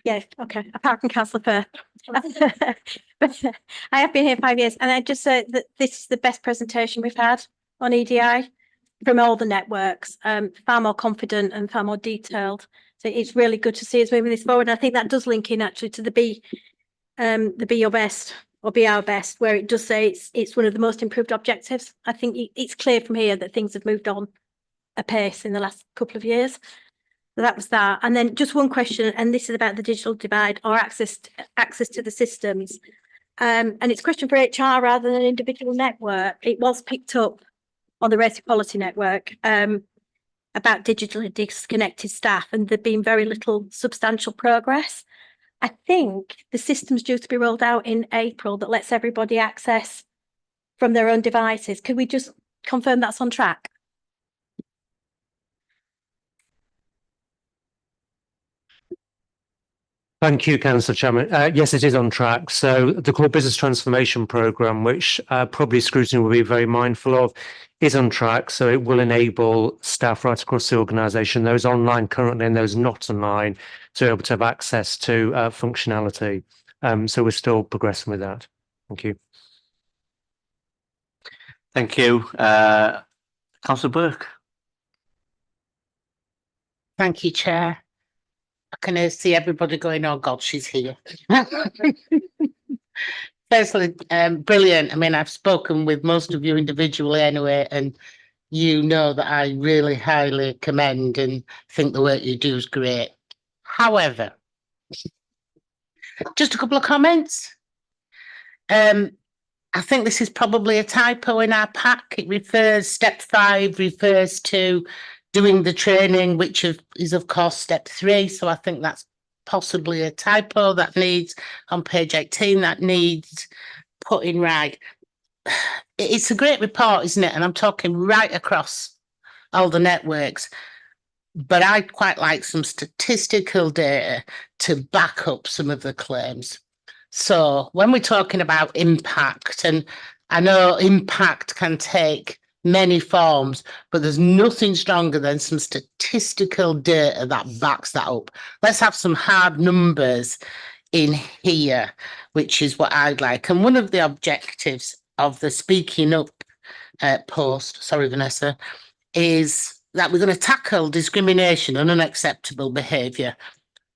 Yeah, okay, apart from Councillor Firth. But I have been here 5 years, and I just say that this is the best presentation we've had on EDI from all the networks. Far more confident and far more detailed. So it's really good to see us moving this forward. And I think that does link in actually to the Be Your Best or Be Our Best, where it does say it's one of the most improved objectives. I think it's clear from here that things have moved on apace in the last couple of years. So that was that. And then just one question, and this is about the digital divide or access to the systems. And it's a question for HR rather than an individual network. It was picked up on the Race Equality Network about digitally disconnected staff, and there been very little substantial progress. I think the system's due to be rolled out in April that lets everybody access from their own devices. Could we just confirm that's on track? Thank you, Councillor Chairman. Yes, it is on track. So the core business transformation programme, which probably Scrutiny will be very mindful of, is on track. So it will enable staff right across the organisation, those online currently and those not online, to be able to have access to functionality. So we're still progressing with that. Thank you. Thank you. Councillor Burke. Thank you, Chair. I can see everybody going, oh God, she's here. Firstly, brilliant. I mean, I've spoken with most of you individually anyway, and you know that I really highly commend and think the work you do is great. However, just a couple of comments. I think this is probably a typo in our pack. It refers, step 5 refers to doing the training, which is of course step 3. So I think that's possibly a typo that needs, on page 18, that needs putting right. It's a great report, isn't it? And I'm talking right across all the networks. But I'd quite like some statistical data to back up some of the claims. So when we're talking about impact, and I know impact can take many forms, but there's nothing stronger than some statistical data that backs that up. Let's have some hard numbers in here, which is what I'd like. And one of the objectives of the Speaking Up post, sorry, Vanessa, is that we're going to tackle discrimination and unacceptable behaviour.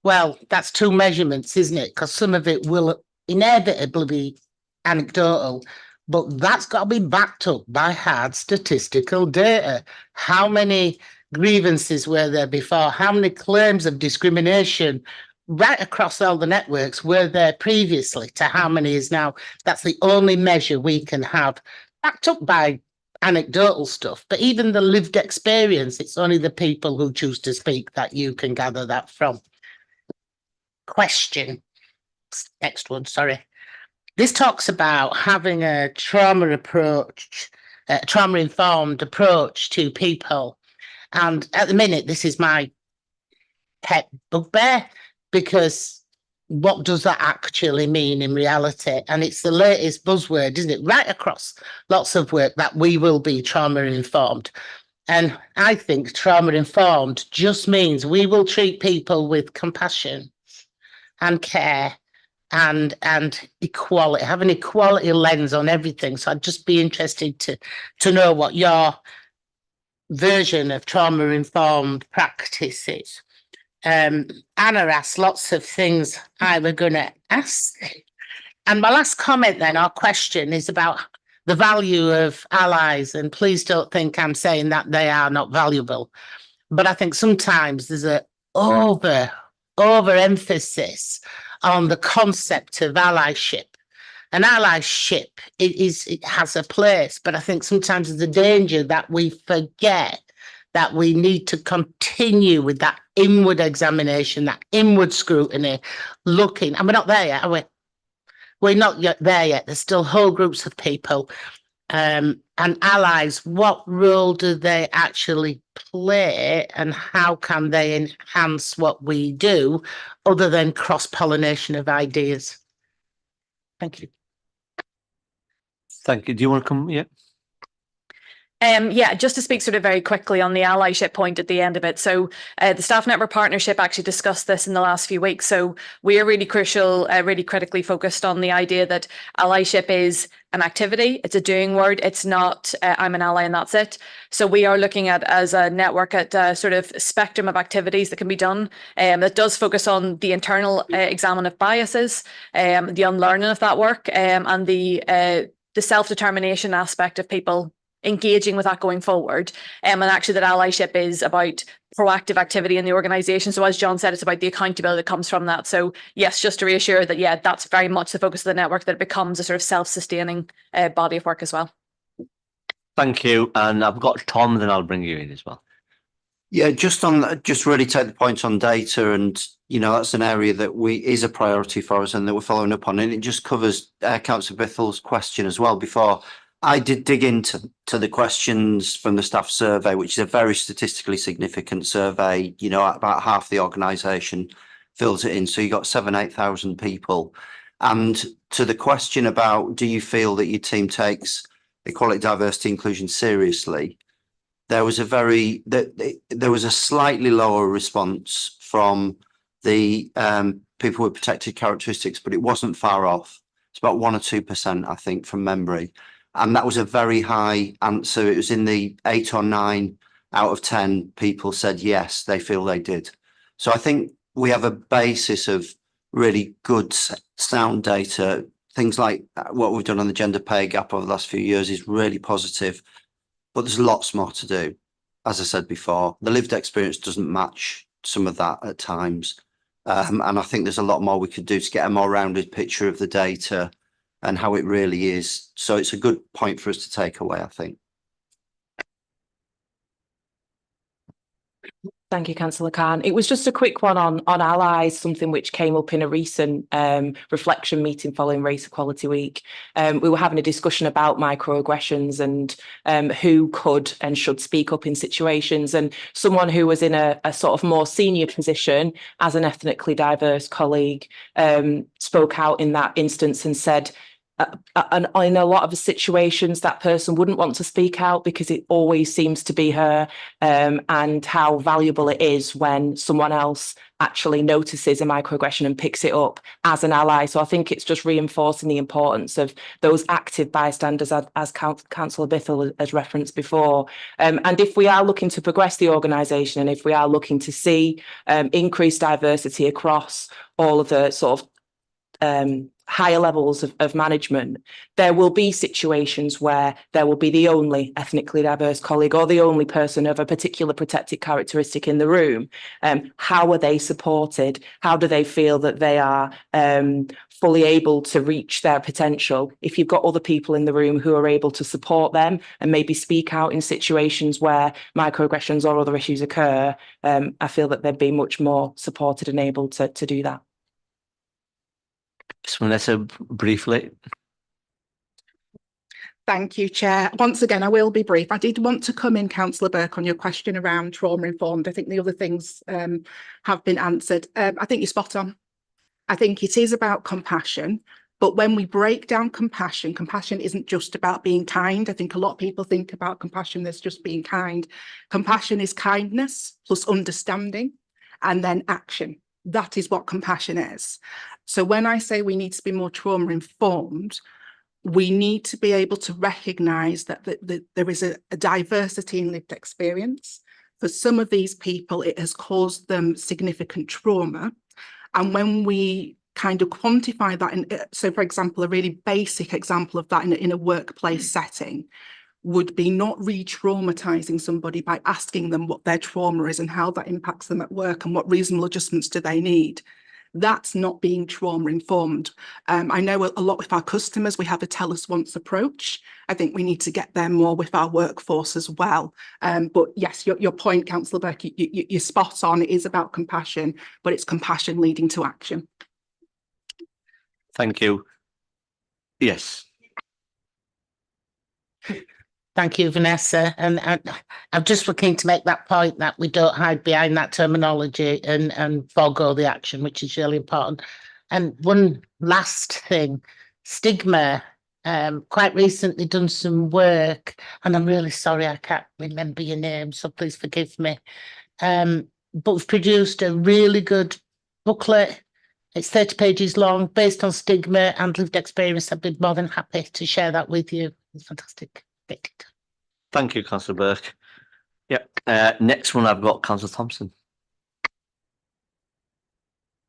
Well, that's two measurements, isn't it? Because some of it will inevitably be anecdotal, but that's got to be backed up by hard statistical data. How many grievances were there before? How many claims of discrimination right across all the networks were there previously to how many is now? That's the only measure we can have, backed up by anecdotal stuff. But even the lived experience, it's only the people who choose to speak that you can gather that from. Question. Next one, sorry. This talks about having a trauma approach, a trauma-informed approach to people. And at the minute, this is my pet bugbear, because what does that actually mean in reality? And it's the latest buzzword, isn't it? Right across lots of work, that we will be trauma-informed. And I think trauma-informed just means we will treat people with compassion and care and equality, have an equality lens on everything. So I'd just be interested to know what your version of trauma-informed practice is. Anna asked lots of things I were going to ask. And my last comment then, or question, is about the value of allies. And please don't think I'm saying that they are not valuable. But I think sometimes there's a overemphasis on the concept of allyship. And allyship, it has a place, but I think sometimes there's a danger that we forget that we need to continue with that inward examination, that inward scrutiny, looking, and we're not there yet, are we? We're not yet there yet. There's still whole groups of people. And allies, what role do they actually play, and how can they enhance what we do other than cross-pollination of ideas? Thank you. Thank you. Do you want to come? Yeah. Yeah, just to speak sort of very quickly on the allyship point at the end of it. So the Staff Network Partnership actually discussed this in the last few weeks. So we are really critically focused on the idea that allyship is an activity. It's a doing word. It's not I'm an ally and that's it. So we are looking at, as a network, at a sort of spectrum of activities that can be done that does focus on the internal examine of biases, the unlearning of that work, and the self-determination aspect of people engaging with that going forward. And actually that allyship is about proactive activity in the organisation. So as John said, it's about the accountability that comes from that. So yes, just to reassure that, yeah, that's very much the focus of the network, that it becomes a sort of self-sustaining body of work as well. Thank you. And I've got Tom, then I'll bring you in as well. Yeah, just really take the point on data, and that's an area that is a priority for us and that we're following up on. And it just covers Councillor Bithel's question as well before. I did dig into the questions from the staff survey, which is a very statistically significant survey. About half the organisation fills it in. So you got 8,000 people. And to the question about, do you feel that your team takes equality, diversity, inclusion seriously? There was a slightly lower response from the people with protected characteristics, but it wasn't far off. It's about 1 or 2%, I think, from memory. And that was a very high answer. It was in the 8 or 9 out of 10 people said yes, they feel they did. So I think we have a basis of really good sound data. Things like what we've done on the gender pay gap over the last few years is really positive, but there's lots more to do. As I said before, the lived experience doesn't match some of that at times. And I think there's a lot more we could do to get a more rounded picture of the data and how it really is. So it's a good point for us to take away, I think. Thank you, Councillor Khan. It was just a quick one on allies, something which came up in a recent reflection meeting following Race Equality Week. We were having a discussion about microaggressions and who could and should speak up in situations. And someone who was in a sort of more senior position as an ethnically diverse colleague spoke out in that instance and said, and in a lot of the situations, that person wouldn't want to speak out because it always seems to be her, and how valuable it is when someone else actually notices a microaggression and picks it up as an ally. So I think it's just reinforcing the importance of those active bystanders, as Councillor Bithell has referenced before. And if we are looking to progress the organisation, and if we are looking to see increased diversity across all of the sort of higher levels of management, there will be situations where there will be the only ethnically diverse colleague or the only person of a particular protected characteristic in the room. How are they supported? How do they feel that they are fully able to reach their potential? If you've got other people in the room who are able to support them and maybe speak out in situations where microaggressions or other issues occur, I feel that they'd be much more supported and able to do that. Just Vanessa, briefly. Thank you, Chair. Once again, I will be brief. I did want to come in, Councillor Burke, on your question around trauma-informed. I think the other things have been answered. I think you're spot on. I think it is about compassion. But when we break down compassion, compassion isn't just about being kind. I think a lot of people think about compassion as just being kind. Compassion is kindness plus understanding and then action. That is what compassion is. So when I say we need to be more trauma-informed, we need to be able to recognise that there is a diversity in lived experience. For some of these people, it has caused them significant trauma. And when we kind of quantify that, so for example, a really basic example of that in a workplace setting would be not re-traumatising somebody by asking them what their trauma is and how that impacts them at work and what reasonable adjustments do they need. That's not being trauma-informed. I know a lot with our customers, we have a tell us once approach. I think we need to get there more with our workforce as well. But yes, your point, Councillor Burke, you're spot on. It is about compassion, but it's compassion leading to action. Thank you. Yes. Thank you, Vanessa. And I'm just looking to make that point that we don't hide behind that terminology and forego the action, which is really important. And one last thing, stigma. Quite recently done some work, and I'm really sorry I can't remember your name, so please forgive me. But we've produced a really good booklet. It's 30 pages long, based on stigma and lived experience. I'd be more than happy to share that with you. It's fantastic. Thank you, Councillor Burke. Next one I've got Councillor Thompson.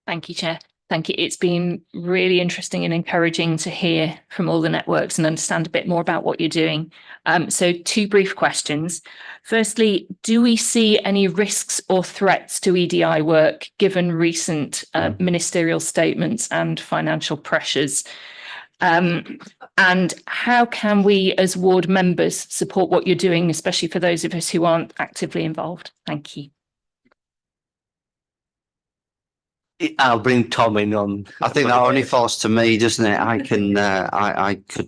Thank you, Chair. Thank you. It's been really interesting and encouraging to hear from all the networks and understand a bit more about what you're doing. So 2 brief questions. Firstly, do we see any risks or threats to EDI work given recent ministerial statements and financial pressures? And how can we as ward members support what you're doing, especially for those of us who aren't actively involved? Thank you. I'll bring Tom in on. I think that only falls to me, doesn't it? I can,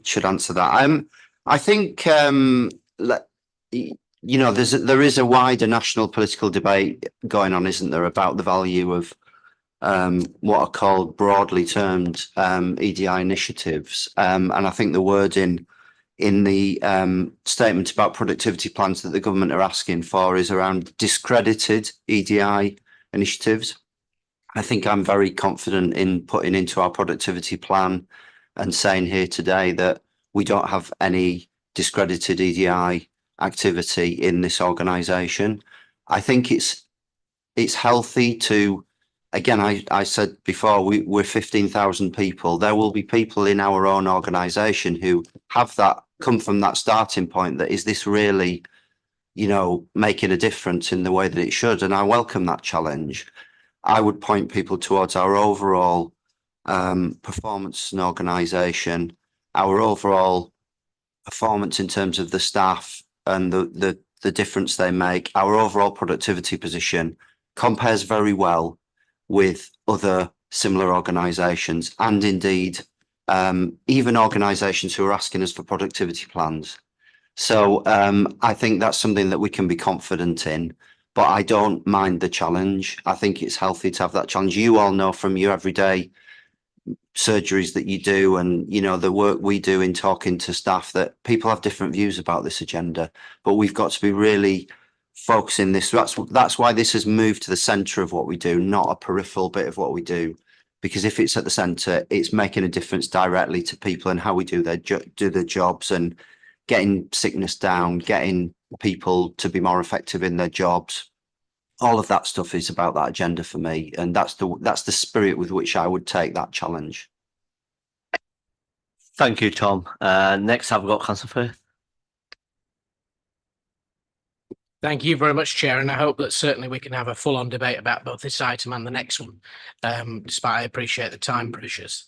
should answer that. I think, you know, there is a wider national political debate going on, isn't there, about the value of what are called broadly termed EDI initiatives. And I think the wording in the statement about productivity plans that the government are asking for is around discredited EDI initiatives. I think I'm very confident in putting into our productivity plan and saying here today that we don't have any discredited EDI activity in this organisation. I think it's healthy to, again, I said before, we're 15,000 people. There will be people in our own organisation who have that, come from that starting point that is this really, you know, making a difference in the way that it should. And I welcome that challenge. I would point people towards our overall performance as an organisation, our overall performance in terms of the staff and the difference they make. Our overall productivity position compares very well with other similar organisations, and indeed even organisations who are asking us for productivity plans. So I think that's something that we can be confident in. But I don't mind the challenge. I think it's healthy to have that challenge. You all know from your everyday surgeries that you do and, you know, the work we do in talking to staff, that people have different views about this agenda, but we've got to be really focusing this. That's why this has moved to the centre of what we do, not a peripheral bit of what we do. Because if it's at the centre, it's making a difference directly to people and how we do their jobs and getting sickness down, getting people to be more effective in their jobs. All of that stuff is about that agenda for me, and that's the spirit with which I would take that challenge. Thank you, Tom. Next, I've got Councillor Firth. Thank you very much, Chair, and I hope that certainly we can have a full-on debate about both this item and the next one, despite I appreciate the time pressures.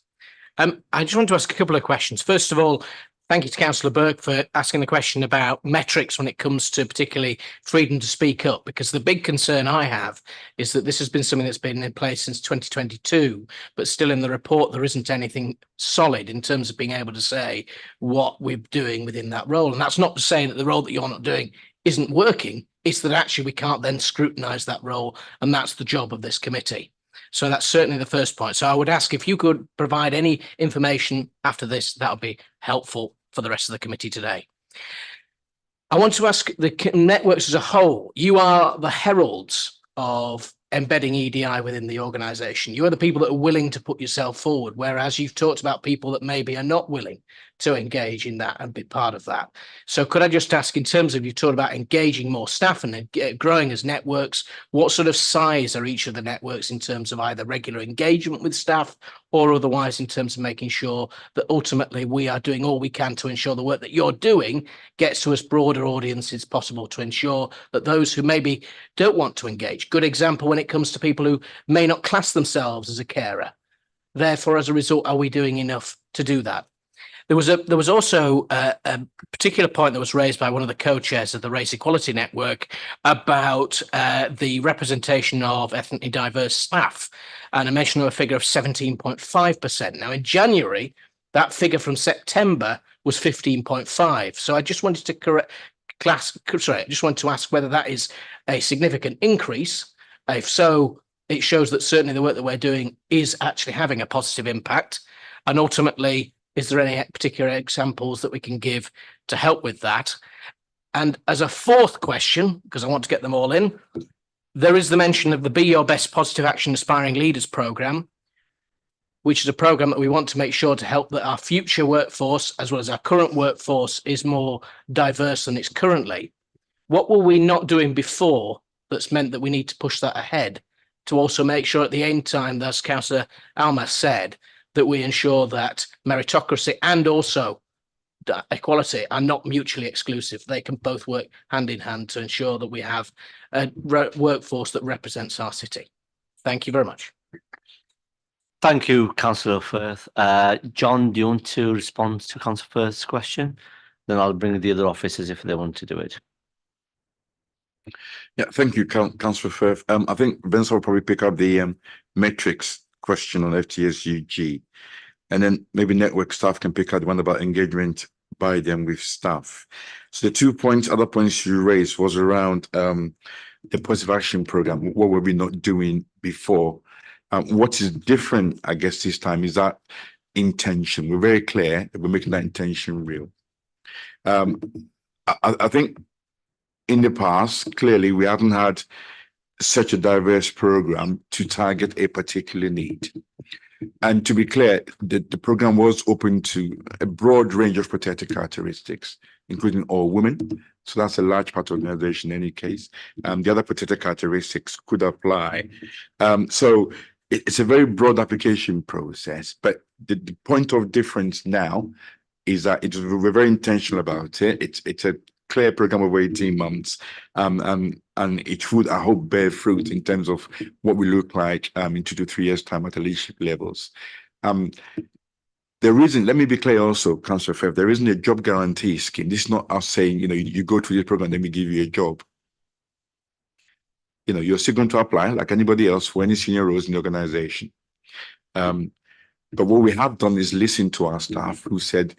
I just want to ask a couple of questions. First of all, thank you to Councillor Burke for asking the question about metrics when it comes to particularly freedom to speak up, because the big concern I have is that this has been something that's been in place since 2022, but still in the report there isn't anything solid in terms of being able to say what we're doing within that role. And that's not to say that the role that you're not doing isn't working, it's that actually we can't then scrutinise that role, and that's the job of this committee. So that's certainly the first point. So I would ask if you could provide any information after this, that would be helpful for the rest of the committee today. I want to ask the networks as a whole, you are the heralds of embedding EDI within the organisation. You are the people that are willing to put yourself forward, whereas you've talked about people that maybe are not willing to engage in that and be part of that. So could I just ask, in terms of you talked about engaging more staff and growing as networks, what sort of size are each of the networks in terms of either regular engagement with staff or otherwise in terms of making sure that ultimately we are doing all we can to ensure the work that you're doing gets to as broader audiences possible, to ensure that those who maybe don't want to engage, good example when it comes to people who may not class themselves as a carer. Therefore, as a result, are we doing enough to do that? There was also a particular point that was raised by one of the co-chairs of the Race Equality Network about the representation of ethnically diverse staff, and I mentioned a figure of 17.5%. Now, in January, that figure from September was 15.5. So I just wanted to I just wanted to ask whether that is a significant increase. If so, it shows that certainly the work that we're doing is actually having a positive impact, and ultimately, is there any particular examples that we can give to help with that? And as a fourth question, because I want to get them all in, there is the mention of the Be Your Best Positive Action Aspiring Leaders programme, which is a programme that we want to make sure to help that our future workforce, as well as our current workforce, is more diverse than it's currently. What were we not doing before that's meant that we need to push that ahead to also make sure at the end time, as Councillor Alma said, that we ensure that meritocracy and also equality are not mutually exclusive. They can both work hand in hand to ensure that we have a workforce that represents our city. Thank you very much. Thank you, Councillor Firth. John, do you want to respond to Councillor Firth's question? Then I'll bring the other officers if they want to do it. Yeah, thank you, Councillor Firth. I think Vince will probably pick up the metrics question on FTSUG, and then maybe network staff can pick up the one about engagement by them with staff. So the other points you raised was around the positive action program. What were we not doing before? What is different, I guess, this time is that intention. We're very clear that we're making that intention real. I think in the past, clearly, we haven't had such a diverse program to target a particular need. And to be clear, the program was open to a broad range of protected characteristics, including all women. So that's a large part of the organization in any case. The other protected characteristics could apply. So it's a very broad application process, but the point of difference now is that we're very intentional about it. It's a clear program over 18 months, and it would, I hope, bear fruit in terms of what we look like in 2 to 3 years' time at the leadership levels. There isn't, let me be clear also, Councillor Firth, there isn't a job guarantee scheme. This is not us saying, you go through the program, then we give you a job. You're still going to apply like anybody else for any senior roles in the organization. But what we have done is listen to our staff who said,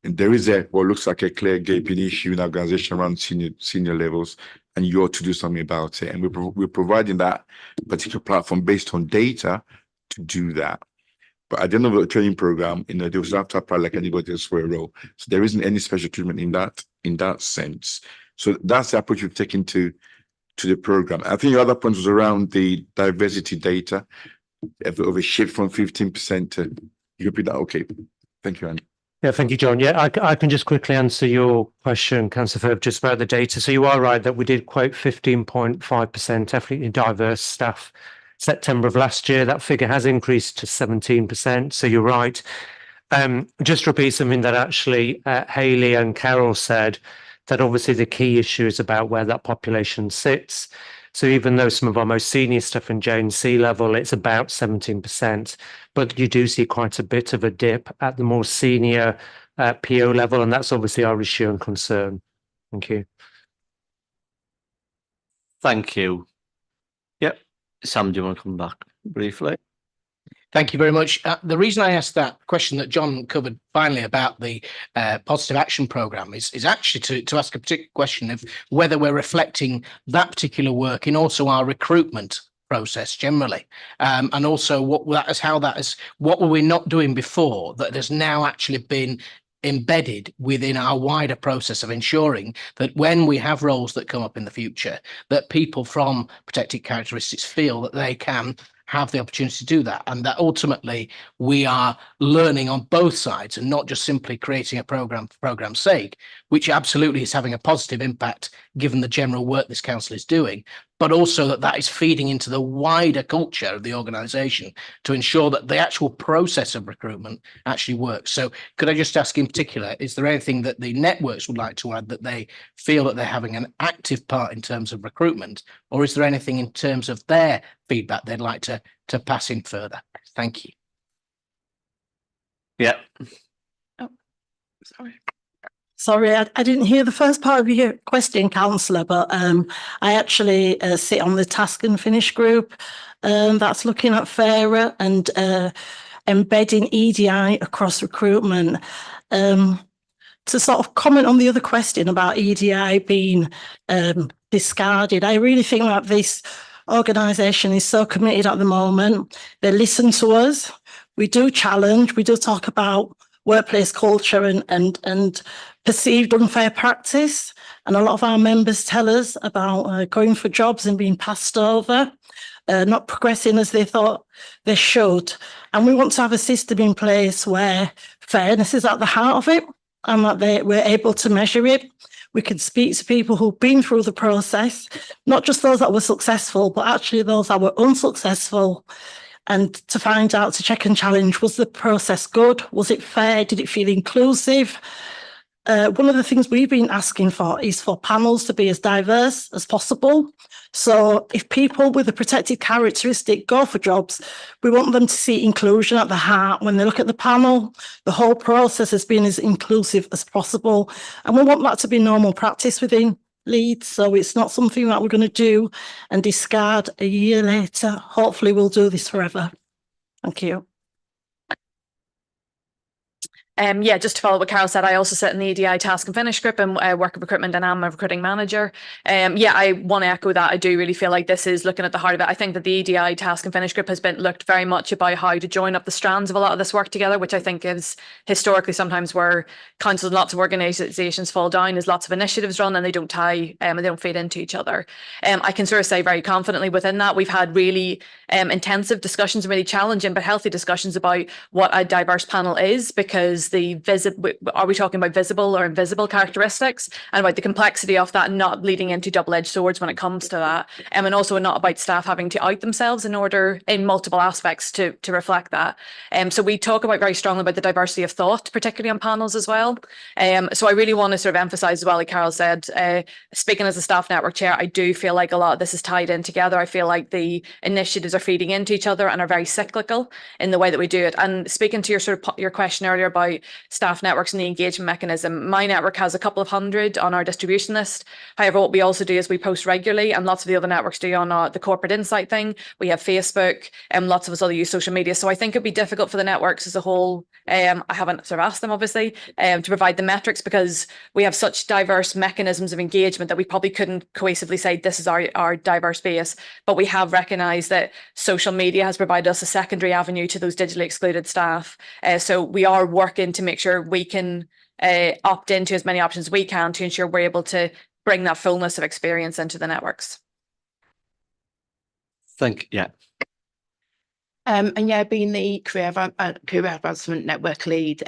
there is what looks like a clear gaping issue in the organization around senior levels, and you ought to do something about it. And we're providing that particular platform based on data to do that. But at the end of the training program, they will have to apply like anybody else for a role. So there isn't any special treatment in that sense. So that's the approach we've taken to the program. I think the other point was around the diversity data of a shift from 15% to, you repeat that? Okay. Thank you, Andy. Yeah, thank you, John. Yeah, I can just quickly answer your question, Councillor Firth, just about the data. So you are right that we did quote 15.5% ethnically diverse staff September of last year. That figure has increased to 17%. So you're right. Just to repeat something that actually Hayley and Carol said, that obviously the key issue is about where that population sits. So even though some of our most senior stuff in J&C level, it's about 17%, but you do see quite a bit of a dip at the more senior PO level, and that's obviously our issue and concern. Thank you. Thank you. Yep. Sam, do you want to come back briefly? Thank you very much. The reason I asked that question that John covered finally about the positive action programme is actually to ask a particular question of whether we're reflecting that particular work in also our recruitment process generally, and also what were we not doing before that has now actually been embedded within our wider process of ensuring that when we have roles that come up in the future, that people from protected characteristics feel that they can have the opportunity to do that, and that ultimately we are learning on both sides and not just simply creating a program for program's sake, which absolutely is having a positive impact given the general work this council is doing, but also that is feeding into the wider culture of the organisation to ensure that the actual process of recruitment actually works. So could I just ask in particular, is there anything that the networks would like to add that they feel that they're having an active part in terms of recruitment, or is there anything in terms of their feedback they'd like to pass in further? Thank you. Yeah. Oh, sorry, I didn't hear the first part of your question, Councillor, but I actually sit on the task and finish group that's looking at fairer and embedding EDI across recruitment. To sort of comment on the other question about EDI being discarded, I really think that this organisation is so committed at the moment. They listen to us. We do challenge. We do talk about workplace culture and perceived unfair practice. And a lot of our members tell us about going for jobs and being passed over, not progressing as they thought they should. And we want to have a system in place where fairness is at the heart of it and that we're able to measure it. We can speak to people who've been through the process, not just those that were successful, but actually those that were unsuccessful, and to find out, to check and challenge, was the process good? Was it fair? Did it feel inclusive? One of the things we've been asking for is for panels to be as diverse as possible. So if people with a protected characteristic go for jobs, we want them to see inclusion at the heart. When they look at the panel, the whole process has been as inclusive as possible. And we want that to be normal practice within Leeds. So it's not something that we're going to do and discard a year later. Hopefully we'll do this forever. Thank you. Yeah, just to follow what Carol said, I also sit in the EDI task and finish group and work in recruitment, and I'm a recruiting manager. Yeah, I want to echo that. I do really feel like this is looking at the heart of it. I think that the EDI task and finish group has been looked very much about how to join up the strands of a lot of this work together, which I think is historically sometimes where councils and lots of organisations fall down, is lots of initiatives run and they don't tie and they don't feed into each other. I can sort of say very confidently within that we've had really intensive discussions and really challenging but healthy discussions about what a diverse panel is, because are we talking about visible or invisible characteristics, and about the complexity of that not leading into double-edged swords when it comes to that, and also not about staff having to out themselves in multiple aspects to reflect that. So we talk about very strongly about the diversity of thought, particularly on panels as well. So I really want to sort of emphasise as well, like Carol said, speaking as a staff network chair, I do feel like a lot of this is tied in together. I feel like the initiatives are feeding into each other and are very cyclical in the way that we do it. And speaking to your question earlier about staff networks and the engagement mechanism, my network has a couple of hundred on our distribution list. However, what we also do is we post regularly, and lots of the other networks do on the corporate insight thing. We have Facebook, and lots of us other use social media. So I think it'd be difficult for the networks as a whole. I haven't sort of asked them, obviously, to provide the metrics, because we have such diverse mechanisms of engagement that we probably couldn't cohesively say this is our diverse base. But we have recognised that social media has provided us a secondary avenue to those digitally excluded staff. So we are working to make sure we can opt into as many options we can to ensure we're able to bring that fullness of experience into the networks. Yeah. And yeah, being the career advancement network lead,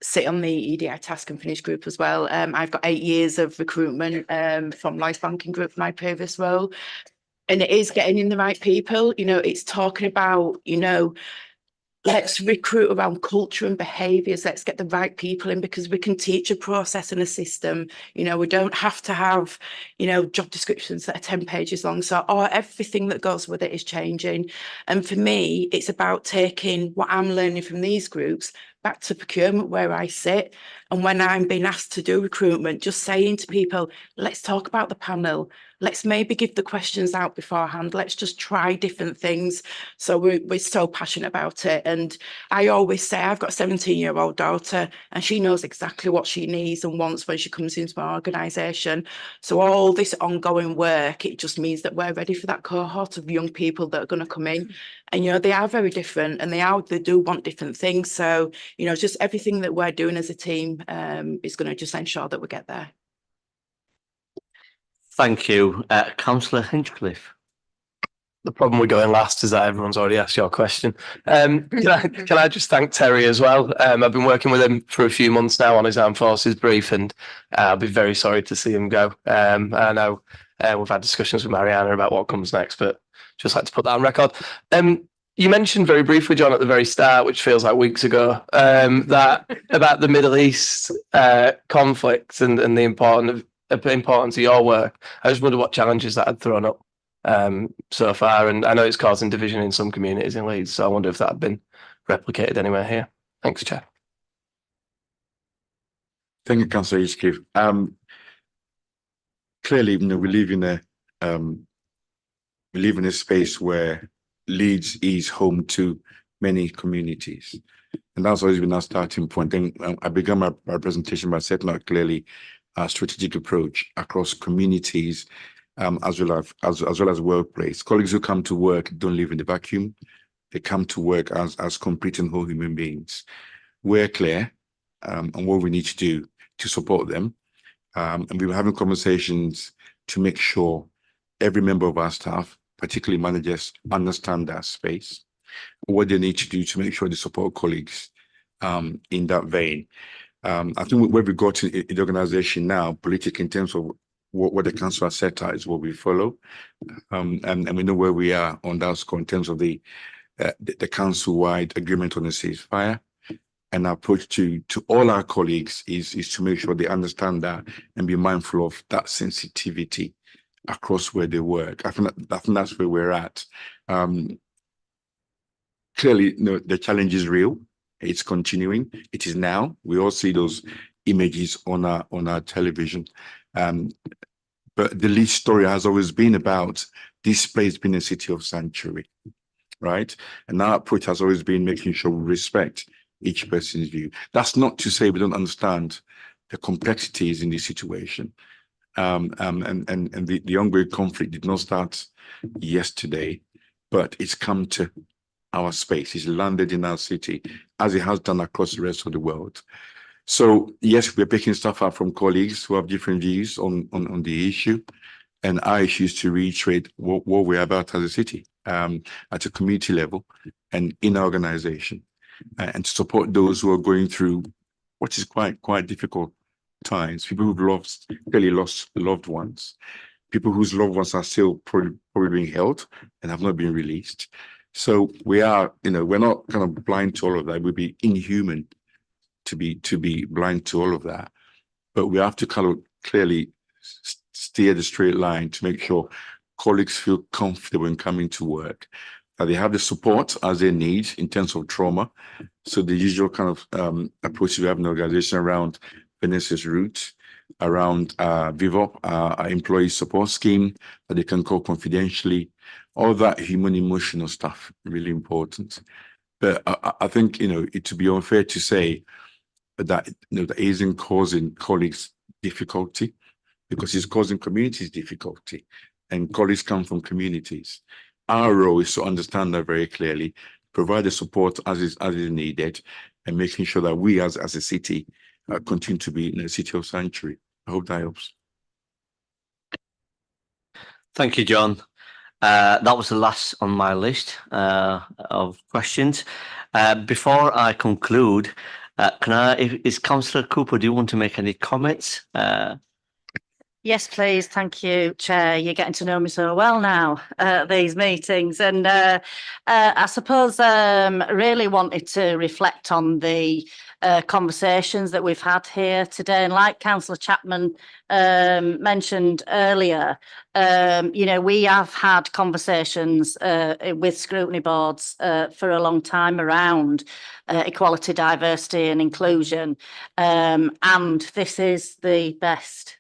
sit on the EDI task and finish group as well. I've got 8 years of recruitment from Life Banking Group, my previous role. And it is getting in the right people, you know, it's talking about, you know, let's recruit around culture and behaviours. Let's get the right people in, because we can teach a process and a system. You know, we don't have to have, you know, job descriptions that are 10 pages long. So everything that goes with it is changing. And for me, it's about taking what I'm learning from these groups back to procurement where I sit. And when I'm being asked to do recruitment, just saying to people, let's talk about the panel. Let's maybe give the questions out beforehand. Let's just try different things. So we're so passionate about it. And I always say, I've got a 17-year-old daughter and she knows exactly what she needs and wants when she comes into my organisation. So all this ongoing work, it just means that we're ready for that cohort of young people that are going to come in. And, you know, they are very different and they do want different things. So, you know, just everything that we're doing as a team is going to just ensure that we get there. Thank you. Councillor Hinchcliffe. The problem with going last is that everyone's already asked your question. Can I just thank Terry as well? I've been working with him for a few months now on his armed forces brief, and I'll be very sorry to see him go. I know we've had discussions with Mariana about what comes next, but just like to put that on record. You mentioned very briefly, John, at the very start, which feels like weeks ago, that about the Middle East conflict and the importance of your work. I just wonder what challenges that had thrown up so far, and I know it's causing division in some communities in Leeds, so I wonder if that had been replicated anywhere here. Thanks, Chair. Thank you, Councillor Hinchcliffe. Clearly, you know, we live in a space where Leeds is home to many communities, and that's always been our starting point. And I began my presentation by setting out clearly our strategic approach across communities, as well as workplace. Colleagues who come to work don't live in the vacuum. They come to work as complete and whole human beings. We're clear on what we need to do to support them. And we were having conversations to make sure every member of our staff, particularly managers, understand that space, what they need to do to make sure they support colleagues in that vein. I think where we got in the organization now, politically, in terms of what the council has set out is what we follow. And we know where we are on that score in terms of the council-wide agreement on the ceasefire. And our approach to all our colleagues is to make sure they understand that and be mindful of that sensitivity across where they work. I think that's where we're at. Clearly, you know, the challenge is real. It's continuing. It is now. We all see those images on our television. But the Leeds story has always been about this place being a city of sanctuary, right? And our approach has always been making sure we respect each person's view. That's not to say we don't understand the complexities in this situation. And the ongoing conflict did not start yesterday, but it's come to our space. It's landed in our city, as it has done across the rest of the world. So yes, we're picking stuff up from colleagues who have different views on the issue. And our issue is to reiterate what we're about as a city, at a community level and in our organization, and to support those who are going through what is quite difficult times. People who've clearly lost loved ones, people whose loved ones are still probably being held and have not been released. So we are, you know, we're not kind of blind to all of that. It would be inhuman to be blind to all of that. But we have to kind of clearly steer the straight line to make sure colleagues feel comfortable in coming to work, that they have the support as they need in terms of trauma. So the usual kind of approach we have in the organization around Vanessa's route, around VIVOP, our employee support scheme that they can call confidentially, all that human emotional stuff, really important. But I think, you know, it would be unfair to say that, you know, that isn't causing colleagues difficulty, because it's causing communities difficulty, and colleagues come from communities. our role is to understand that very clearly, provide the support as is needed, and making sure that we as a city continue to be in a city of sanctuary. I hope that helps. Thank you, John. That was the last on my list of questions. Before I conclude, is Councillor Cooper, do you want to make any comments? Yes, please. Thank you, Chair. You're getting to know me so well now, these meetings. And I suppose really wanted to reflect on the conversations that we've had here today. And like Councillor Chapman mentioned earlier, we have had conversations with scrutiny boards for a long time around equality, diversity and inclusion. And this is the best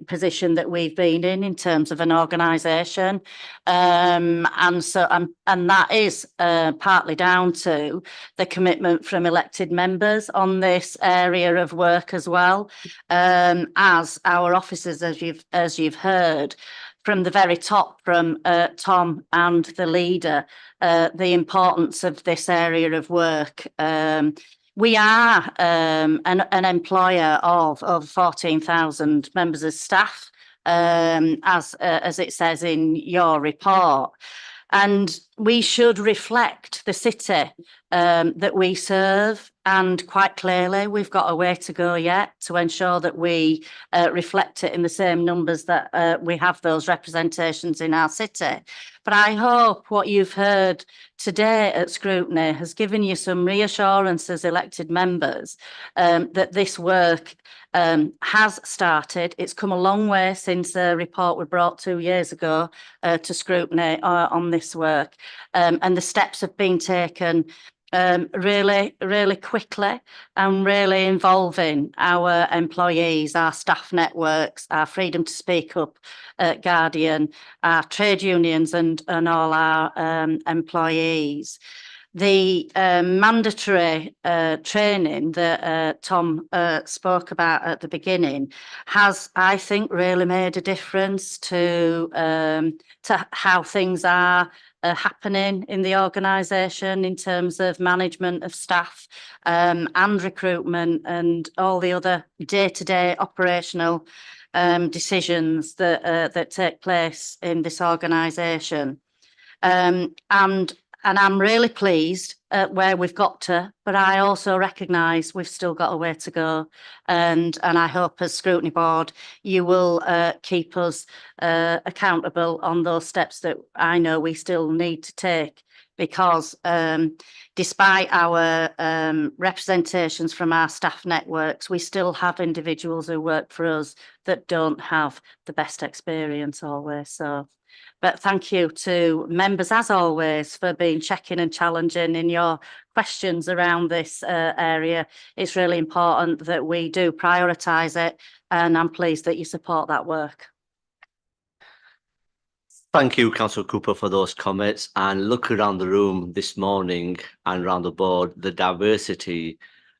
position that we've been in terms of an organisation. And that is partly down to the commitment from elected members on this area of work as well, as our officers, as you've heard from the very top, from Tom and the leader, the importance of this area of work. We are an employer of 14,000 members of staff, as it says in your report. And we should reflect the city that we serve. And quite clearly, we've got a way to go yet to ensure that we reflect it in the same numbers that we have those representations in our city. But I hope what you've heard today at Scrutiny has given you some reassurance as elected members that this work has started. It's come a long way since the report was brought 2 years ago to Scrutiny on this work. And the steps have been taken really, really quickly and really involving our employees, our staff networks, our Freedom to Speak Up Guardian, our trade unions and all our employees. The mandatory training that Tom spoke about at the beginning has, I think, really made a difference to how things are happening in the organisation in terms of management of staff and recruitment and all the other day-to-day operational decisions that take place in this organisation. And I'm really pleased at where we've got to, but I also recognise we've still got a way to go. And I hope as Scrutiny Board, you will keep us accountable on those steps that I know we still need to take. Because despite our representations from our staff networks, we still have individuals who work for us that don't have the best experience always. So. But thank you to members, as always, for being checking and challenging in your questions around this area. It's really important that we do prioritise it, and I'm pleased that you support that work. Thank you, Councillor Cooper, for those comments. And look around the room this morning and around the board, the diversity.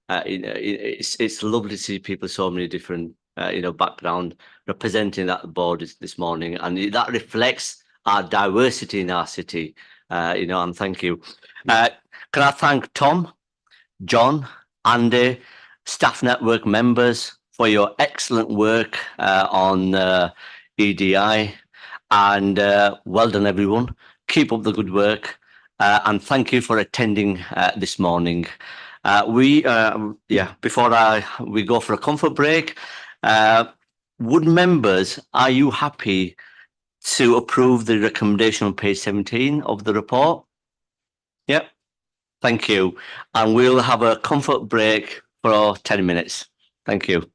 It's lovely to see people so many different background representing that board this morning, and that reflects our diversity in our city, and thank you. Can I thank Tom, John, Andy, staff network members for your excellent work on EDI, and well done, everyone. Keep up the good work, and thank you for attending this morning. Before we go for a comfort break, would members, are you happy to approve the recommendation on page 17 of the report? Yep. Thank you. And we'll have a comfort break for 10 minutes. Thank you.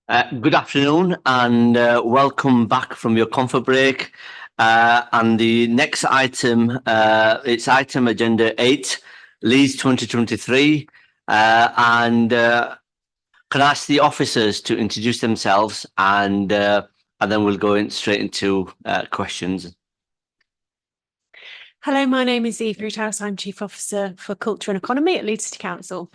Good afternoon and welcome back from your comfort break. And the next item, it's item agenda 8, Leeds 2023. And can I ask the officers to introduce themselves and then we'll go straight into questions. Hello, my name is Eve Roothouse. I'm Chief Officer for Culture and Economy at Leeds City Council.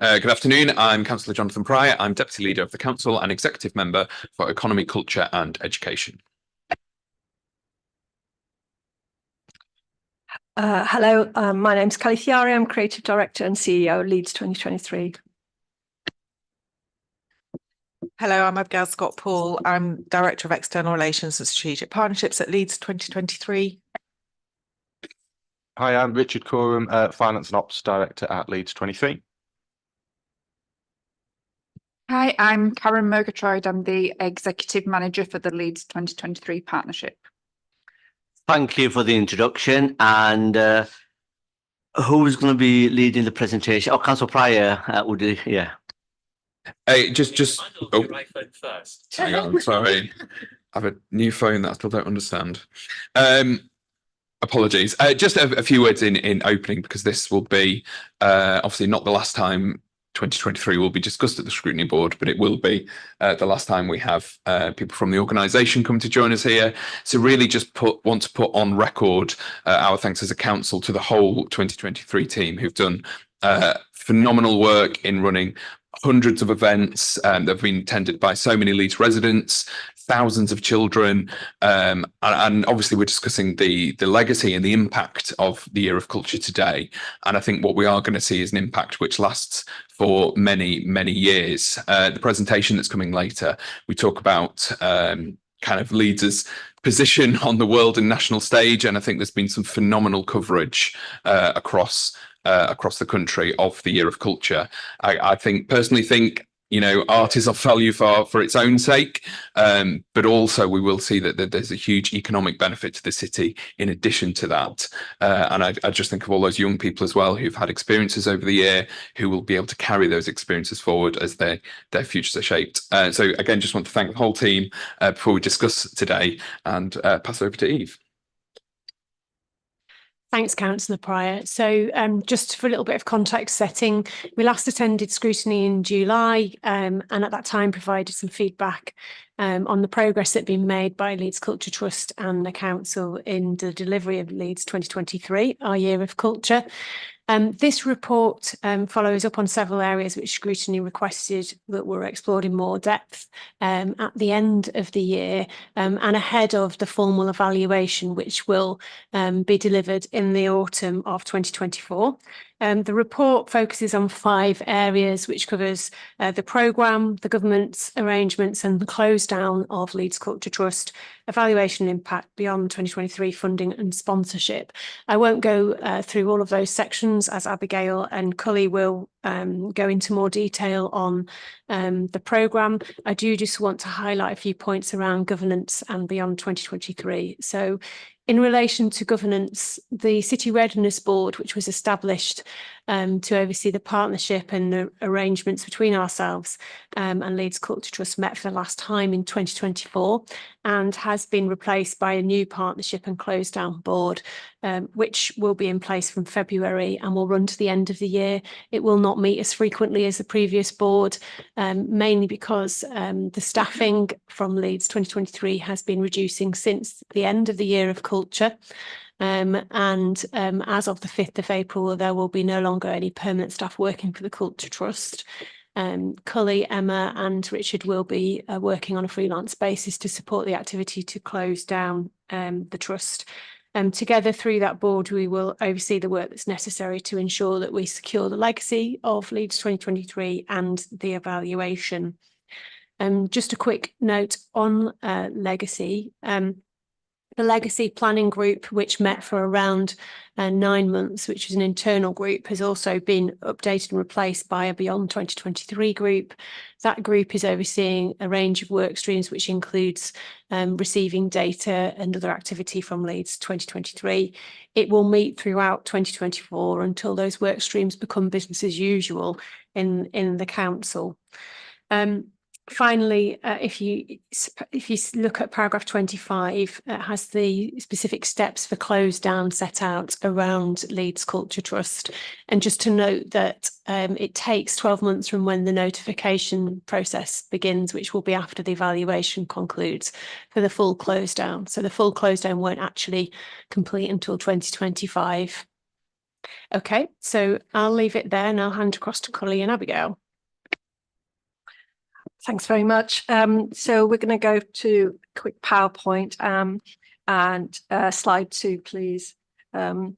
Good afternoon. I'm Councillor Jonathan Pryor. I'm Deputy Leader of the Council and Executive Member for Economy, Culture and Education. Hello, my name's Kelly Fiari. I'm Creative Director and CEO Leeds 2023. Hello, I'm Abigail Scott-Paul. I'm Director of External Relations and Strategic Partnerships at Leeds 2023. Hi, I'm Richard Coram, Finance and Ops Director at Leeds 23. Hi, I'm Karen Murgatroyd. I'm the Executive Manager for the Leeds 2023 Partnership. Thank you for the introduction. And who's going to be leading the presentation? Oh, Councillor Pryor, would you? Yeah. Hey, just oh, hang on, sorry. I have a new phone that I still don't understand. Apologies. Just a few words in opening, because this will be obviously not the last time 2023 will be discussed at the Scrutiny Board, but it will be the last time we have people from the organisation come to join us here. So really just want to put on record our thanks as a council to the whole 2023 team who've done phenomenal work in running hundreds of events that have been attended by so many Leeds residents, thousands of children, and obviously we're discussing the legacy and the impact of the Year of Culture today. And I think what we are going to see is an impact which lasts for many, many years. The presentation that's coming later, we talk about kind of Leeds' position on the world and national stage, and I think there's been some phenomenal coverage across the country of the Year of Culture. I personally think, you know, art is of value for its own sake, but also we will see that there's a huge economic benefit to the city in addition to that. And I just think of all those young people as well who've had experiences over the year, who will be able to carry those experiences forward as their futures are shaped. So again, just want to thank the whole team before we discuss today, and pass over to Eve. Thanks, Councillor Pryor. So just for a little bit of context setting, we last attended Scrutiny in July and at that time provided some feedback on the progress that had been made by Leeds Culture Trust and the Council in the delivery of Leeds 2023, our Year of Culture. This report follows up on several areas which Scrutiny requested that were explored in more depth at the end of the year and ahead of the formal evaluation which will be delivered in the autumn of 2024. The report focuses on 5 areas, which covers the programme, the government's arrangements and the close down of Leeds Culture Trust, evaluation impact beyond 2023 funding and sponsorship. I won't go through all of those sections, as Abigail and Cully will go into more detail on the programme. I do just want to highlight a few points around governance and beyond 2023. So in relation to governance, the City Readiness Board, which was established to oversee the partnership and the arrangements between ourselves and Leeds Culture Trust, met for the last time in 2024 and has been replaced by a new partnership and closed down board, which will be in place from February and will run to the end of the year. It will not meet as frequently as the previous board, mainly because the staffing from Leeds 2023 has been reducing since the end of the Year of Culture. And as of the 5th of April, there will be no longer any permanent staff working for the Culture Trust. Cully, Emma and Richard will be working on a freelance basis to support the activity to close down the trust. Together through that board, we will oversee the work that's necessary to ensure that we secure the legacy of Leeds 2023 and the evaluation. Just a quick note on legacy. The Legacy Planning Group, which met for around 9 months, which is an internal group, has also been updated and replaced by a Beyond 2023 group. That group is overseeing a range of work streams, which includes receiving data and other activity from Leeds 2023. It will meet throughout 2024 until those work streams become business as usual in the council. Finally, if you look at paragraph 25, it has the specific steps for close down set out around Leeds Culture Trust. And just to note that it takes 12 months from when the notification process begins, which will be after the evaluation concludes, for the full close down. So the full close down won't actually complete until 2025. Okay, so I'll leave it there and I'll hand across to Cully and Abigail. Thanks very much. So we're going to go to a quick PowerPoint and slide 2, please. In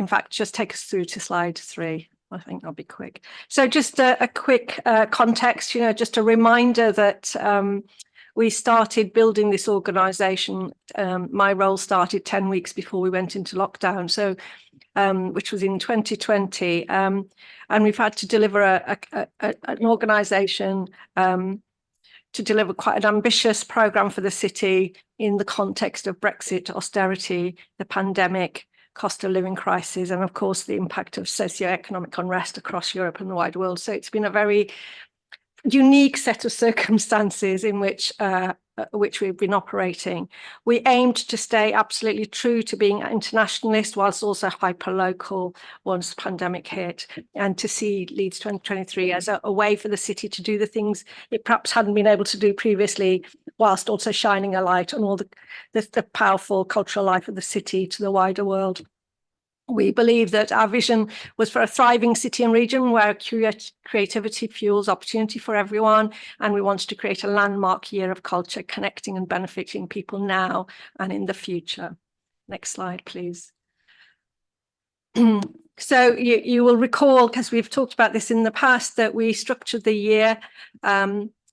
fact, just take us through to slide 3. I think I'll be quick. So just a quick context, just a reminder that we started building this organisation. My role started 10 weeks before we went into lockdown, so which was in 2020. And we've had to deliver an organisation to deliver quite an ambitious programme for the city in the context of Brexit, austerity, the pandemic, cost of living crisis, and of course the impact of socio-economic unrest across Europe and the wider world. So it's been a very unique set of circumstances in which we've been operating. We aimed to stay absolutely true to being internationalist whilst also hyper-local once the pandemic hit, and to see Leeds 2023 as a way for the city to do the things it perhaps hadn't been able to do previously, whilst also shining a light on all the powerful cultural life of the city to the wider world. We believe that our vision was for a thriving city and region where creativity fuels opportunity for everyone, and we wanted to create a landmark year of culture, connecting and benefiting people now and in the future. Next slide, please. So you will recall, because we've talked about this in the past, that we structured the year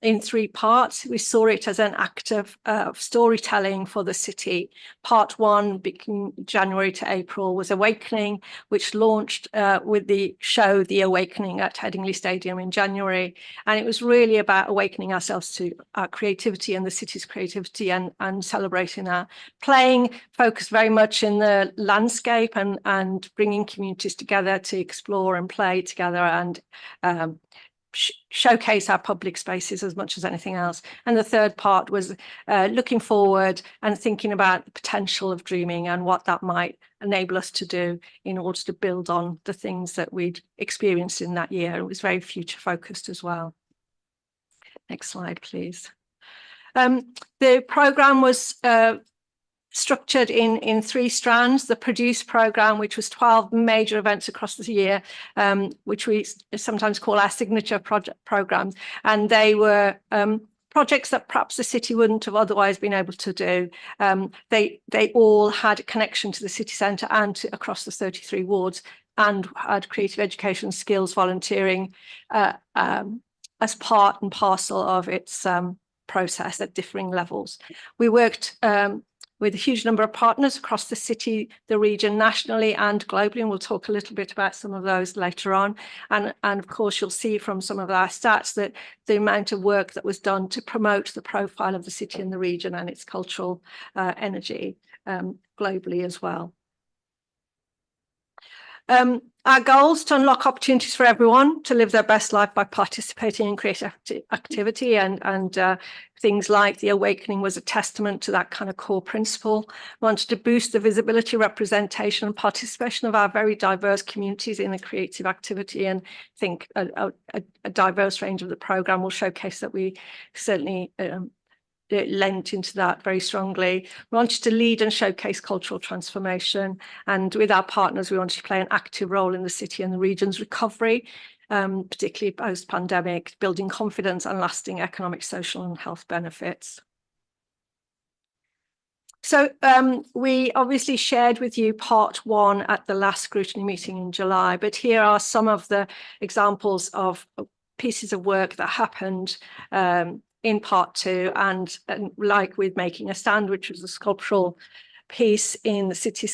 in 3 parts. We saw it as an act of storytelling for the city. Part 1, between January to April, was Awakening, which launched with the show The Awakening at Headingley Stadium in January. And it was really about awakening ourselves to our creativity and the city's creativity, and celebrating our playing, focused very much in the landscape and bringing communities together to explore and play together and showcase our public spaces as much as anything else. And the third part was looking forward and thinking about the potential of dreaming and what that might enable us to do in order to build on the things that we'd experienced in that year. It was very future focused as well. Next slide, please. The programme was structured in 3 strands: the Produce programme, which was 12 major events across the year, which we sometimes call our signature project programmes, and they were projects that perhaps the city wouldn't have otherwise been able to do. They all had a connection to the city centre and across the 33 wards, and had creative education, skills, volunteering as part and parcel of its process at differing levels. We worked with a huge number of partners across the city, the region, nationally and globally, and we'll talk a little bit about some of those later on. And of course, you'll see from some of our stats that the amount of work that was done to promote the profile of the city and the region and its cultural energy globally as well. Our goals: to unlock opportunities for everyone to live their best life by participating in creative activity, and things like The Awakening was a testament to that kind of core principle. We wanted to boost the visibility, representation and participation of our very diverse communities in the creative activity, and I think a diverse range of the programme will showcase that we certainly lent into that very strongly. We wanted to lead and showcase cultural transformation, and with our partners we wanted to play an active role in the city and the region's recovery, particularly post-pandemic, building confidence and lasting economic, social and health benefits. So we obviously shared with you part 1 at the last Scrutiny meeting in July, but here are some of the examples of pieces of work that happened in part 2, and like with Making a Stand, which was a sculptural piece in the city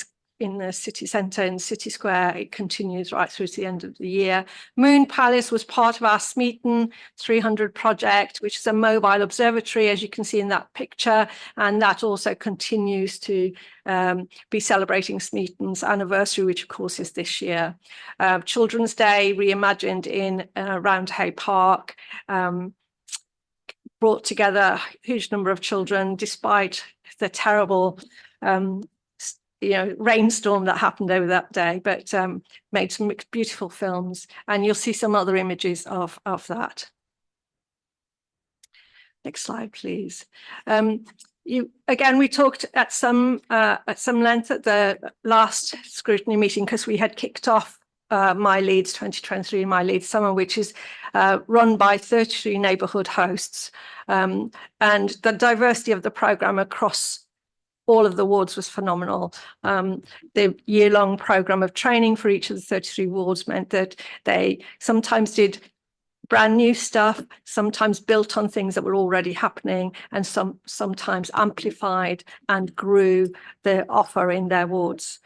centre, in City Square. It continues right through to the end of the year. Moon Palace was part of our Smeaton 300 project, which is a mobile observatory, as you can see in that picture, and that also continues to be celebrating Smeaton's anniversary, which of course is this year. Children's Day reimagined in Roundhay Park. brought together a huge number of children despite the terrible rainstorm that happened over that day, but made some beautiful films, and you'll see some other images of that. Next slide, please. We talked at some length at the last scrutiny meeting, because we had kicked off My Leeds 2023, My Leeds Summer, which is run by 33 neighbourhood hosts, and the diversity of the programme across all of the wards was phenomenal. The year-long programme of training for each of the 33 wards meant that they sometimes did brand new stuff, sometimes built on things that were already happening, and sometimes amplified and grew the offer in their wards.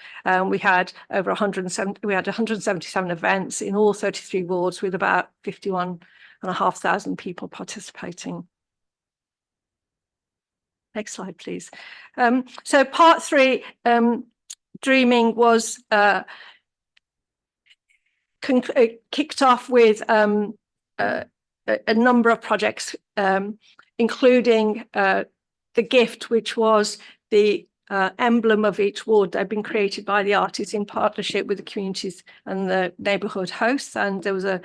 We had over 177 events in all 33 wards, with about 51,500 people participating. Next slide, please. So part 3, Dreaming, was kicked off with a number of projects, including the gift, which was the emblem of each ward. They've been created by the artists in partnership with the communities and the neighbourhood hosts, and there was a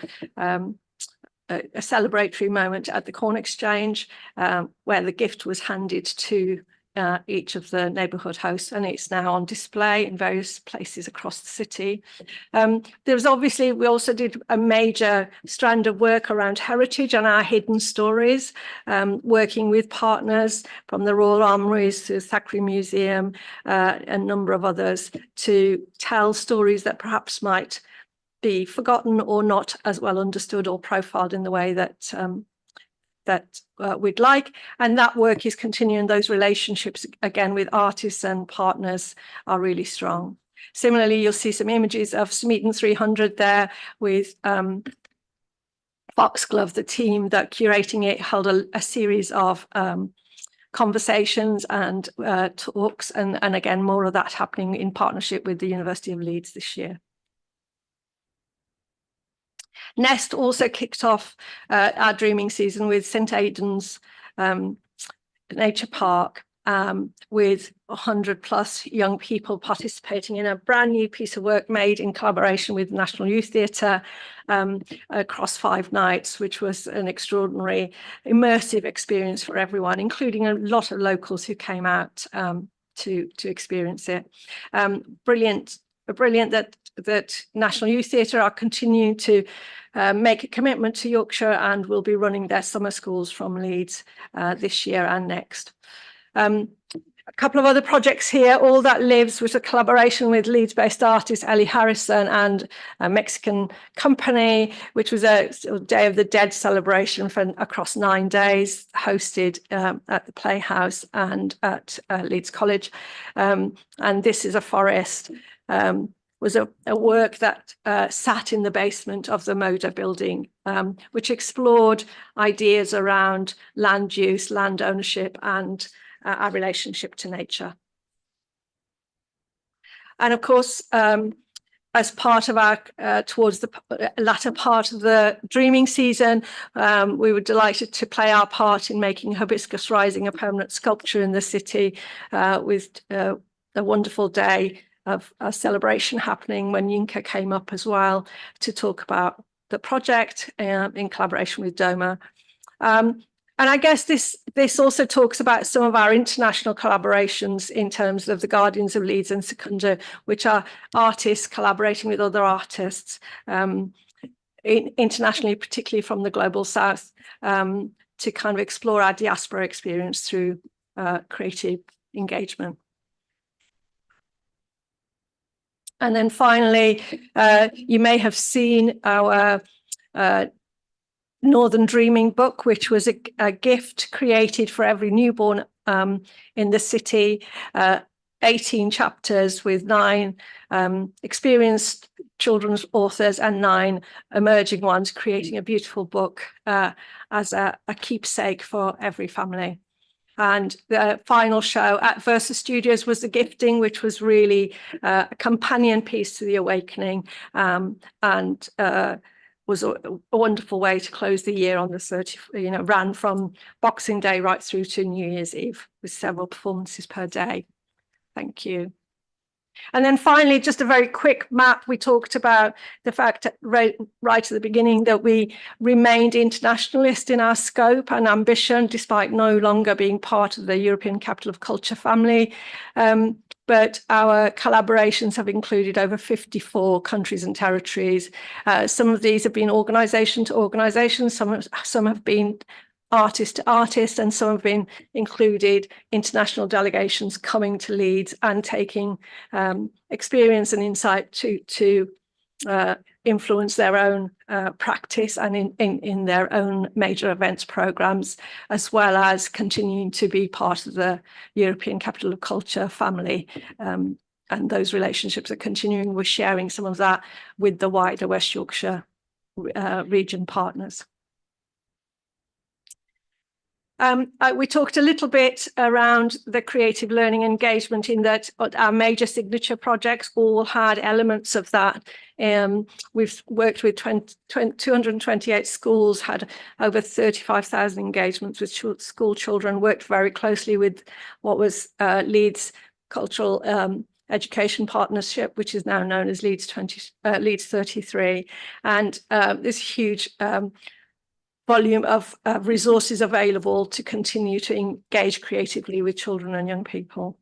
celebratory moment at the Corn Exchange where the gift was handed to each of the neighbourhood hosts, and it's now on display in various places across the city. We also did a major strand of work around heritage and our hidden stories, working with partners from the Royal Armouries to the Thackeray Museum, a number of others, to tell stories that perhaps might be forgotten or not as well understood or profiled in the way that we'd like. And that work is continuing. Those relationships, again, with artists and partners, are really strong. Similarly, you'll see some images of Smeaton 300 there with Foxglove, the team that curating it, held a series of conversations and talks, and again, more of that happening in partnership with the University of Leeds this year. Nest also kicked off our dreaming season with St Aidan's Nature Park, with 100+ young people participating in a brand new piece of work made in collaboration with National Youth Theatre across 5 nights, which was an extraordinary immersive experience for everyone, including a lot of locals who came out to experience it. Brilliant that National Youth Theatre are continuing to make a commitment to Yorkshire and will be running their summer schools from Leeds this year and next. A couple of other projects here. All That Lives was a collaboration with Leeds-based artist Ellie Harrison and a Mexican company, which was a Day of the Dead celebration across 9 days, hosted at the Playhouse and at Leeds College. And This Is a Forest was a work that sat in the basement of the Moda building, which explored ideas around land use, land ownership, and our relationship to nature. And of course, as part of our, towards the latter part of the dreaming season, we were delighted to play our part in making Hibiscus Rising a permanent sculpture in the city, with a wonderful day of a celebration happening when Yinka came up as well to talk about the project in collaboration with DOMA. And I guess this also talks about some of our international collaborations in terms of the Guardians of Leeds and Secunda, which are artists collaborating with other artists internationally, particularly from the Global South, to kind of explore our diaspora experience through creative engagement. And then finally, you may have seen our Northern Dreaming book, which was a gift created for every newborn in the city, 18 chapters with 9 experienced children's authors and 9 emerging ones, creating a beautiful book as a keepsake for every family. And the final show at Versa Studios was The Gifting, which was really a companion piece to The Awakening, and was a wonderful way to close the year on the 30th, ran from Boxing Day right through to New Year's Eve with several performances per day. Thank you. And then finally, just a very quick map. We talked about the fact right at the beginning that we remained internationalist in our scope and ambition, despite no longer being part of the European Capital of Culture family. But our collaborations have included over 54 countries and territories. Some of these have been organisation to organisation, some have been artist to artist, and some have been included international delegations coming to Leeds and taking experience and insight to influence their own practice and in their own major events programs, as well as continuing to be part of the European Capital of Culture family. And those relationships are continuing. We're sharing some of that with the wider West Yorkshire region partners. We talked a little bit around the creative learning engagement, in that our major signature projects all had elements of that. We've worked with 228 schools, had over 35,000 engagements with school children, worked very closely with what was Leeds Cultural Education Partnership, which is now known as Leeds 33. And this huge volume of resources available to continue to engage creatively with children and young people.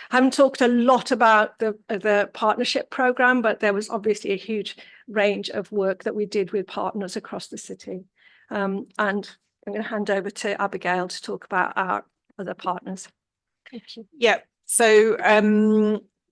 I haven't talked a lot about the partnership programme, but there was obviously a huge range of work that we did with partners across the city. And I'm going to hand over to Abigail to talk about our other partners. Thank you. Yeah, so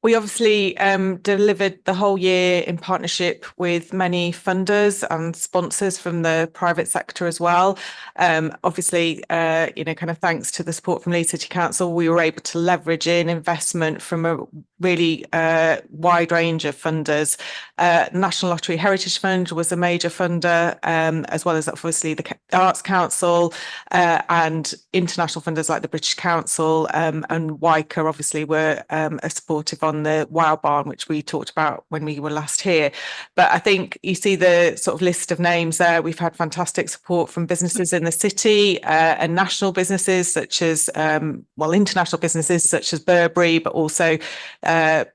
we obviously delivered the whole year in partnership with many funders and sponsors from the private sector as well. Obviously, kind of thanks to the support from Leeds City Council, we were able to leverage in investment from a really wide range of funders. National Lottery Heritage Fund was a major funder, as well as obviously the Arts Council and international funders like the British Council, and WICA obviously were supportive on the Wow Barn, which we talked about when we were last here. But I think you see the sort of list of names there. We've had fantastic support from businesses in the city and national businesses such as, international businesses such as Burberry, but also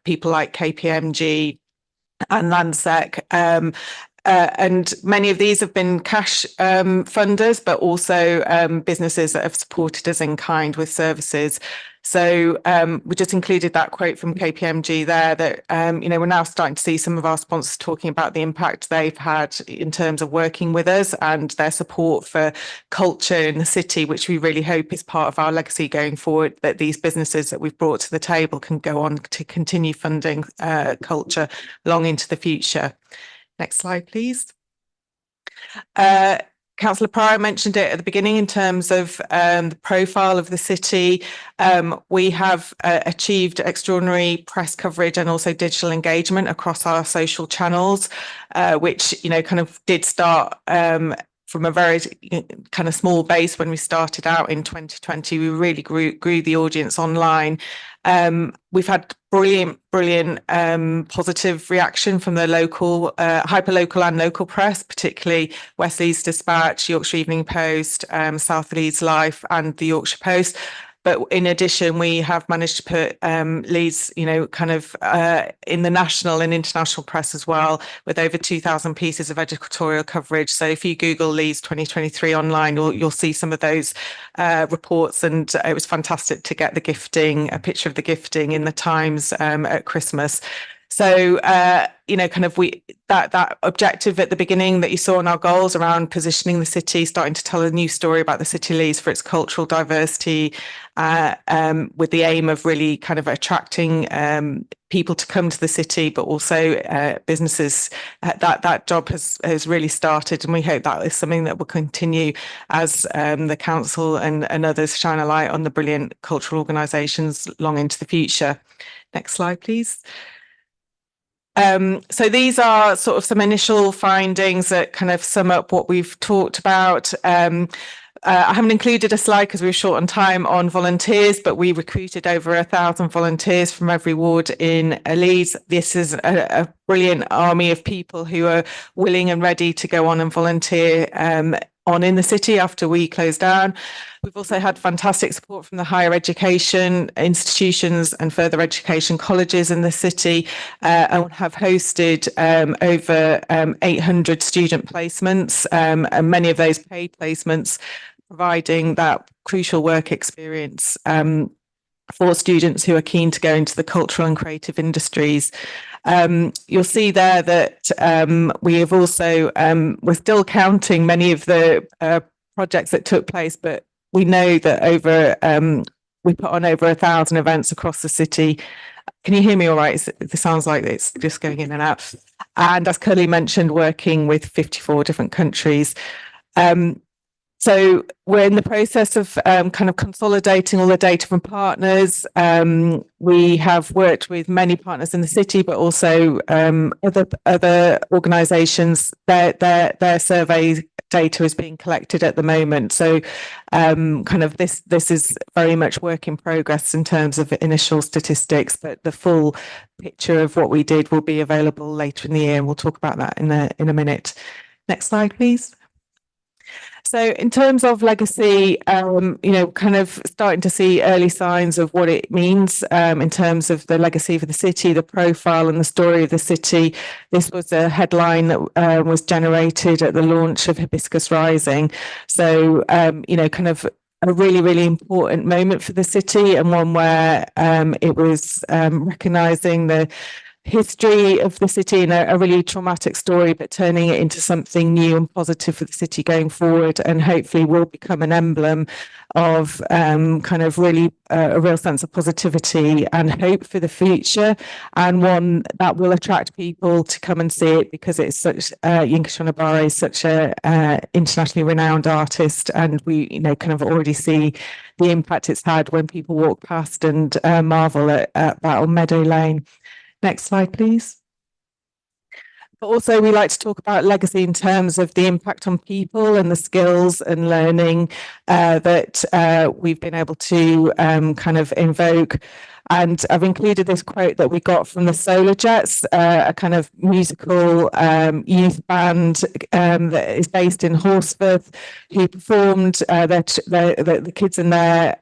people like KPMG and Landsec. And many of these have been cash funders, but also businesses that have supported us in kind with services. So we just included that quote from KPMG there that, we're now starting to see some of our sponsors talking about the impact they've had in terms of working with us and their support for culture in the city, which we really hope is part of our legacy going forward, that these businesses that we've brought to the table can go on to continue funding culture long into the future. Next slide, please. Councillor Pryor mentioned it at the beginning in terms of the profile of the city. We have achieved extraordinary press coverage and also digital engagement across our social channels, which, kind of did start from a very kind of small base when we started out in 2020. We really grew the audience online. We've had brilliant positive reaction from the local, hyperlocal and local press, particularly West Leeds Dispatch, Yorkshire Evening Post, South Leeds Life and the Yorkshire Post. But in addition, we have managed to put Leeds, kind of in the national and international press as well, with over 2,000 pieces of editorial coverage. So if you Google Leeds 2023 online, you'll see some of those reports. And it was fantastic to get a picture of the gifting in the Times at Christmas. So, kind of that objective at the beginning that you saw in our goals around positioning the city, starting to tell a new story about the city Leeds for its cultural diversity, with the aim of really kind of attracting people to come to the city, but also businesses. That job has really started, and we hope that is something that will continue as the council and others shine a light on the brilliant cultural organisations long into the future. Next slide, please. So these are sort of some initial findings that kind of sum up what we've talked about. I haven't included a slide because we were short on time on volunteers, but we recruited over 1,000 volunteers from every ward in Leeds. This is a brilliant army of people who are willing and ready to go on and volunteer on in the city after we closed down. We've also had fantastic support from the higher education institutions and further education colleges in the city, and have hosted over 800 student placements, and many of those paid placements, providing that crucial work experience for students who are keen to go into the cultural and creative industries. You'll see there that we have also, we're still counting many of the projects that took place, but we know that we put on over 1,000 events across the city. Can you hear me all right? It sounds like it's just going in and out. And as Curly mentioned, working with 54 different countries. So we're in the process of kind of consolidating all the data from partners. We have worked with many partners in the city, but also other organisations. Their survey data is being collected at the moment. So kind of this is very much work in progress in terms of initial statistics, but the full picture of what we did will be available later in the year, and we'll talk about that in a minute. Next slide, please. So in terms of legacy, kind of starting to see early signs of what it means in terms of the legacy for the city, the profile and the story of the city. This was a headline that was generated at the launch of Hibiscus Rising. So, kind of a really, really important moment for the city, and one where it was recognising the history of the city and a really traumatic story, but turning it into something new and positive for the city going forward, and hopefully will become an emblem of kind of really a real sense of positivity and hope for the future, and one that will attract people to come and see it because it's such Yinka Shonibare is such a internationally renowned artist, and we kind of already see the impact it's had when people walk past and marvel at Battle Meadow Lane. Next slide, please. But also we like to talk about legacy in terms of the impact on people and the skills and learning that we've been able to kind of invoke. And I've included this quote that we got from the Solar Jets, a kind of musical youth band that is based in Horsforth, who performed, the kids in their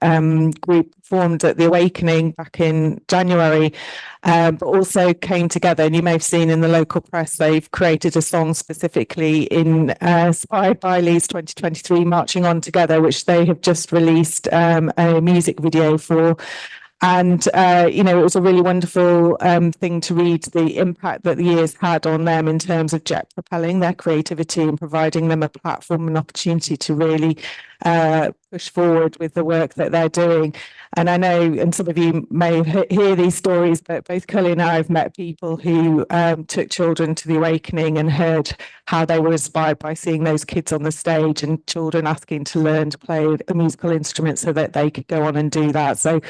group performed at the Awakening back in January, but also came together. And you may have seen in the local press, they've created a song specifically inspired by Leeds 2023 Marching On Together, which they have just released a music video for. And, it was a really wonderful thing to read the impact that the year's had on them in terms of jet propelling their creativity and providing them a platform and opportunity to really push forward with the work that they're doing. And I know, and some of you may hear these stories, but both Cully and I have met people who took children to the Awakening and heard how they were inspired by seeing those kids on the stage and children asking to learn to play a musical instrument so that they could go on and do that. So,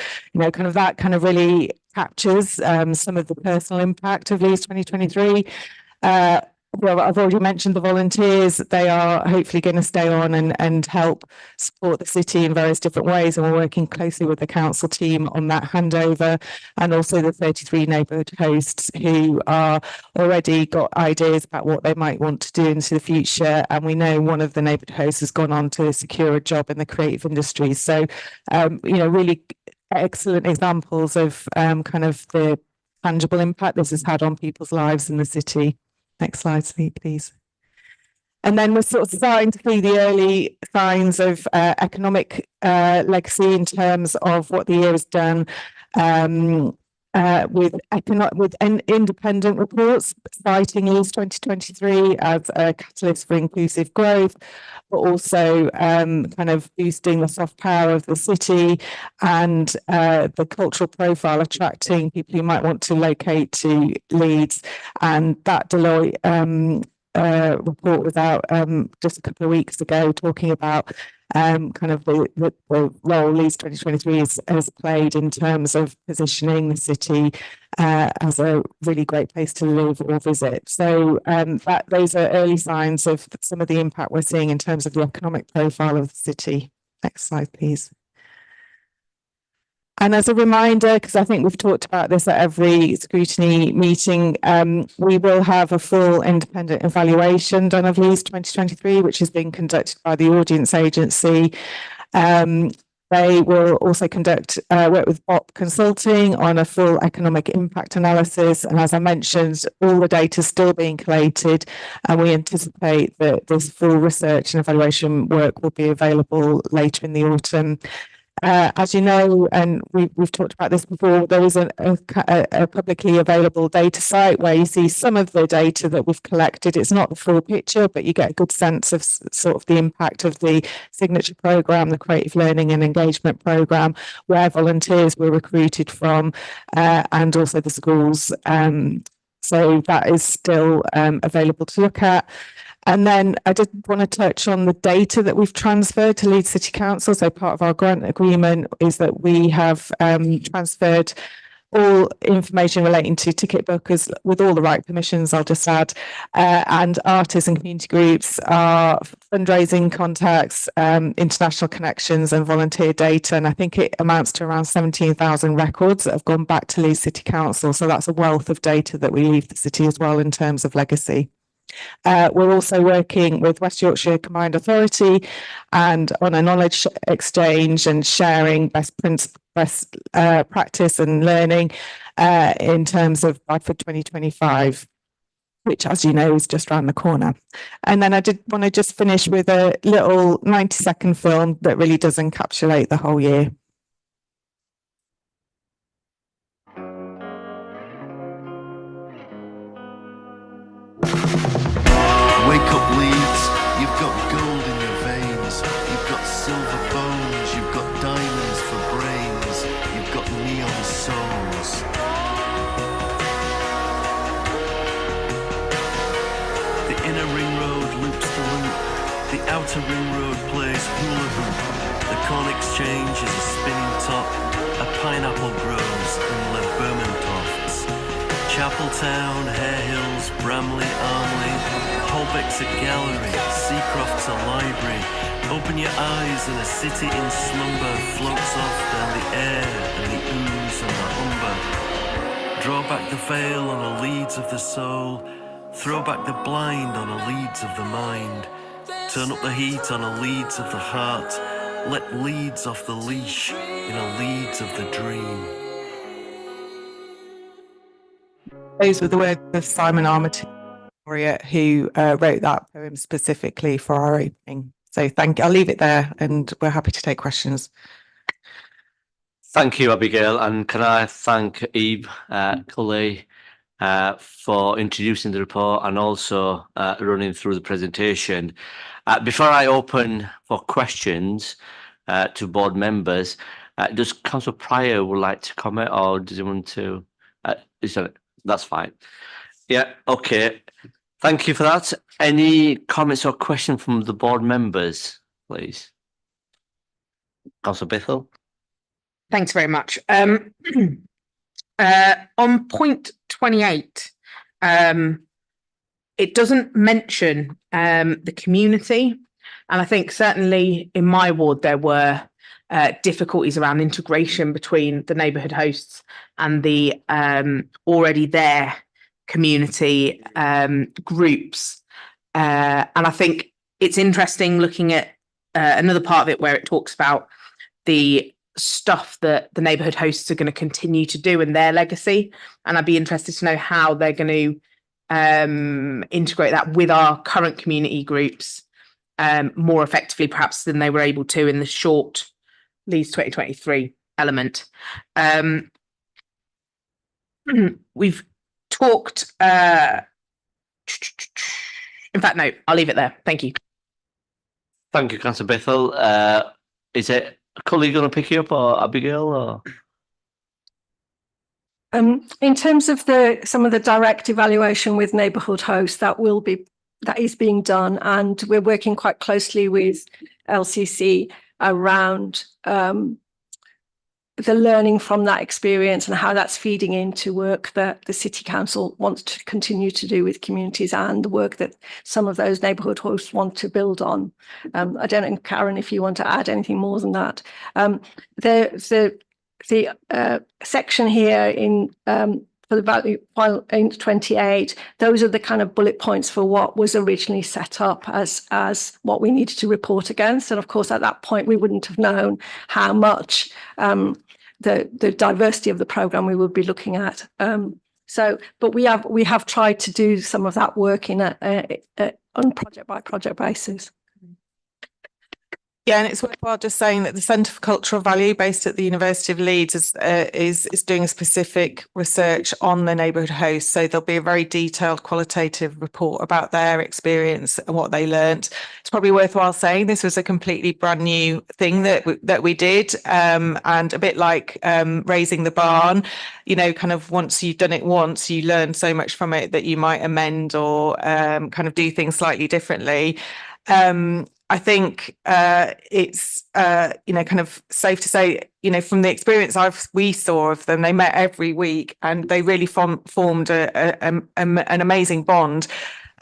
kind of that kind of really captures some of the personal impact of Leeds 2023. Well, I've already mentioned the volunteers. They are hopefully going to stay on and help support the city in various different ways. And we're working closely with the council team on that handover, and also the 33 neighbourhood hosts who are already got ideas about what they might want to do into the future. And we know one of the neighbourhood hosts has gone on to secure a job in the creative industry. So, really excellent examples of kind of the tangible impact this has had on people's lives in the city. Next slide, please. And then we're sort of starting to see the early signs of economic legacy in terms of what the year has done with independent reports citing Leeds 2023 as a catalyst for inclusive growth, but also kind of boosting the soft power of the city and the cultural profile, attracting people who might want to locate to Leeds. And that Deloitte report was out just a couple of weeks ago, talking about kind of the role Leeds 2023 has played in terms of positioning the city as a really great place to live or visit. So those are early signs of some of the impact we're seeing in terms of the economic profile of the city. Next slide, please. And as a reminder, because I think we've talked about this at every scrutiny meeting, we will have a full independent evaluation done of Leeds 2023, which is being conducted by the Audience Agency. They will also conduct work with BOP Consulting on a full economic impact analysis. And as I mentioned, all the data is still being collated, and we anticipate that this full research and evaluation work will be available later in the autumn. As you know, and we've talked about this before, there is a publicly available data site where you see some of the data that we've collected. It's not the full picture, but you get a good sense of sort of the impact of the signature programme, the creative learning and engagement programme, where volunteers were recruited from, and also the schools. So that is still available to look at. And then I did want to touch on the data that we've transferred to Leeds City Council. So part of our grant agreement is that we have transferred all information relating to ticket bookers with all the right permissions, I'll just add, and artists and community groups, our fundraising contacts, international connections and volunteer data. And I think it amounts to around 17,000 records that have gone back to Leeds City Council. So that's a wealth of data that we leave the city as well in terms of legacy. We're also working with West Yorkshire Combined Authority and on a knowledge exchange and sharing best practice and learning in terms of Bradford 2025, which, as you know, is just around the corner. And then I did want to just finish with a little 90-second film that really does encapsulate the whole year. Wake up, Leeds, you've got gold in your veins, you've got silver bones, you've got diamonds for brains, you've got neon souls. The inner ring road loops the loop, the outer ring road plays hula hoop, the corn exchange is a spinning top, a pineapple grows in Le Bermontofts. Chapeltown, Hare Hills, Bramley, Armley, Holbeck's a gallery, Seacroft's a library. Open your eyes and a city in slumber floats off down the air and the ooze and the humber. Draw back the veil on a Leeds of the soul, throw back the blind on a Leeds of the mind. Turn up the heat on a Leeds of the heart, let Leeds off the leash in a Leeds of the dream. Those were the words of Simon Armitage, who wrote that poem specifically for our opening. So I'll leave it there and we're happy to take questions. Thank you, Abigail. And can I thank Eve Cully for introducing the report and also running through the presentation. Before I open for questions to board members, does Councillor Pryor would like to comment, or does he want to? That's fine. Yeah, okay. Thank you for that. Any comments or questions from the board members, please? Councillor Bithell. Thanks very much. On point 28, it doesn't mention the community. And I think certainly in my ward, there were difficulties around integration between the neighbourhood hosts and the already there community groups. And I think it's interesting looking at another part of it where it talks about the stuff that the neighbourhood hosts are going to continue to do in their legacy. And I'd be interested to know how they're going to integrate that with our current community groups more effectively, perhaps, than they were able to in the short Leeds 2023 element. We've talked, in fact, no, I'll leave it there. Thank you. Thank you, Councillor Bithell. Is it Cully going to pick you up, or Abigail, or? In terms of some of the direct evaluation with neighbourhood hosts, that will be that is being done, and we're working quite closely with LCC around the learning from that experience and how that's feeding into work that the City Council wants to continue to do with communities and the work that some of those neighbourhood hosts want to build on. I don't know, Karen, if you want to add anything more than that. The section here in for the value file in 28, those are the kind of bullet points for what was originally set up as what we needed to report against. And of course, at that point, we wouldn't have known how much the diversity of the programme we would be looking at. But we have tried to do some of that work in on project by project basis. Yeah, and it's worthwhile just saying that the Centre for Cultural Value, based at the University of Leeds, is doing a specific research on the neighbourhood hosts. So there'll be a very detailed qualitative report about their experience and what they learnt. It's probably worthwhile saying this was a completely brand new thing that we did, and a bit like raising the barn. You know, kind of once you've done it once, you learn so much from it that you might amend or kind of do things slightly differently. I think it's kind of safe to say, from the experience we saw of them, they met every week and they really formed an amazing bond.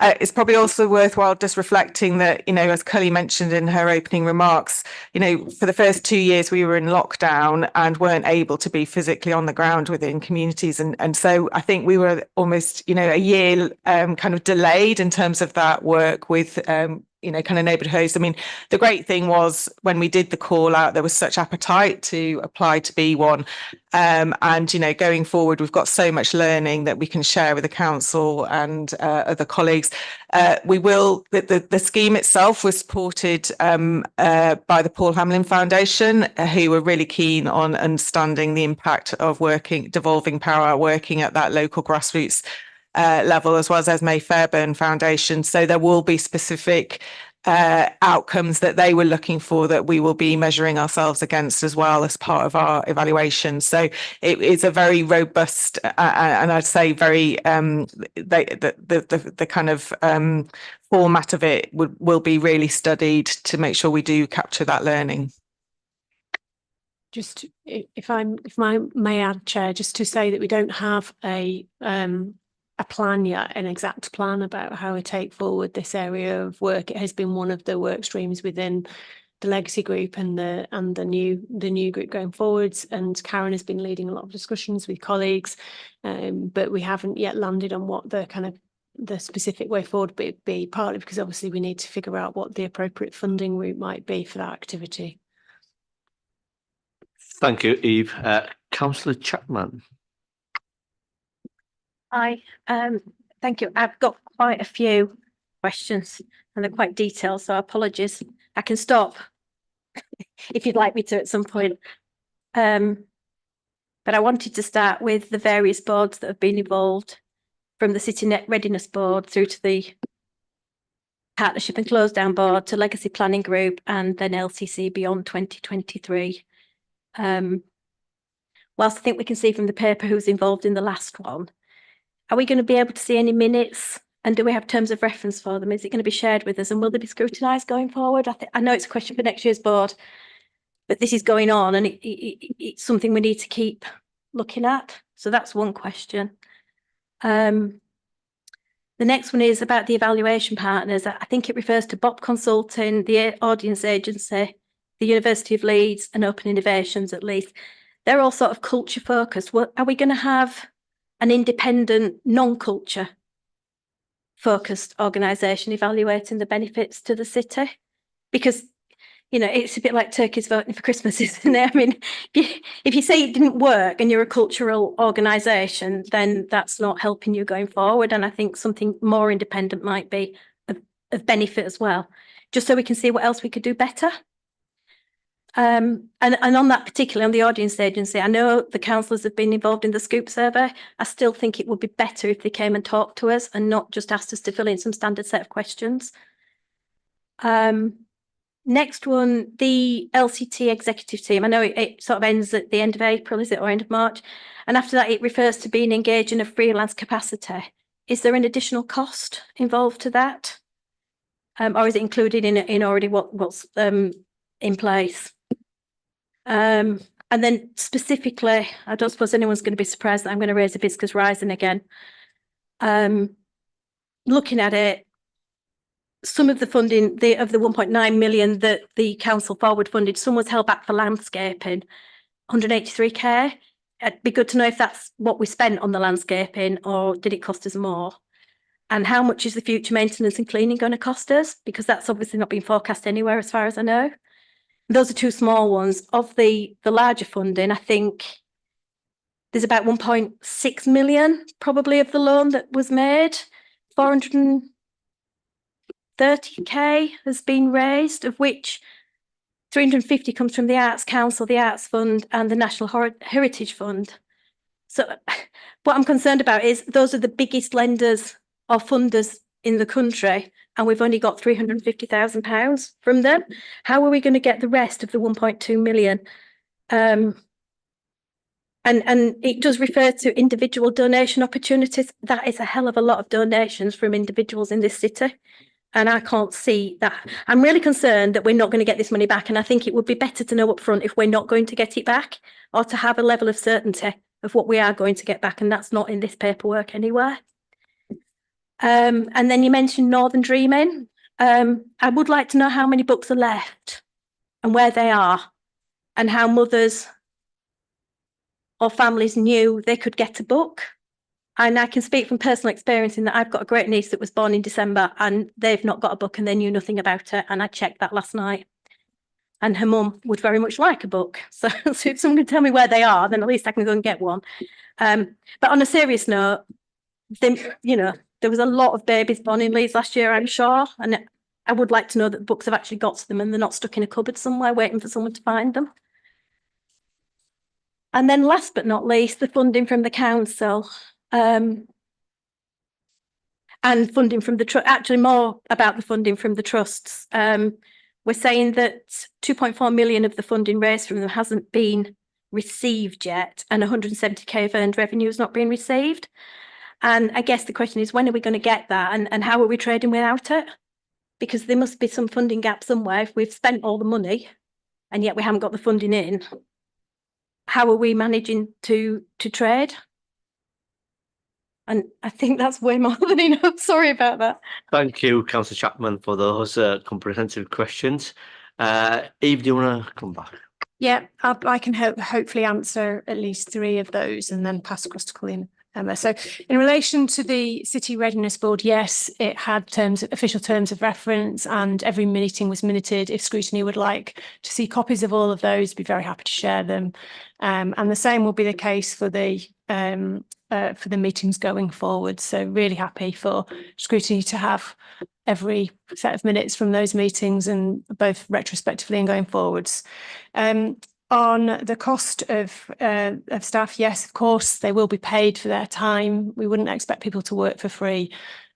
It's probably also worthwhile just reflecting that, as Cully mentioned in her opening remarks, for the first 2 years we were in lockdown and weren't able to be physically on the ground within communities. And so I think we were almost, a year kind of delayed in terms of that work with kind of neighbourhood hosts. I mean, the great thing was when we did the call out, there was such appetite to apply to be one. And, going forward, we've got so much learning that we can share with the council and other colleagues. The scheme itself was supported by the Paul Hamlin Foundation, who were really keen on understanding the impact of devolving power, working at that local grassroots level, as well as May Fairburn Foundation. So there will be specific outcomes that they were looking for that we will be measuring ourselves against as well as part of our evaluation. So it is a very robust and I'd say very the kind of format of it will be really studied to make sure we do capture that learning. Just if I may add, Chair, just to say that we don't have a plan yet, an exact plan about how we take forward this area of work. It has been one of the work streams within the legacy group and the new group going forwards. And Karen has been leading a lot of discussions with colleagues, but we haven't yet landed on what the specific way forward be, partly because obviously we need to figure out what the appropriate funding route might be for that activity. Thank you, Eve. Councillor Chapman. Hi, thank you. I've got quite a few questions and they're quite detailed, so apologies. I can stop if you'd like me to at some point. But I wanted to start with the various boards that have been involved, from the City Net Readiness Board through to the Partnership and Close Down Board to Legacy Planning Group and then LCC Beyond 2023. Whilst I think we can see from the paper who's involved in the last one, are we going to be able to see any minutes, and do we have terms of reference for them? Is it going to be shared with us, and will they be scrutinised going forward? I know it's a question for next year's board, but this is going on and it's something we need to keep looking at. So that's one question. The next one is about the evaluation partners. I think it refers to BOP Consulting, the Audience Agency, the University of Leeds and Open Innovations at least. They're all sort of culture focused. Are we going to have an independent, non-culture focused organisation evaluating the benefits to the city? Because, it's a bit like turkeys voting for Christmas, isn't it? I mean, if you say it didn't work and you're a cultural organisation, then that's not helping you going forward. And I think something more independent might be of benefit as well, just so we can see what else we could do better. And on that, particularly on the Audience Agency, I know the councillors have been involved in the Scoop survey. I still think it would be better if they came and talked to us and not just asked us to fill in some standard set of questions. Next one, the LCT executive team. I know it sort of ends at the end of April, is it, or end of March? And after that, it refers to being engaged in a freelance capacity. Is there an additional cost involved to that? or is it included in already what's in place? And then specifically, I don't suppose anyone's going to be surprised that I'm going to raise the Viscous Rising again. Looking at it, some of the funding, of the 1.9 million that the council forward funded, some was held back for landscaping, 183k. It'd be good to know if that's what we spent on the landscaping, or did it cost us more? And how much is the future maintenance and cleaning going to cost us? Because that's obviously not been forecast anywhere as far as I know. Those are two small ones. Of the larger funding, I think there's about 1.6 million probably of the loan that was made. 430k has been raised, of which 350 comes from the Arts Council, the Arts Fund and the National Heritage Fund. So what I'm concerned about is those are the biggest lenders or funders in the country, and we've only got £350,000 from them. How are we going to get the rest of the 1.2 million? And it does refer to individual donation opportunities. That is a hell of a lot of donations from individuals in this city. And I can't see that. I'm really concerned that we're not going to get this money back. And I think it would be better to know up front if we're not going to get it back, or to have a level of certainty of what we are going to get back. And that's not in this paperwork anywhere. And then you mentioned Northern Dreaming. I would like to know how many books are left and where they are, and how mothers or families knew they could get a book. And I can speak from personal experience in that I've got a great niece that was born in December and they've not got a book and they knew nothing about it. And I checked that last night. And her mum would very much like a book. So if someone can tell me where they are, then at least I can go and get one. But on a serious note, then, you know, there was a lot of babies born in Leeds last year, I'm sure. And I would like to know that the books have actually got to them and they're not stuck in a cupboard somewhere waiting for someone to find them. And then last but not least, the funding from the council. And funding from the trust, actually more about the funding from the trusts. We're saying that 2.4 million of the funding raised from them hasn't been received yet, and 170k of earned revenue has not been received. And I guess the question is, when are we going to get that, and how are we trading without it? Because there must be some funding gap somewhere. If we've spent all the money and yet we haven't got the funding in, how are we managing to trade? And I think that's way more than enough. Sorry about that. Thank you, Councillor Chapman, for those comprehensive questions. Eve, do you want to come back? Yeah, I can hopefully answer at least 3 of those and then pass across to Colleen. So in relation to the City Readiness Board, yes, it had official terms of reference, and every meeting was minuted. If Scrutiny would like to see copies of all of those, be very happy to share them. And the same will be the case for the meetings going forward. So really happy for Scrutiny to have every set of minutes from those meetings, and both retrospectively and going forwards. On the cost of staff, yes, of course, they will be paid for their time. We wouldn't expect people to work for free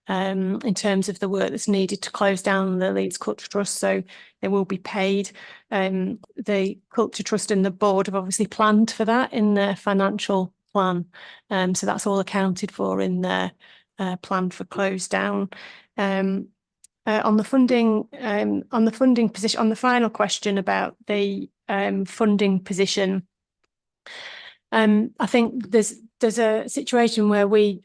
in terms of the work that's needed to close down the Leeds Culture Trust, so they will be paid. The Culture Trust and the board have obviously planned for that in their financial plan, so that's all accounted for in their plan for close down. On the funding position, on the final question about the funding position, I think there's a situation where we,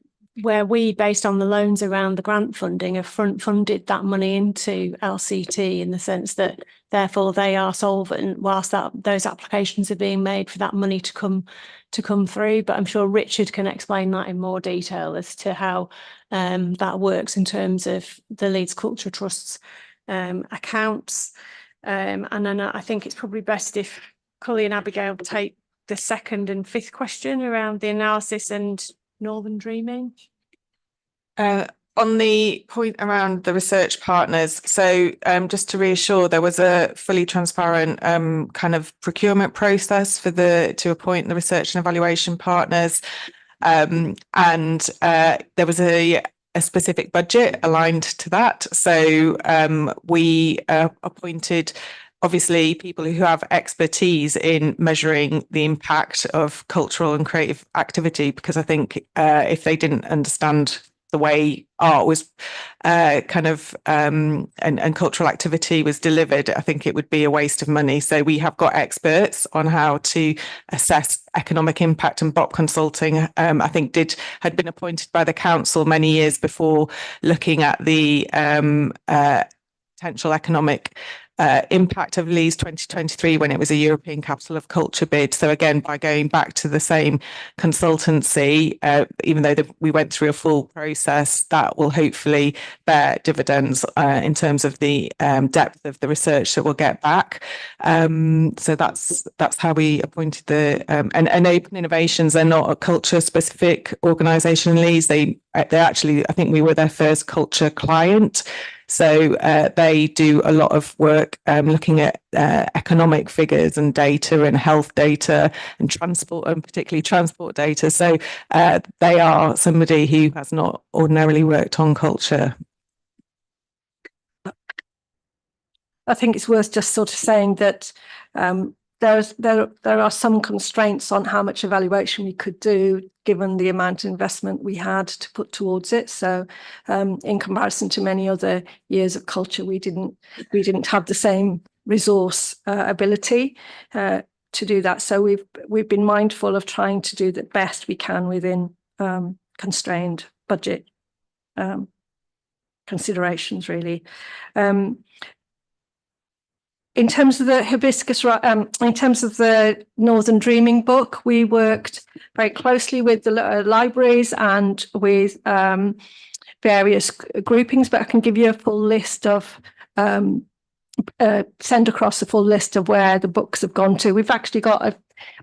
based on the loans around the grant funding, have front funded that money into LCT, in the sense that therefore they are solvent whilst those applications are being made for that money to come through. But I'm sure Richard can explain that in more detail as to how that works in terms of the Leeds Culture Trust's accounts. And then I think it's probably best if Cully and Abigail take the second and fifth question around the analysis and Northern Dreaming. On the point around the research partners, so just to reassure, there was a fully transparent kind of procurement process to appoint the research and evaluation partners, and there was a specific budget aligned to that. So we appointed obviously people who have expertise in measuring the impact of cultural and creative activity, because I think if they didn't understand the way art was and cultural activity was delivered, I think it would be a waste of money. So we have got experts on how to assess economic impact, and BOP Consulting, I think had been appointed by the council many years before, looking at the potential economic impact of Leeds 2023 when it was a European Capital of Culture bid. So again, by going back to the same consultancy, even though we went through a full process, that will hopefully bear dividends in terms of the depth of the research that we'll get back. So that's how we appointed the and Open Innovations. They're not a culture specific organisation in Leeds. They actually, I think we were their first culture client. So they do a lot of work looking at economic figures and data and health data and transport, and particularly transport data. So they are somebody who has not ordinarily worked on culture. I think it's worth just sort of saying that there are some constraints on how much evaluation we could do given the amount of investment we had to put towards it. So in comparison to many other years of culture, we didn't have the same resource ability to do that. So we've been mindful of trying to do the best we can within constrained budget considerations, really. In terms of the hibiscus, in terms of the Northern Dreaming book, we worked very closely with the libraries and with various groupings, but I can give you a full list of, send across a full list of where the books have gone to. We've actually got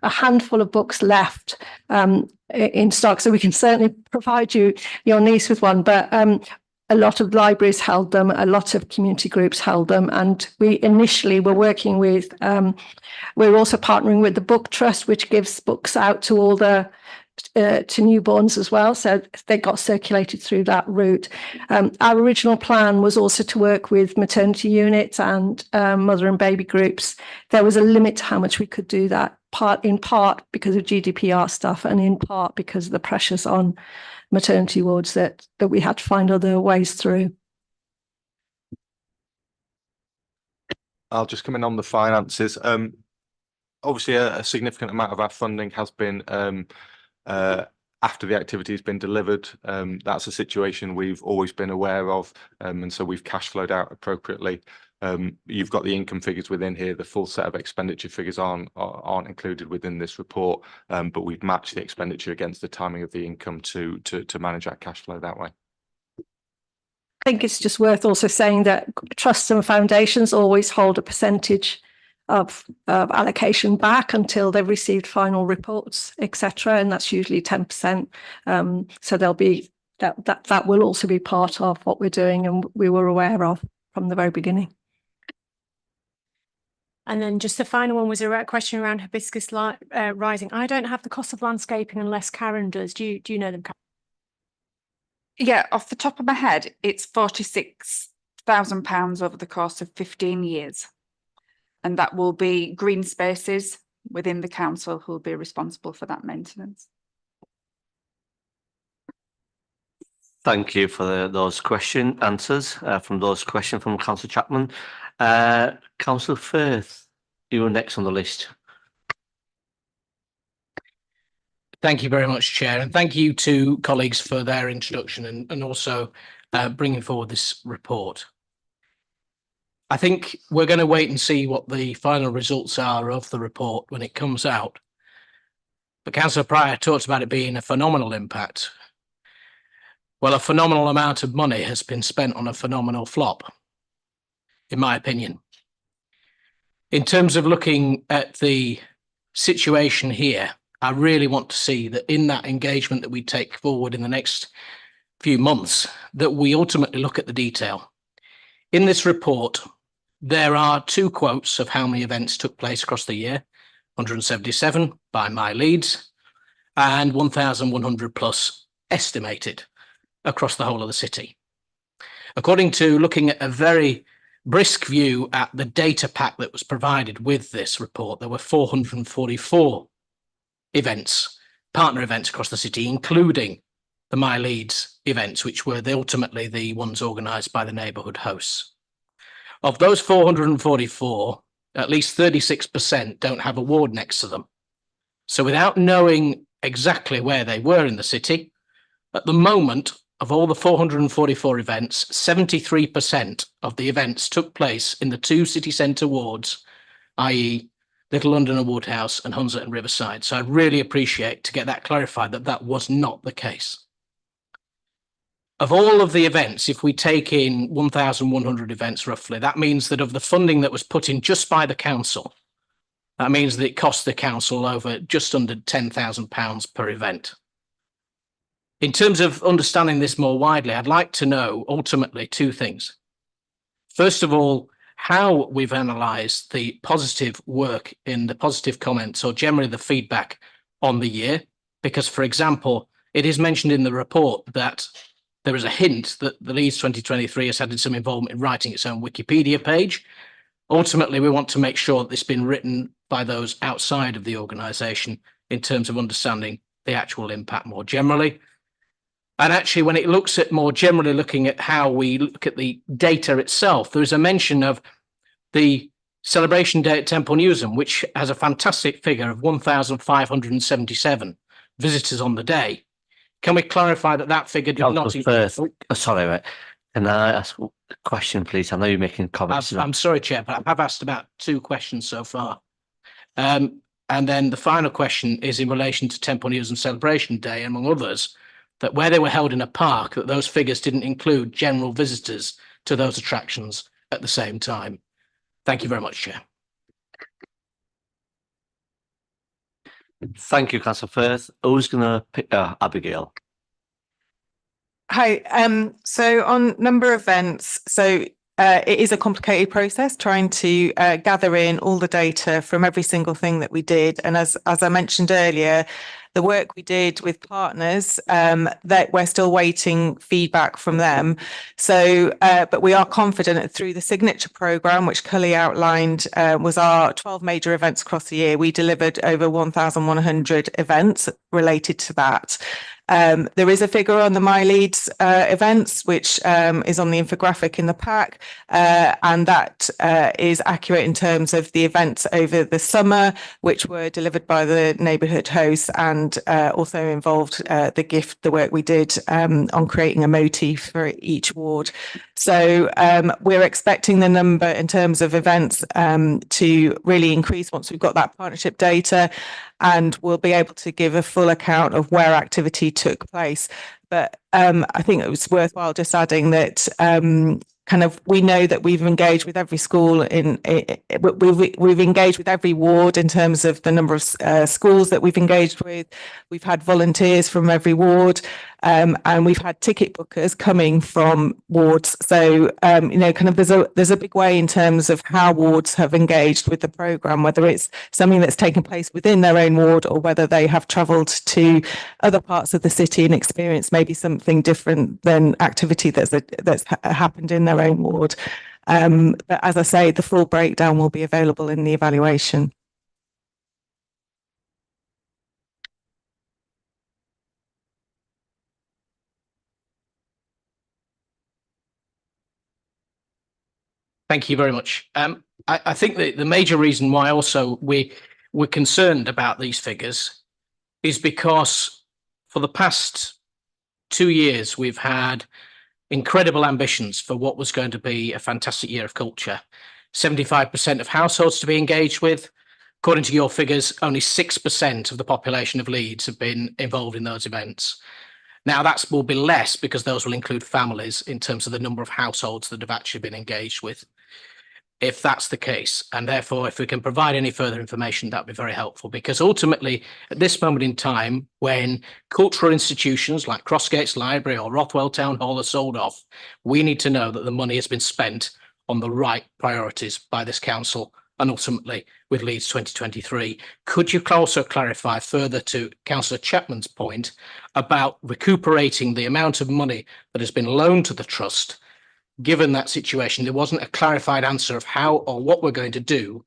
a handful of books left in stock, so we can certainly provide your niece with one, but a lot of libraries held them, a lot of community groups held them, and we initially were working with, we're also partnering with the Book Trust, which gives books out to all the to newborns as well, so they got circulated through that route. Our original plan was also to work with maternity units and mother and baby groups. There was a limit to how much we could do that, in part because of GDPR stuff, and in part because of the pressures on maternity wards that we had to find other ways through. I'll just come in on the finances. Obviously, a significant amount of our funding has been after the activity has been delivered. That's a situation we've always been aware of, and so we've cash flowed out appropriately. You've got the income figures within here. The full set of expenditure figures aren't included within this report, but we've matched the expenditure against the timing of the income to manage our cash flow that way. I think it's just worth also saying that trusts and foundations always hold a percentage of allocation back until they've received final reports, etc., and that's usually 10%. So there'll be that will also be part of what we're doing, and we were aware of from the very beginning. And then just the final one was a question around hibiscus rising. I don't have the cost of landscaping unless Karen does. Do you know them, Karen? Yeah, off the top of my head, it's £46,000 over the course of 15 years. And that will be green spaces within the council who will be responsible for that maintenance. Thank you for those answers from those questions from Councillor Chapman. Councillor Firth, you were next on the list. Thank you very much, Chair, and thank you to colleagues for their introduction and also bringing forward this report. I think we're going to wait and see what the final results are of the report when it comes out. But Councillor Pryor talked about it being a phenomenal impact. Well, a phenomenal amount of money has been spent on a phenomenal flop, in my opinion. In terms of looking at the situation here, I really want to see that in that engagement that we take forward in the next few months, that we ultimately look at the detail. In this report, there are 2 quotes of how many events took place across the year, 177 by My Leeds and 1,100 plus estimated across the whole of the city. According to looking at a very brisk view at the data pack that was provided with this report, there were 444 events, partner events across the city, including the My Leeds events, which were ultimately the ones organised by the neighbourhood hosts. Of those 444, at least 36% don't have a ward next to them. So without knowing exactly where they were in the city, at the moment, of all the 444 events, 73% of the events took place in the 2 city centre wards, i.e. Little London and Woodhouse and Hunslet and Riverside. So I'd really appreciate to get that clarified that that was not the case. Of all of the events, if we take in 1,100 events roughly, that means that of the funding that was put in just by the council, that means that it cost the council over just under £10,000 per event. In terms of understanding this more widely, I'd like to know ultimately 2 things. First of all, how we've analysed the positive work in the positive comments or generally the feedback on the year. Because, for example, it is mentioned in the report that there is a hint that the Leeds 2023 has had some involvement in writing its own Wikipedia page. Ultimately, we want to make sure that it's been written by those outside of the organisation in terms of understanding the actual impact more generally. And actually, when it looks at more generally looking at how we look at the data itself, there is a mention of the celebration day at Temple Newsham, which has a fantastic figure of 1,577 visitors on the day. Can we clarify that that figure did not include? Sorry, mate. Can I ask a question, please? I know you're making comments. I'm sorry, Chair, but I've asked about 2 questions so far. And then the final question is in relation to Temple Newsham Celebration Day, among others, that where they were held in a park, that those figures didn't include general visitors to those attractions at the same time. Thank you very much, Chair. Thank you, Councillor Firth. Who's going to pick Abigail? Hi. So on number of events, it is a complicated process trying to gather in all the data from every single thing that we did. And as I mentioned earlier, the work we did with partners, that we're still waiting feedback from them. So, but we are confident that through the signature programme, which Cully outlined, was our 12 major events across the year. We delivered over 1,100 events related to that. There is a figure on the My Leeds events, which is on the infographic in the pack, and that is accurate in terms of the events over the summer, which were delivered by the neighbourhood hosts and also involved the work we did on creating a motif for each ward. So we're expecting the number in terms of events to really increase once we've got that partnership data, and we'll be able to give a full account of where activity took place. But I think it was worthwhile just adding that we know that we've engaged with every school we've engaged with every ward in terms of the number of schools that we've engaged with. We've had volunteers from every ward, and we've had ticket bookers coming from wards. So there's a big way in terms of how wards have engaged with the programme, whether it's something that's taken place within their own ward or whether they have travelled to other parts of the city and experienced maybe something different than activity that's happened in their own ward. But as I say, the full breakdown will be available in the evaluation. Thank you very much. I think the major reason why also we're concerned about these figures is because for the past 2 years, we've had incredible ambitions for what was going to be a fantastic year of culture. 75% of households to be engaged with. According to your figures, only 6% of the population of Leeds have been involved in those events. Now that will be less because those will include families in terms of the number of households that have actually been engaged with. If that's the case, and therefore if we can provide any further information, that'd be very helpful, because ultimately at this moment in time, when cultural institutions like Crossgates Library or Rothwell Town Hall are sold off, we need to know that the money has been spent on the right priorities by this council and ultimately with Leeds 2023. Could you also clarify further to Councillor Chapman's point about recuperating the amount of money that has been loaned to the trust? Given that situation, there wasn't a clarified answer of how or what we're going to do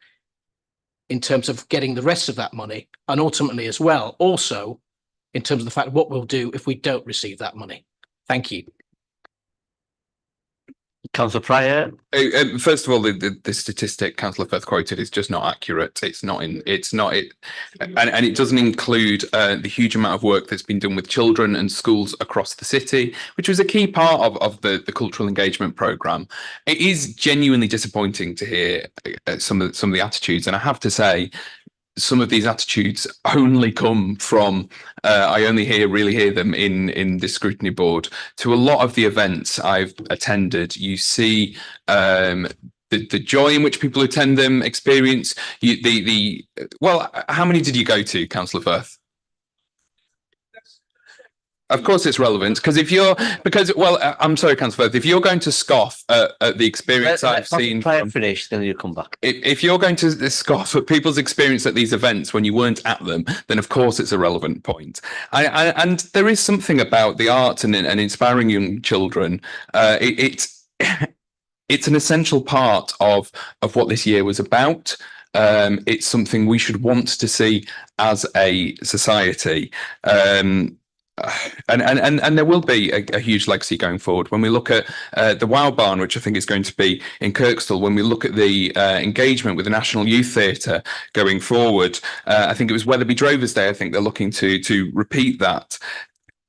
in terms of getting the rest of that money, and ultimately as well, also in terms of the fact of what we'll do if we don't receive that money? Thank you. Councillor Pryor. First of all, the statistic Councillor Firth quoted is just not accurate. It's not, and it doesn't include the huge amount of work that's been done with children and schools across the city, which was a key part of the cultural engagement programme. It is genuinely disappointing to hear some of the attitudes, and I have to say, some of these attitudes only come from I only really hear them in the scrutiny board. To a lot of the events I've attended, you see the joy in which people attend them, experience well, how many did you go to, Councillor Firth? Of course it's relevant, I'm sorry, Councillor Firth, if you're going to scoff at the experience I've seen... Finish, then you come back. If you're going to scoff at people's experience at these events when you weren't at them, then of course it's a relevant point. And there is something about the arts and inspiring young children. It's an essential part of what this year was about. It's something we should want to see as a society. And there will be a huge legacy going forward. When we look at the Wow Barn, which I think is going to be in Kirkstall, when we look at the engagement with the National Youth Theatre going forward, I think it was Wetherby Drovers Day, I think they're looking to repeat that.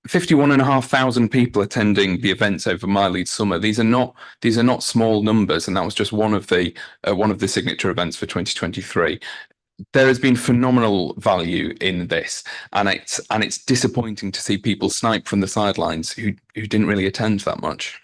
51,500 people attending the events over my Leeds summer. These are not small numbers, and that was just one of the signature events for 2023. There has been phenomenal value in this, and it's disappointing to see people snipe from the sidelines who didn't really attend that much.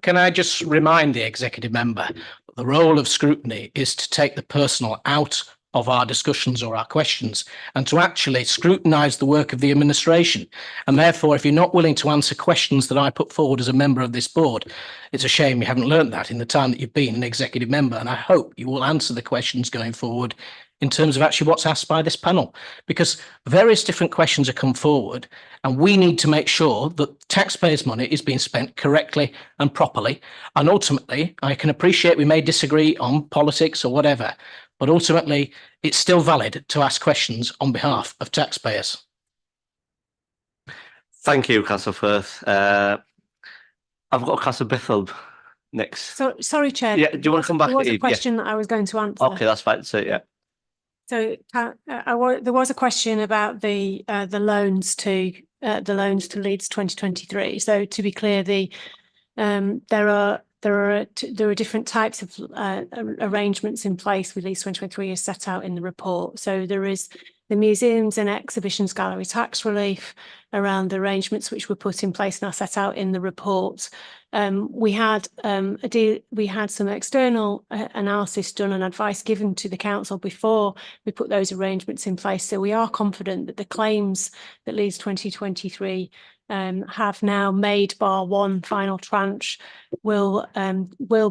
Can I just remind the executive member that the role of scrutiny is to take the personal out of our discussions or our questions and to actually scrutinise the work of the administration. And therefore, if you're not willing to answer questions that I put forward as a member of this board, it's a shame you haven't learned that in the time that you've been an executive member. And I hope you will answer the questions going forward in terms of actually what's asked by this panel, because various different questions have come forward and we need to make sure that taxpayers' money is being spent correctly and properly. And ultimately, I can appreciate we may disagree on politics or whatever, but ultimately, it's still valid to ask questions on behalf of taxpayers. Thank you, Councillor Firth. I've got Councillor Bithell next. So, sorry, Chair. Yeah, do you want to come back? There was a Eve? question that I was going to answer. Okay, that's fine. So, yeah. So there was a question about the loans to Leeds 2023. So to be clear, there are different types of arrangements in place with Leeds 2023 as set out in the report. So there is the Museums and Exhibitions Gallery tax relief around the arrangements which were put in place and are set out in the report. We had some external analysis done and advice given to the council before we put those arrangements in place. So we are confident that the claims that Leeds 2023 have now made, bar one final tranche, will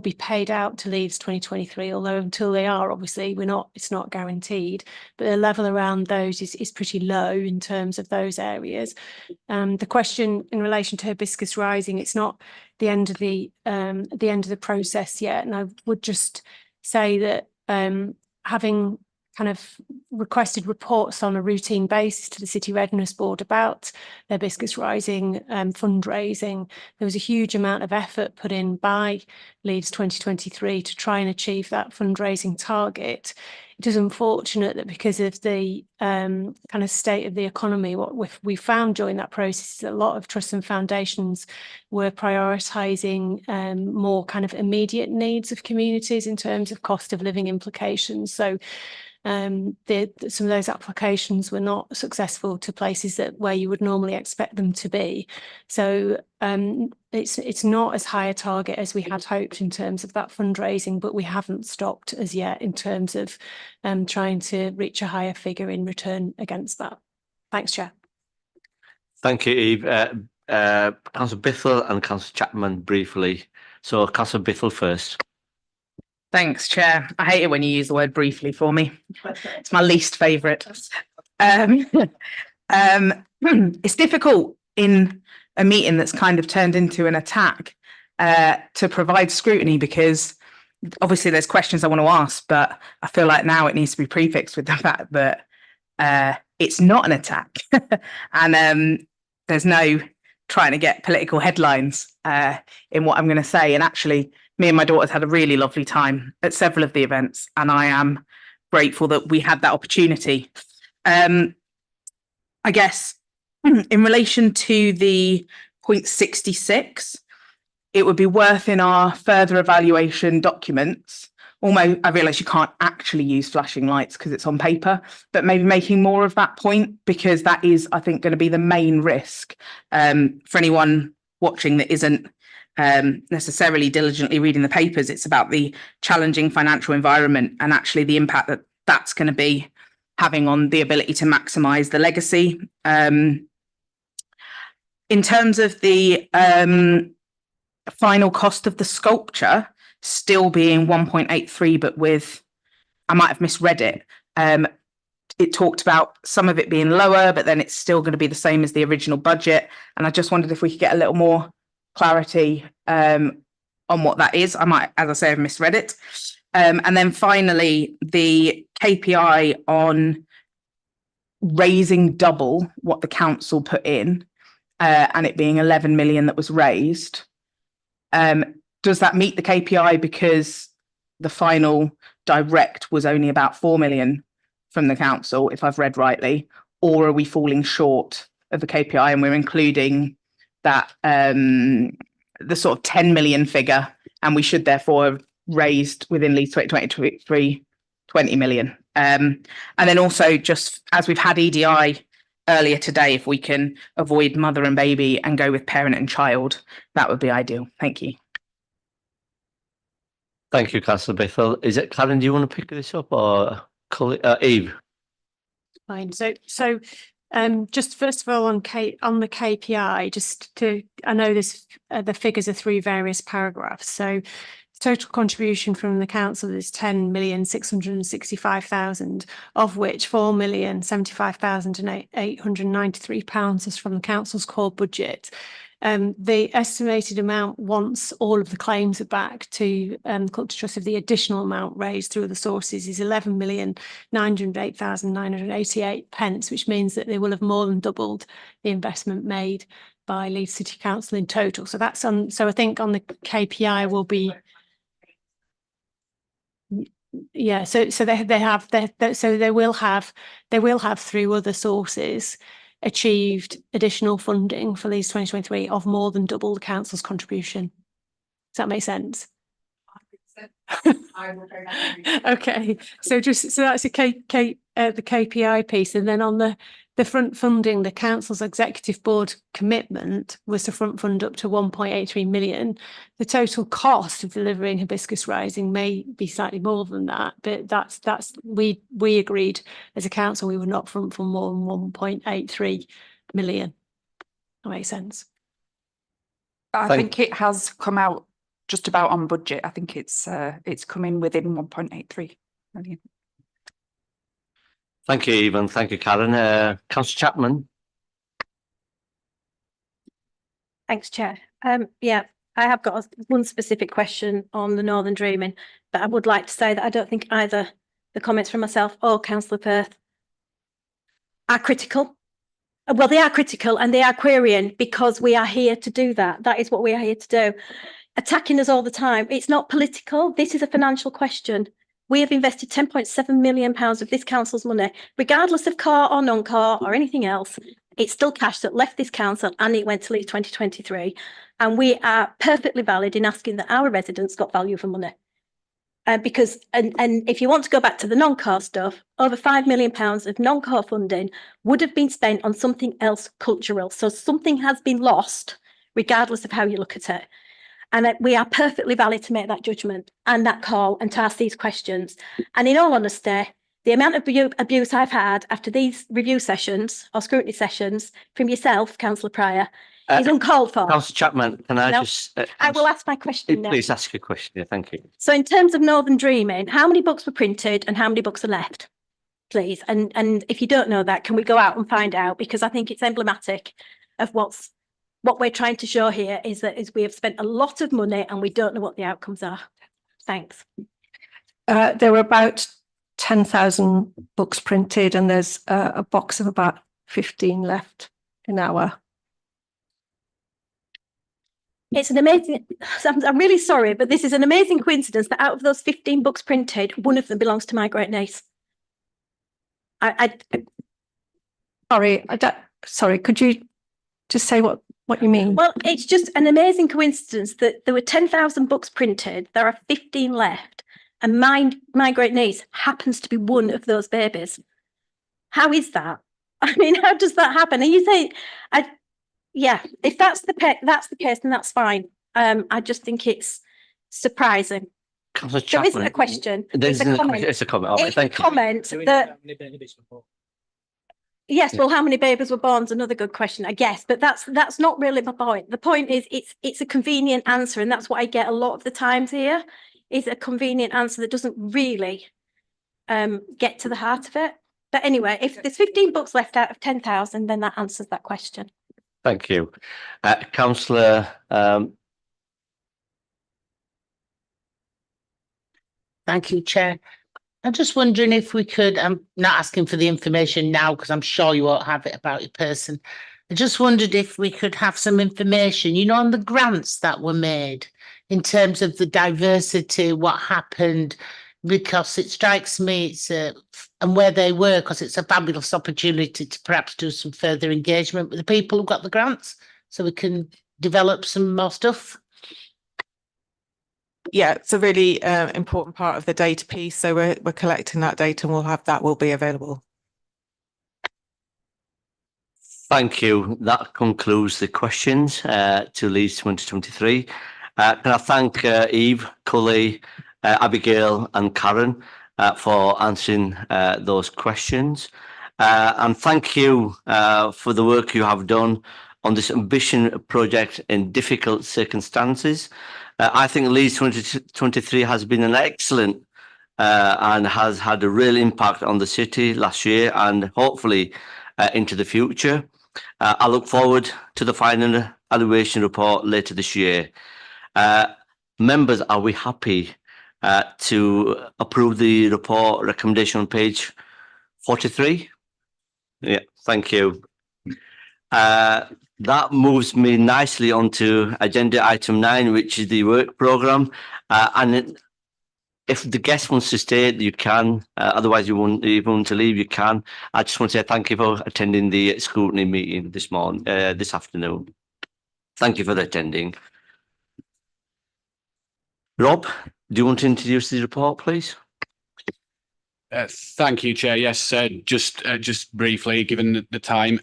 be paid out to Leeds 2023. Although until they are, obviously, it's not guaranteed. But the level around those is pretty low in terms of those areas. The question in relation to Hibiscus Rising, it's not the end of the process yet, and I would just say that having kind of requested reports on a routine basis to the City Readiness Board about their Hibiscus Rising fundraising, there was a huge amount of effort put in by Leeds 2023 to try and achieve that fundraising target. It is unfortunate that because of the kind of state of the economy, what we found during that process is a lot of trusts and foundations were prioritising more kind of immediate needs of communities in terms of cost of living implications. So some of those applications were not successful to places where you would normally expect them to be. So it's not as high a target as we had hoped in terms of that fundraising, but we haven't stopped as yet in terms of trying to reach a higher figure in return against that. Thanks, Chair. Thank you, Eve. Councillor Bithell and Councillor Chapman briefly. So Councillor Bithell first. Thanks, Chair. I hate it when you use the word briefly for me. It's my least favourite. It's difficult in a meeting that's kind of turned into an attack to provide scrutiny, because obviously there's questions I want to ask, but I feel like now it needs to be prefixed with the fact that It's not an attack. And there's no trying to get political headlines in what I'm going to say. And actually, me and my daughters had a really lovely time at several of the events, and I am grateful that we had that opportunity. I guess in relation to the 0.66, it would be worth in our further evaluation documents. Almost, I realise you can't actually use flashing lights because it's on paper, but maybe making more of that point, because that is, I think, going to be the main risk for anyone watching that isn't necessarily diligently reading the papers. It's about the challenging financial environment and actually the impact that that's going to be having on the ability to maximise the legacy. In terms of the final cost of the sculpture still being 1.83, but with, I might have misread it. It talked about some of it being lower, but then it's still going to be the same as the original budget. And I just wondered if we could get a little more clarity on what that is. I might, as I say, have misread it. And then finally, the KPI on raising double what the council put in, and it being 11 million that was raised. Does that meet the KPI because the final direct was only about 4 million from the council, if I've read rightly, or are we falling short of the KPI and we're including that the sort of 10 million figure, and we should therefore have raised within Leeds 2023 20 million? And then also, just as we've had EDI earlier today, if we can avoid mother and baby and go with parent and child, that would be ideal. Thank you. Thank you, Councillor Bithell. Is it Karen, do you want to pick this up, or Eve? Fine. So just first of all on the KPI, just to, I know this the figures are through various paragraphs. So total contribution from the council is 10,665,000, of which 4,075,893 pounds is from the council's core budget. The estimated amount, once all of the claims are back to the Culture Trust, of the additional amount raised through the sources, is 11,908,988 pence, which means that they will have more than doubled the investment made by Leeds City Council in total. So that's on. So I think on the KPI will be. Yeah, so they will have through other sources achieved additional funding for Leeds 2023 of more than double the council's contribution. Does that make sense? Okay, so that's the KPI piece, and then on the front funding, the council's executive board commitment was to front fund up to 1.83 million. The total cost of delivering Hibiscus Rising may be slightly more than that, but that's we agreed as a council we would not front fund more than 1.83 million. That makes sense. I think it has come out just about on budget. I think it's come in within 1.83 million. Thank you, Eve, and thank you, Karen. Councillor Chapman. Thanks, Chair. Yeah, I have got one specific question on the Northern Dreaming, but I would like to say that I don't think either the comments from myself or Councillor Perth are critical. Well, they are critical and they are querying, because we are here to do that. That is what we are here to do. Attacking us all the time. It's not political. This is a financial question. We have invested £10.7 million of this council's money, regardless of core or non-core or anything else. It's still cash that left this council and it went to Leeds 2023. And we are perfectly valid in asking that our residents got value for money. Because if you want to go back to the non-core stuff, over £5 million of non-core funding would have been spent on something else cultural. So something has been lost, regardless of how you look at it. And we are perfectly valid to make that judgment and that call and to ask these questions. And in all honesty, the amount of abuse I've had after these review sessions or scrutiny sessions from yourself, Councillor Pryor, is uncalled for. Councillor Chapman, can I just... I will ask my question now. Please ask your question. Yeah, thank you. So in terms of Northern Dreaming, how many books were printed and how many books are left, please? And if you don't know that, can we go out and find out? Because I think it's emblematic of what we're trying to show here is we have spent a lot of money and we don't know what the outcomes are. Thanks. There were about 10,000 books printed, and there's a box of about 15 left in our. It's an amazing, I'm really sorry, but this is an amazing coincidence that out of those 15 books printed, one of them belongs to my great niece. Sorry, could you just say what you mean? Well, it's just an amazing coincidence that there were 10,000 books printed, there are 15 left, and my great niece happens to be one of those babies. How is that? I mean, how does that happen? And you think, yeah, if that's the case, then that's fine. I just think it's surprising. Councillor There Chapman. isn't a question. There's It's a comment. It's a comment. All right, It's a thank you. comment that. Yes, well, how many babies were born is another good question, I guess, but that's not really my point. The point is it's a convenient answer, and that's what I get a lot of the times here, is a convenient answer that doesn't really get to the heart of it. But anyway, if there's 15 books left out of 10,000, then that answers that question. Thank you. Councillor, Thank you, Chair. I'm just wondering if we could, I'm not asking for the information now because I'm sure you won't have it about your person. I just wondered if we could have some information, you know, on the grants that were made in terms of the diversity, what happened, because it strikes me it's and where they were, because it's a fabulous opportunity to perhaps do some further engagement with the people who got the grants so we can develop some more stuff. Yeah, it's a really important part of the data piece. So we're collecting that data, and will be available. thank you. That concludes the questions to Leeds 2023. Can I thank Eve, Cully, Abigail and Karen for answering those questions. And thank you for the work you have done on this ambition project in difficult circumstances. I think Leeds 2023 has been an excellent and has had a real impact on the city last year and hopefully into the future. I look forward to the final evaluation report later this year. Members, are we happy to approve the report recommendation on page 43? Yeah, thank you. That moves me nicely onto agenda item 9, which is the work programme. And if the guest wants to stay, you can. Otherwise, you want to leave, you can. I just want to say thank you for attending the scrutiny meeting this afternoon. Thank you for attending. Rob, do you want to introduce the report, please? Thank you, Chair. Yes, just briefly, given the time.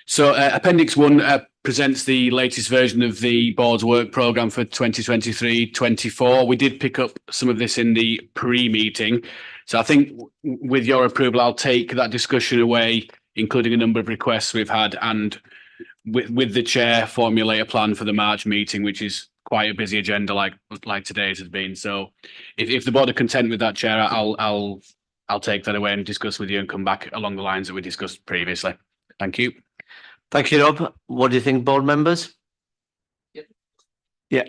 So Appendix 1 presents the latest version of the board's work programme for 2023-24. We did pick up some of this in the pre-meeting. So I think with your approval, I'll take that discussion away, including a number of requests we've had, and with the chair, formulate a plan for the March meeting, which is quite a busy agenda like today's has been. So if the board are content with that, Chair, I'll take that away and discuss with you and come back along the lines that we discussed previously. Thank you. Thank you, Rob. What do you think, board members? Yep. Yeah.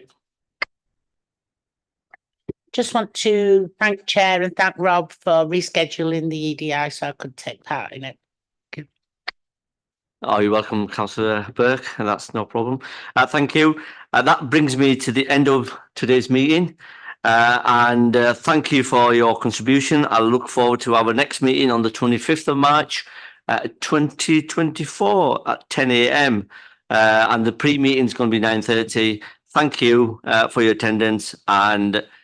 Just want to thank Chair and thank Rob for rescheduling the EDI so I could take part in it. Oh, you're welcome, Councillor Burke, and that's no problem. Thank you. That brings me to the end of today's meeting. And thank you for your contribution. I look forward to our next meeting on the 25th of March, 2024 at 10 a.m. And the pre-meeting is going to be 9:30. Thank you for your attendance and